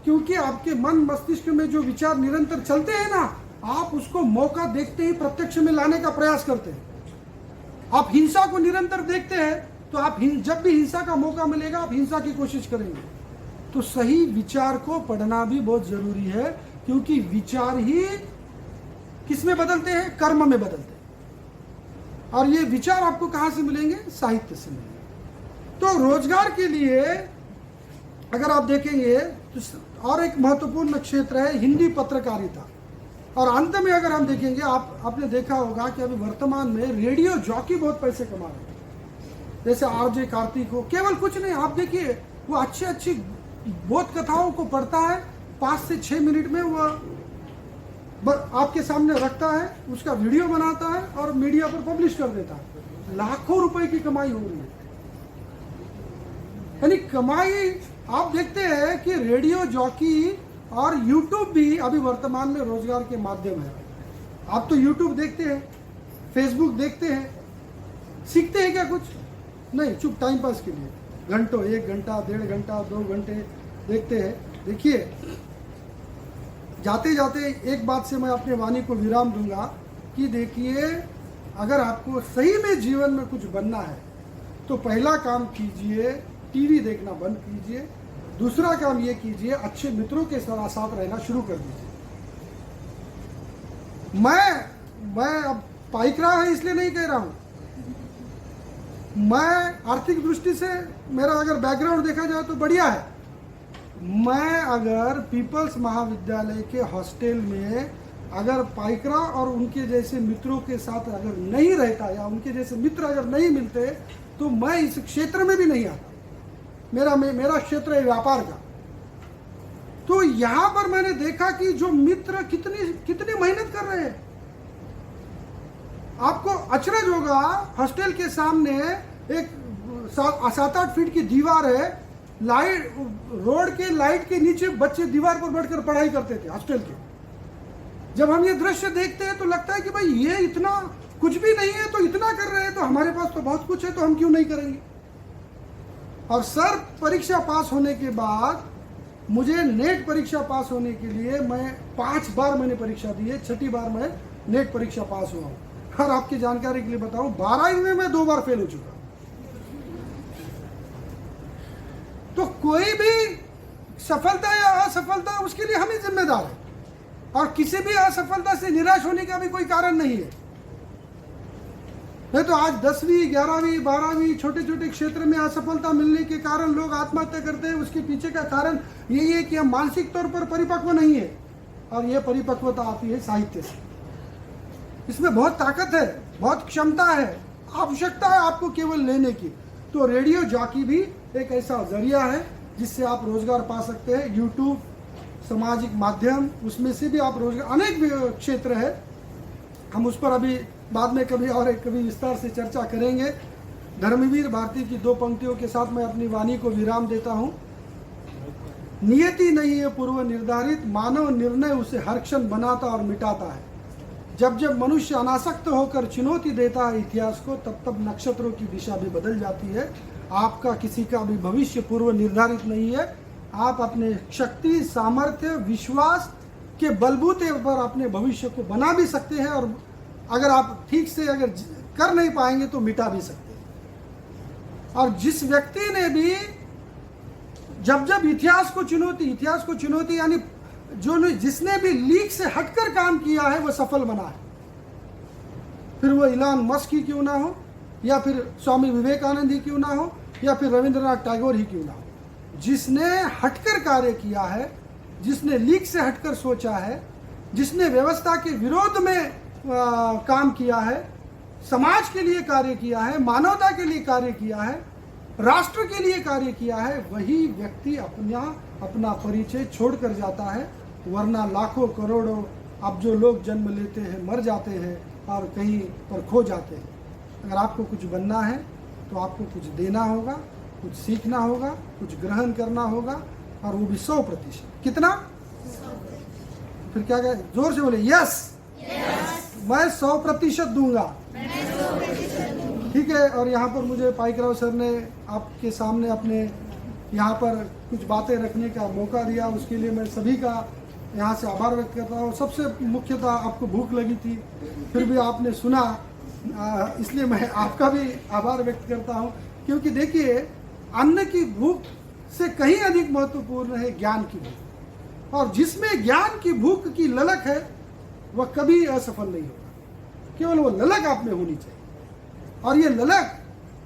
क्योंकि आपके मन मस्तिष्क में जो विचार निरंतर चलते हैं ना, आप उसको मौका देखते ही प्रत्यक्ष में लाने का प्रयास करते हैं। आप हिंसा को निरंतर देखते हैं तो आप जब भी हिंसा का मौका मिलेगा आप हिंसा की कोशिश करेंगे। तो सही विचार को पढ़ना भी बहुत जरूरी है, क्योंकि विचार ही किसमें बदलते हैं? कर्म में बदलते हैं। और ये विचार आपको कहां से मिलेंगे? साहित्य से मिलेंगे। तो रोजगार के लिए अगर आप देखेंगे तो और एक महत्वपूर्ण क्षेत्र है हिंदी पत्रकारिता। और अंत में अगर हम देखेंगे, आपने देखा होगा कि अभी वर्तमान में रेडियो जॉकी बहुत पैसे कमा रहे हैं। जैसे आरजे कार्तिक हो, केवल कुछ नहीं, आप देखिए वो अच्छी बोध कथाओं को पढ़ता है, 5 से 6 मिनट में वो आपके सामने रखता है, उसका वीडियो बनाता है और मीडिया पर पब्लिश कर देता है। लाखों रुपए की कमाई हो रही है। यानी कमाई आप देखते हैं कि रेडियो जॉकी और यूट्यूब भी अभी वर्तमान में रोजगार के माध्यम है। आप तो यूट्यूब देखते हैं, फेसबुक देखते हैं, सीखते हैं क्या? कुछ नहीं, चुप टाइम पास के लिए घंटों, 1 घंटा, 1.5 घंटा, 2 घंटे देखते हैं। देखिए, जाते जाते एक बात से मैं अपने वाणी को विराम दूंगा कि देखिए, अगर आपको सही में जीवन में कुछ बनना है तो पहला काम कीजिए, टीवी देखना बंद कीजिए। दूसरा काम ये कीजिए, अच्छे मित्रों के साथ रहना शुरू कर दीजिए। मैं अब पाइकरा है इसलिए नहीं कह रहा हूं, मैं आर्थिक दृष्टि से मेरा अगर बैकग्राउंड देखा जाए तो बढ़िया है। मैं अगर पीपल्स महाविद्यालय के हॉस्टल में अगर पाइकरा और उनके जैसे मित्रों के साथ अगर नहीं रहता, या उनके जैसे मित्र अगर नहीं मिलते, तो मैं इस क्षेत्र में भी नहीं आता। मेरा क्षेत्र है व्यापार का। तो यहां पर मैंने देखा कि जो मित्र कितनी मेहनत कर रहे हैं। आपको अचरज होगा, हॉस्टल के सामने एक 7-8 फीट की दीवार है, लाइट, रोड के लाइट के नीचे बच्चे दीवार पर बैठकर पढ़ाई करते थे हॉस्टल के। जब हम ये दृश्य देखते हैं तो लगता है कि भाई ये इतना कुछ भी नहीं है तो इतना कर रहे हैं, तो हमारे पास तो बहुत कुछ है, तो हम क्यों नहीं करेंगे। और सर, परीक्षा पास होने के बाद मुझे नेट परीक्षा पास होने के लिए मैं 5 बार मैंने परीक्षा दी है, 6ठी बार मैं नेट परीक्षा पास हुआ हूं। और आपकी जानकारी के लिए बताऊं, 12वीं में मैं 2 बार फेल हो चुका। तो कोई भी सफलता या असफलता, उसके लिए हम ही जिम्मेदार हैं, और किसी भी असफलता से निराश होने का भी कोई कारण नहीं है। नहीं तो आज 10वीं 11वीं 12वीं छोटे छोटे क्षेत्र में असफलता मिलने के कारण लोग आत्महत्या करते हैं। उसके पीछे का कारण यही है कि हम मानसिक तौर पर परिपक्व नहीं है, और यह परिपक्वता आती है साहित्य से। इसमें बहुत ताकत है, बहुत क्षमता है, आवश्यकता है आपको केवल लेने की। तो रेडियो जॉकी भी एक ऐसा जरिया है जिससे आप रोजगार पा सकते हैं। यूट्यूब, सामाजिक माध्यम, उसमें से भी आप रोजगार, अनेक क्षेत्र है, हम उस पर अभी बाद में कभी और कभी विस्तार से चर्चा करेंगे। धर्मवीर भारती की 2 पंक्तियों के साथ मैं अपनी वाणी को विराम देता हूँ। नियति नहीं है पूर्व निर्धारित, मानव निर्णय उसे हर क्षण बनाता और मिटाता है। जब जब मनुष्य अनासक्त होकर चुनौती देता है इतिहास को, तब तब नक्षत्रों की दिशा भी बदल जाती है। आपका किसी का भी भविष्य पूर्व निर्धारित नहीं है। आप अपने शक्ति, सामर्थ्य, विश्वास के बलबूते पर अपने भविष्य को बना भी सकते हैं, और अगर आप ठीक से अगर कर नहीं पाएंगे तो मिटा भी सकते हैं। और जिस व्यक्ति ने भी जब जब इतिहास को चुनौती यानी जिसने भी लीक से हटकर काम किया है वो सफल बना है। फिर वो इलान मस्क ही क्यों ना हो, या फिर स्वामी विवेकानंद ही क्यों ना हो, या फिर रविंद्रनाथ टैगोर ही क्यों ना हो। जिसने हटकर कार्य किया है, जिसने लीक से हटकर सोचा है, जिसने व्यवस्था के विरोध में काम किया है, समाज के लिए कार्य किया है, मानवता के लिए कार्य किया है, राष्ट्र के लिए कार्य किया है, वही व्यक्ति अपना परिचय छोड़कर जाता है। वरना लाखों करोड़ों अब जो लोग जन्म लेते हैं, मर जाते हैं और कहीं पर खो जाते हैं। अगर आपको कुछ बनना है तो आपको कुछ देना होगा, कुछ सीखना होगा, कुछ ग्रहण करना होगा, और वो भी 100%। कितना? फिर क्या कहे, जोर से बोले, यस, मैं 100% दूंगा। ठीक है। और यहाँ पर मुझे पाइकराव सर ने आपके सामने अपने यहाँ पर कुछ बातें रखने का मौका दिया, उसके लिए मैं सभी का यहाँ से आभार व्यक्त करता हूँ। सबसे मुख्यतः आपको भूख लगी थी, फिर भी आपने सुना, इसलिए मैं आपका भी आभार व्यक्त करता हूँ। क्योंकि देखिए, अन्न की भूख से कहीं अधिक महत्वपूर्ण है ज्ञान की भूख, और जिसमें ज्ञान की भूख की ललक है वह कभी असफल नहीं होगा। केवल वो ललक आप में होनी चाहिए। और ये ललक,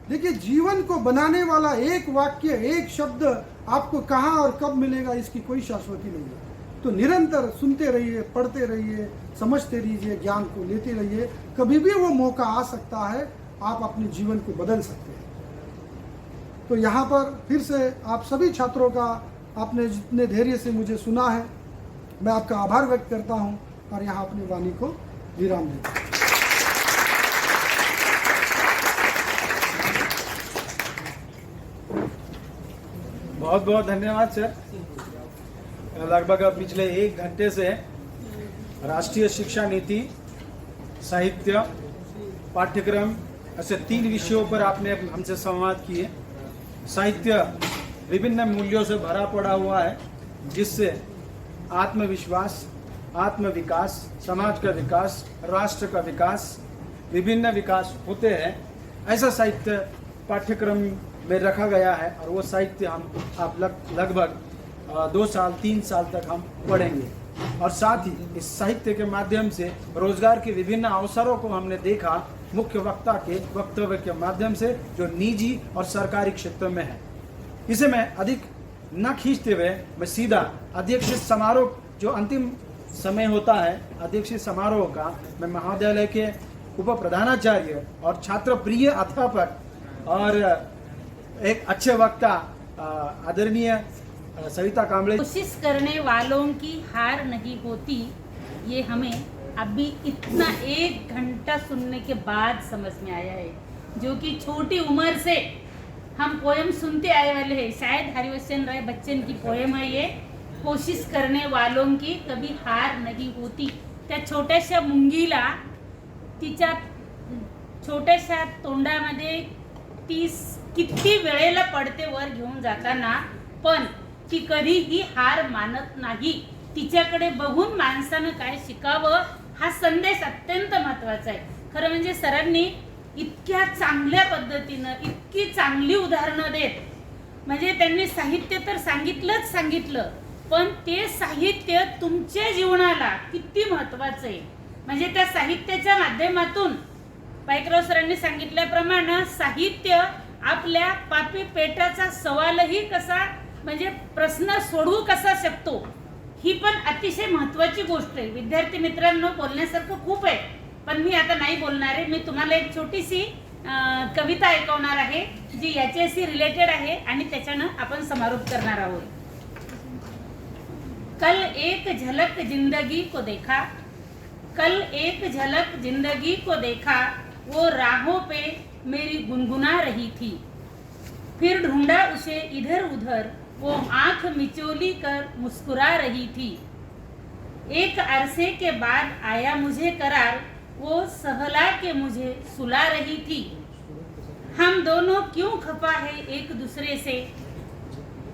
देखिए, जीवन को बनाने वाला एक वाक्य, एक शब्द आपको कहाँ और कब मिलेगा इसकी कोई शाश्वती नहीं है। तो निरंतर सुनते रहिए, पढ़ते रहिए, समझते रहिए, ज्ञान को लेते रहिए। कभी भी वो मौका आ सकता है, आप अपने जीवन को बदल सकते हैं। तो यहाँ पर फिर से आप सभी छात्रों का, आपने जितने धैर्य से मुझे सुना है, मैं आपका आभार व्यक्त करता हूँ, और यहाँ अपनी वाणी को विराम देता हूँ। बहुत बहुत धन्यवाद सर। लगभग पिछले 1 घंटे से राष्ट्रीय शिक्षा नीति, साहित्य, पाठ्यक्रम, ऐसे 3 विषयों पर आपने हमसे संवाद किए। साहित्य विभिन्न मूल्यों से भरा पड़ा हुआ है, जिससे आत्मविश्वास, आत्मविकास, समाज का विकास, राष्ट्र का विकास, विभिन्न विकास होते हैं। ऐसा साहित्य पाठ्यक्रम में रखा गया है, और वो साहित्य हम आप लगभग 2 साल 3 साल तक हम पढ़ेंगे। और साथ ही इस साहित्य के माध्यम से रोजगार के विभिन्न अवसरों को हमने देखा, मुख्य वक्ता के वक्तव्य के माध्यम से, जो निजी और सरकारी क्षेत्र में है। इसे मैं अधिक न खींचते हुए मैं सीधा अध्यक्षीय समारोह, जो अंतिम समय होता है अध्यक्षीय समारोह का, मैं महाविद्यालय के उप प्रधानाचार्य और छात्र प्रिय अध्यापक और एक अच्छे वक्ता आदरणीय सविता कांबळे। कोशिश करने वालों की हार नहीं होती, ये हमें अभी इतना 1 घंटा सुनने के बाद समझ में आया है। जो कि छोटी उम्र से हम पोएम सुनते आए वाले हैं। शायद हरिवंश राय बच्चन की पोएम है ये, कोशिश करने वालों की कभी हार नहीं होती। त्या छोट्याशा मुंगीला तिच्या छोट्याशा तोंडामध्ये ती किती वेळेला पडते वर घेऊन जाताना, पण ती कधीही हार मानत नाही। तिच्याकडे बघून माणसानं काय शिकावं हा संदेश अत्यंत महत्त्वाचा आहे। खरं म्हणजे सरांनी इतक्या चांगल्या पद्धतीनं, इतकी चांगली उदाहरणं देत, म्हणजे त्यांनी साहित्य तर सांगितलं, पण ते साहित्य तुमच्या जीवनाला किती महत्त्वाचं आहे। म्हणजे त्या साहित्याच्या माध्यमातून पायकराव सरांनी सांगितल्याप्रमाणे साहित्य आपल्या पापी पेटाचा सवालही कसा म्हणजे प्रश्न सोडवू कसा शकतो, ही पण अतिशय महत्त्वाची गोष्ट आहे. विद्यार्थी मित्रांनो, बोलण्यासारखं खूप आहे, पण मी आता नाही बोलणार आहे. मी तुम्हाला एक छोटीशी कविता ऐकवणार आहे जी याच्याशी रिलेटेड आहे आणि त्याच्यानं आपण समारोप करणार आहोत. कल एक झलक जिंदगी को देखा, कल एक झलक जिंदगी को देखा, वो राहों पे मेरी गुनगुना रही थी, फिर ढूंढा उसे इधर उधर, वो आंख मिचोली कर मुस्कुरा रही थी, एक अरसे के बाद आया मुझे करार, वो सहला के मुझे सुला रही थी, हम दोनों क्यों खफा है एक दूसरे से,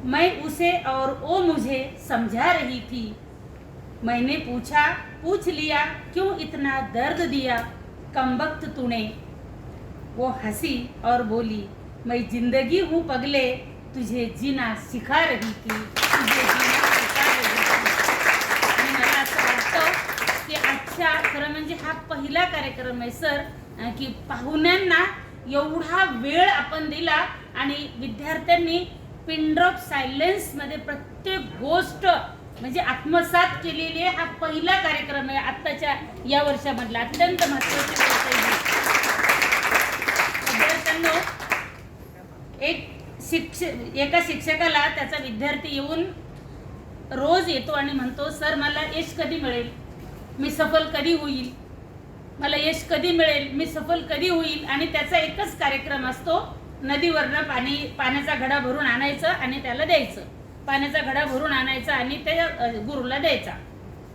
मैं उसे और वो मुझे समझा रही थी, मैंने पूछ लिया क्यों इतना दर्द दिया कमबख्त तूने, वो हंसी और बोली मैं जिंदगी हूँ पगले, तुझे जीना सिखा रही थी, तुझे जीना सिखा रही थी. आणि मला असं वाटतं की आजच्या खरं म्हणजे हा पहिला कार्यक्रम आहे सर की पाहुण्यांना एवढा वेळ आपण दिला आणि विद्यार्थ्यांनी पिन ड्रॉप सायलेन्स मध्ये प्रत्येक गोष्ट म्हणजे आत्मसात केलेली आहे. हा पहिला कार्यक्रम आहे आत्ताच्या या वर्षामधला, अत्यंत महत्त्वाची गोष्ट आहे. विद्यार्थ्यांनो, एका शिक्षकाला त्याचा विद्यार्थी येऊन रोज येतो आणि म्हणतो सर मला यश कधी मिळेल, मी सफल कधी होईल, मला यश कधी मिळेल, मी सफल कधी होईल. आणि त्याचा एकच कार्यक्रम असतो, नदीवरनं पाण्याचा घडा भरून आणायचं आणि त्याला द्यायचं, पाण्याचा घडा भरून आणायचा आणि त्या गुरुला द्यायचा.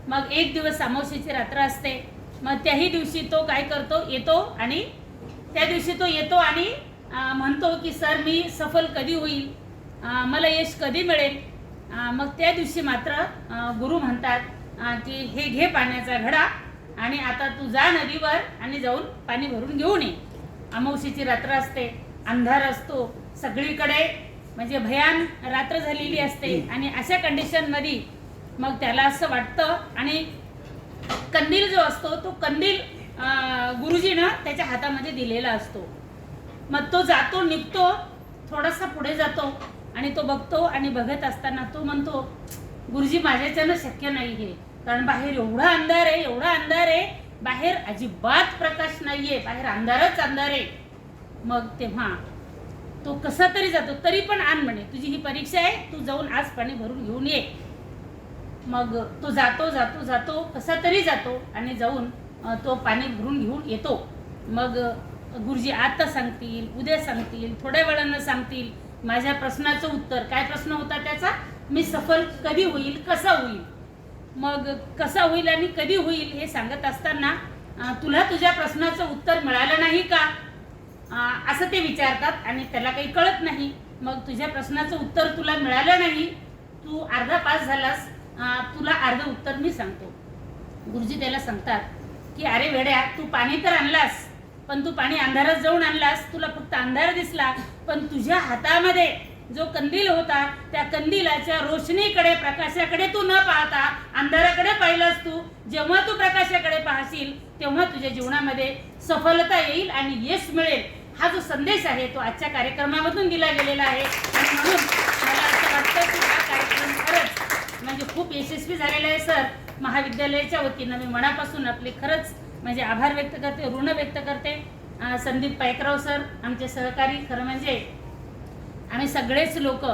मग एक दिवस अमावस्येची रात्र असते, मग त्याही दिवशी तो काय करतो, येतो आणि त्या दिवशी तो येतो आणि म्हणतो की सर मी सफल कधी होईल, मला यश कधी मिळेल. मग त्या दिवशी मात्र गुरु म्हणतात की हे घे पाण्याचा घडा आणि आता तू जा नदीवर आणि जाऊन पाणी भरून घेऊन ये. अमावस्येची रात्र असते, अंधार असतो सगळीकडे, म्हणजे भयान रात्र झालेली असते आणि अशा कंडिशनमध्ये मग त्याला असं वाटतं आणि कंदील जो असतो तो कंदील गुरुजीनं त्याच्या हातामध्ये दिलेला असतो. मग तो जातो, निघतो, थोडासा पुढे जातो आणि तो बघतो आणि बघत असताना तो म्हणतो गुरुजी माझ्याच्यानं शक्य नाही आहे, कारण बाहेर एवढा अंधार आहे, एवढा अंधार आहे, बाहेर अजिबात प्रकाश नाहीये, बाहेर अंधारच अंधार आहे. मग तेव्हा तो कसा तरी जातो, तरी पण आण म्हणे, तुझी ही परीक्षा आहे, तू जाऊन आज पाणी भरून घेऊन ये. मग तो जातो जातो जातो कसा तरी जातो आणि जाऊन तो पाणी भरून घेऊन येतो. मग गुरुजी आता सांगतील, उद्या सांगतील, थोड्या वेळानं सांगतील माझ्या प्रश्नाचं उत्तर. काय प्रश्न होता त्याचा, मी सफल कधी होईल, कसा होईल. मग कसा होईल आणि कधी होईल हे सांगत असताना तुला तुझ्या प्रश्नाचं उत्तर मिळालं नाही का असं ते विचारतात आणि त्याला काही कळत नाही. मग तुझ्या प्रश्नाचं उत्तर तुला मिळालं नाही, तू अर्धा पास झालास, तुला अर्ध उत्तर मी सांगतो. गुरुजी त्याला सांगतात की अरे वेड्या, तू पाणी तर आणलास, पण तू पाणी अंधारात जाऊन आणलास, तुला फक्त अंधार दिसला, पण तुझ्या हातामध्ये जो कंदील होता त्या कंदिलाच्या रोशनीकडे, प्रकाशाकडे तू न पाहता अंधाराकडे पाहिलास. तू जेव्हा तू प्रकाशाकडे पाहशील तेव्हा तुझ्या जीवनामध्ये सफलता येईल आणि यश मिळेल. हा जो संदेश आहे तो आजच्या कार्यक्रमामधून दिला गेलेला आहे आणि म्हणून मला असं वाटतं की हा कार्यक्रम खरंच म्हणजे खूप यशस्वी झालेला आहे. सर, महाविद्यालयाच्या वतीनं मी मनापासून आपले खरंच म्हणजे आभार व्यक्त करते, ऋण व्यक्त करते. संदीप पायकराव सर आमचे सहकारी, खरं म्हणजे आम्ही सगळेच लोक,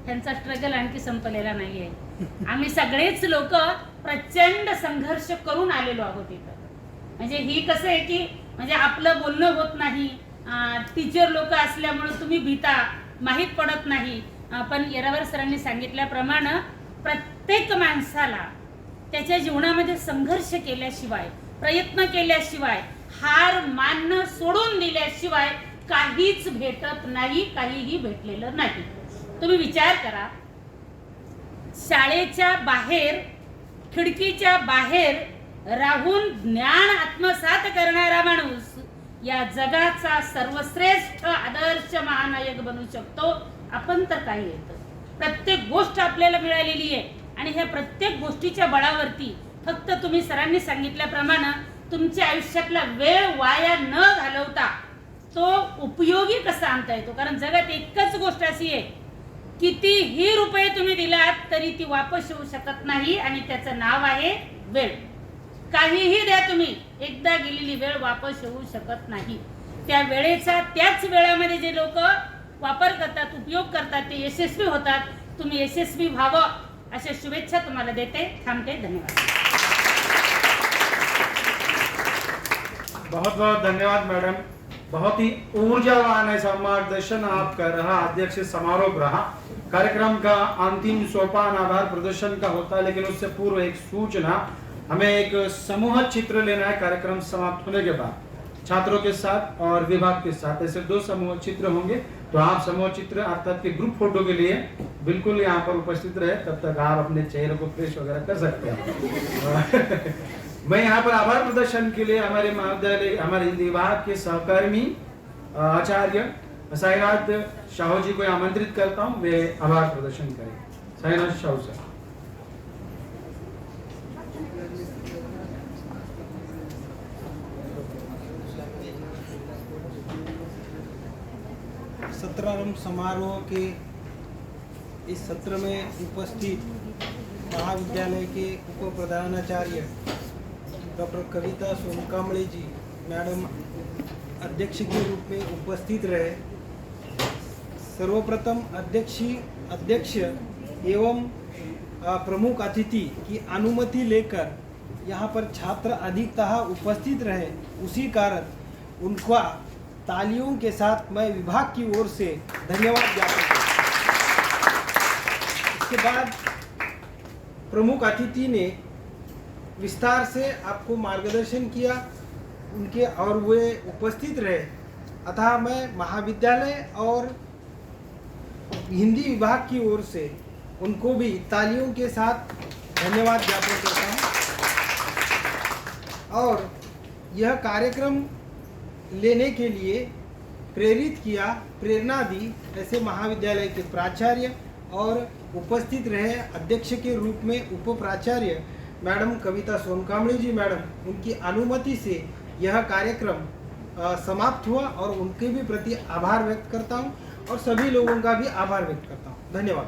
त्यांचा स्ट्रगल आणखी संपलेला नाही आहे, आम्ही सगळेच लोक प्रचंड संघर्ष करून आलेलो आहोत इथं. म्हणजे ही कसं आहे की म्हणजे आपलं बोलणं होत नाही, टीचर लोक असल्यामुळे तुम्ही भीता, माहीत पडत नाही. पण येरावार सरांनी सांगितल्याप्रमाणे प्रत्येक माणसाला त्याच्या जीवनामध्ये संघर्ष केल्याशिवाय, प्रयत्न केल्याशिवाय, हार मानणं सोडून दिल्याशिवाय काहीच भेटत नाही, काहीही भेटलेलं नाही. तुम्ही विचार करा, शाळेच्या बाहेर, खिडकीच्या बाहेर राहून ज्ञान आत्मसात करणारा माणूस या जगाचा सर्वश्रेष्ठ आदर्श महानायक बनू शकतो. आपण तर काही येतं, प्रत्येक गोष्ट आपल्याला मिळालेली आहे आणि ह्या प्रत्येक गोष्टीच्या बळावरती फक्त तुम्ही सरांनी सांगितल्याप्रमाणे तुमच्या आयुष्यातला वेळ वाया न घालवता तो उपयोगी कसा आणता येतो. कारण जगात एकच गोष्ट अशी आहे, कितीही रुपये तुम्ही दिलात तरी ती वापस येऊ शकत नाही आणि त्याचं नाव आहे वेळ. काहीही द्या तुम्ही, एकदा गेलेली वेळ वापस येऊ शकत नाही. त्या वेळेचा त्याच वेळामध्ये जे लोक वापर करतात, उपयोग करतात, ते यशस्वी होतात. तुम्ही यशस्वी व्हावं अशा शुभेच्छा तुम्हाला देते. थांबते. धन्यवाद. बहुत बहुत धन्यवाद मैडम. बहुत ही ऊर्जावान ऐसा मार्गदर्शन आप कर रहा. अध्यक्ष समारोह रहा. कार्यक्रम का अंतिम सोपान आभार प्रदर्शन का होता है, लेकिन उससे पूर्व एक सूचना, हमें एक समूह चित्र लेना है कार्यक्रम समाप्त होने के बाद, छात्रों के साथ और विभाग के साथ. ऐसे 2 समूह चित्र होंगे. तो आप समूह चित्र अर्थात के ग्रुप फोटो के लिए बिल्कुल यहाँ पर उपस्थित रहे. तब तक आप अपने चेहरे को फ्रेश वगैरह कर सकते हैं. मैं यहाँ पर आभार प्रदर्शन के लिए हमारे महाविद्यालय, हमारे हिंदी विभाग के सहकर्मी आचार्य साईनाथ शाहू जी को आमंत्रित करता हूँ, वे आभार प्रदर्शन करें. साईनाथ शाहू सर. सत्रारंभ समारोह के इस सत्र में उपस्थित महाविद्यालय के उप प्रधानाचार्य डॉक्टर कविता सोनकामळे जी मैडम अध्यक्ष के रूप में उपस्थित रहे. सर्वप्रथम अध्यक्ष एवं प्रमुख अतिथि की अनुमति लेकर यहाँ पर छात्र अधिकतः उपस्थित रहे, उसी कारण उनका तालियों के साथ मैं विभाग की ओर से धन्यवाद ज्ञापन करता हूं. इसके बाद प्रमुख अतिथि ने विस्तार से आपको मार्गदर्शन किया उनके और वे उपस्थित रहे. अतः मैं महाविद्यालय और हिंदी विभाग की ओर से उनको भी तालियों के साथ धन्यवाद ज्ञापन करता हूं. और यह कार्यक्रम लेने के लिए प्रेरित किया, प्रेरणा दी ऐसे महाविद्यालय के प्राचार्य और उपस्थित रहे अध्यक्ष के रूप में उप प्राचार्य मैडम कविता सोनकामळे जी मैडम, उनकी अनुमति से यह कार्यक्रम समाप्त हुआ और उनके भी प्रति आभार व्यक्त करता हूं और सभी लोगों का भी आभार व्यक्त करता हूं. धन्यवाद.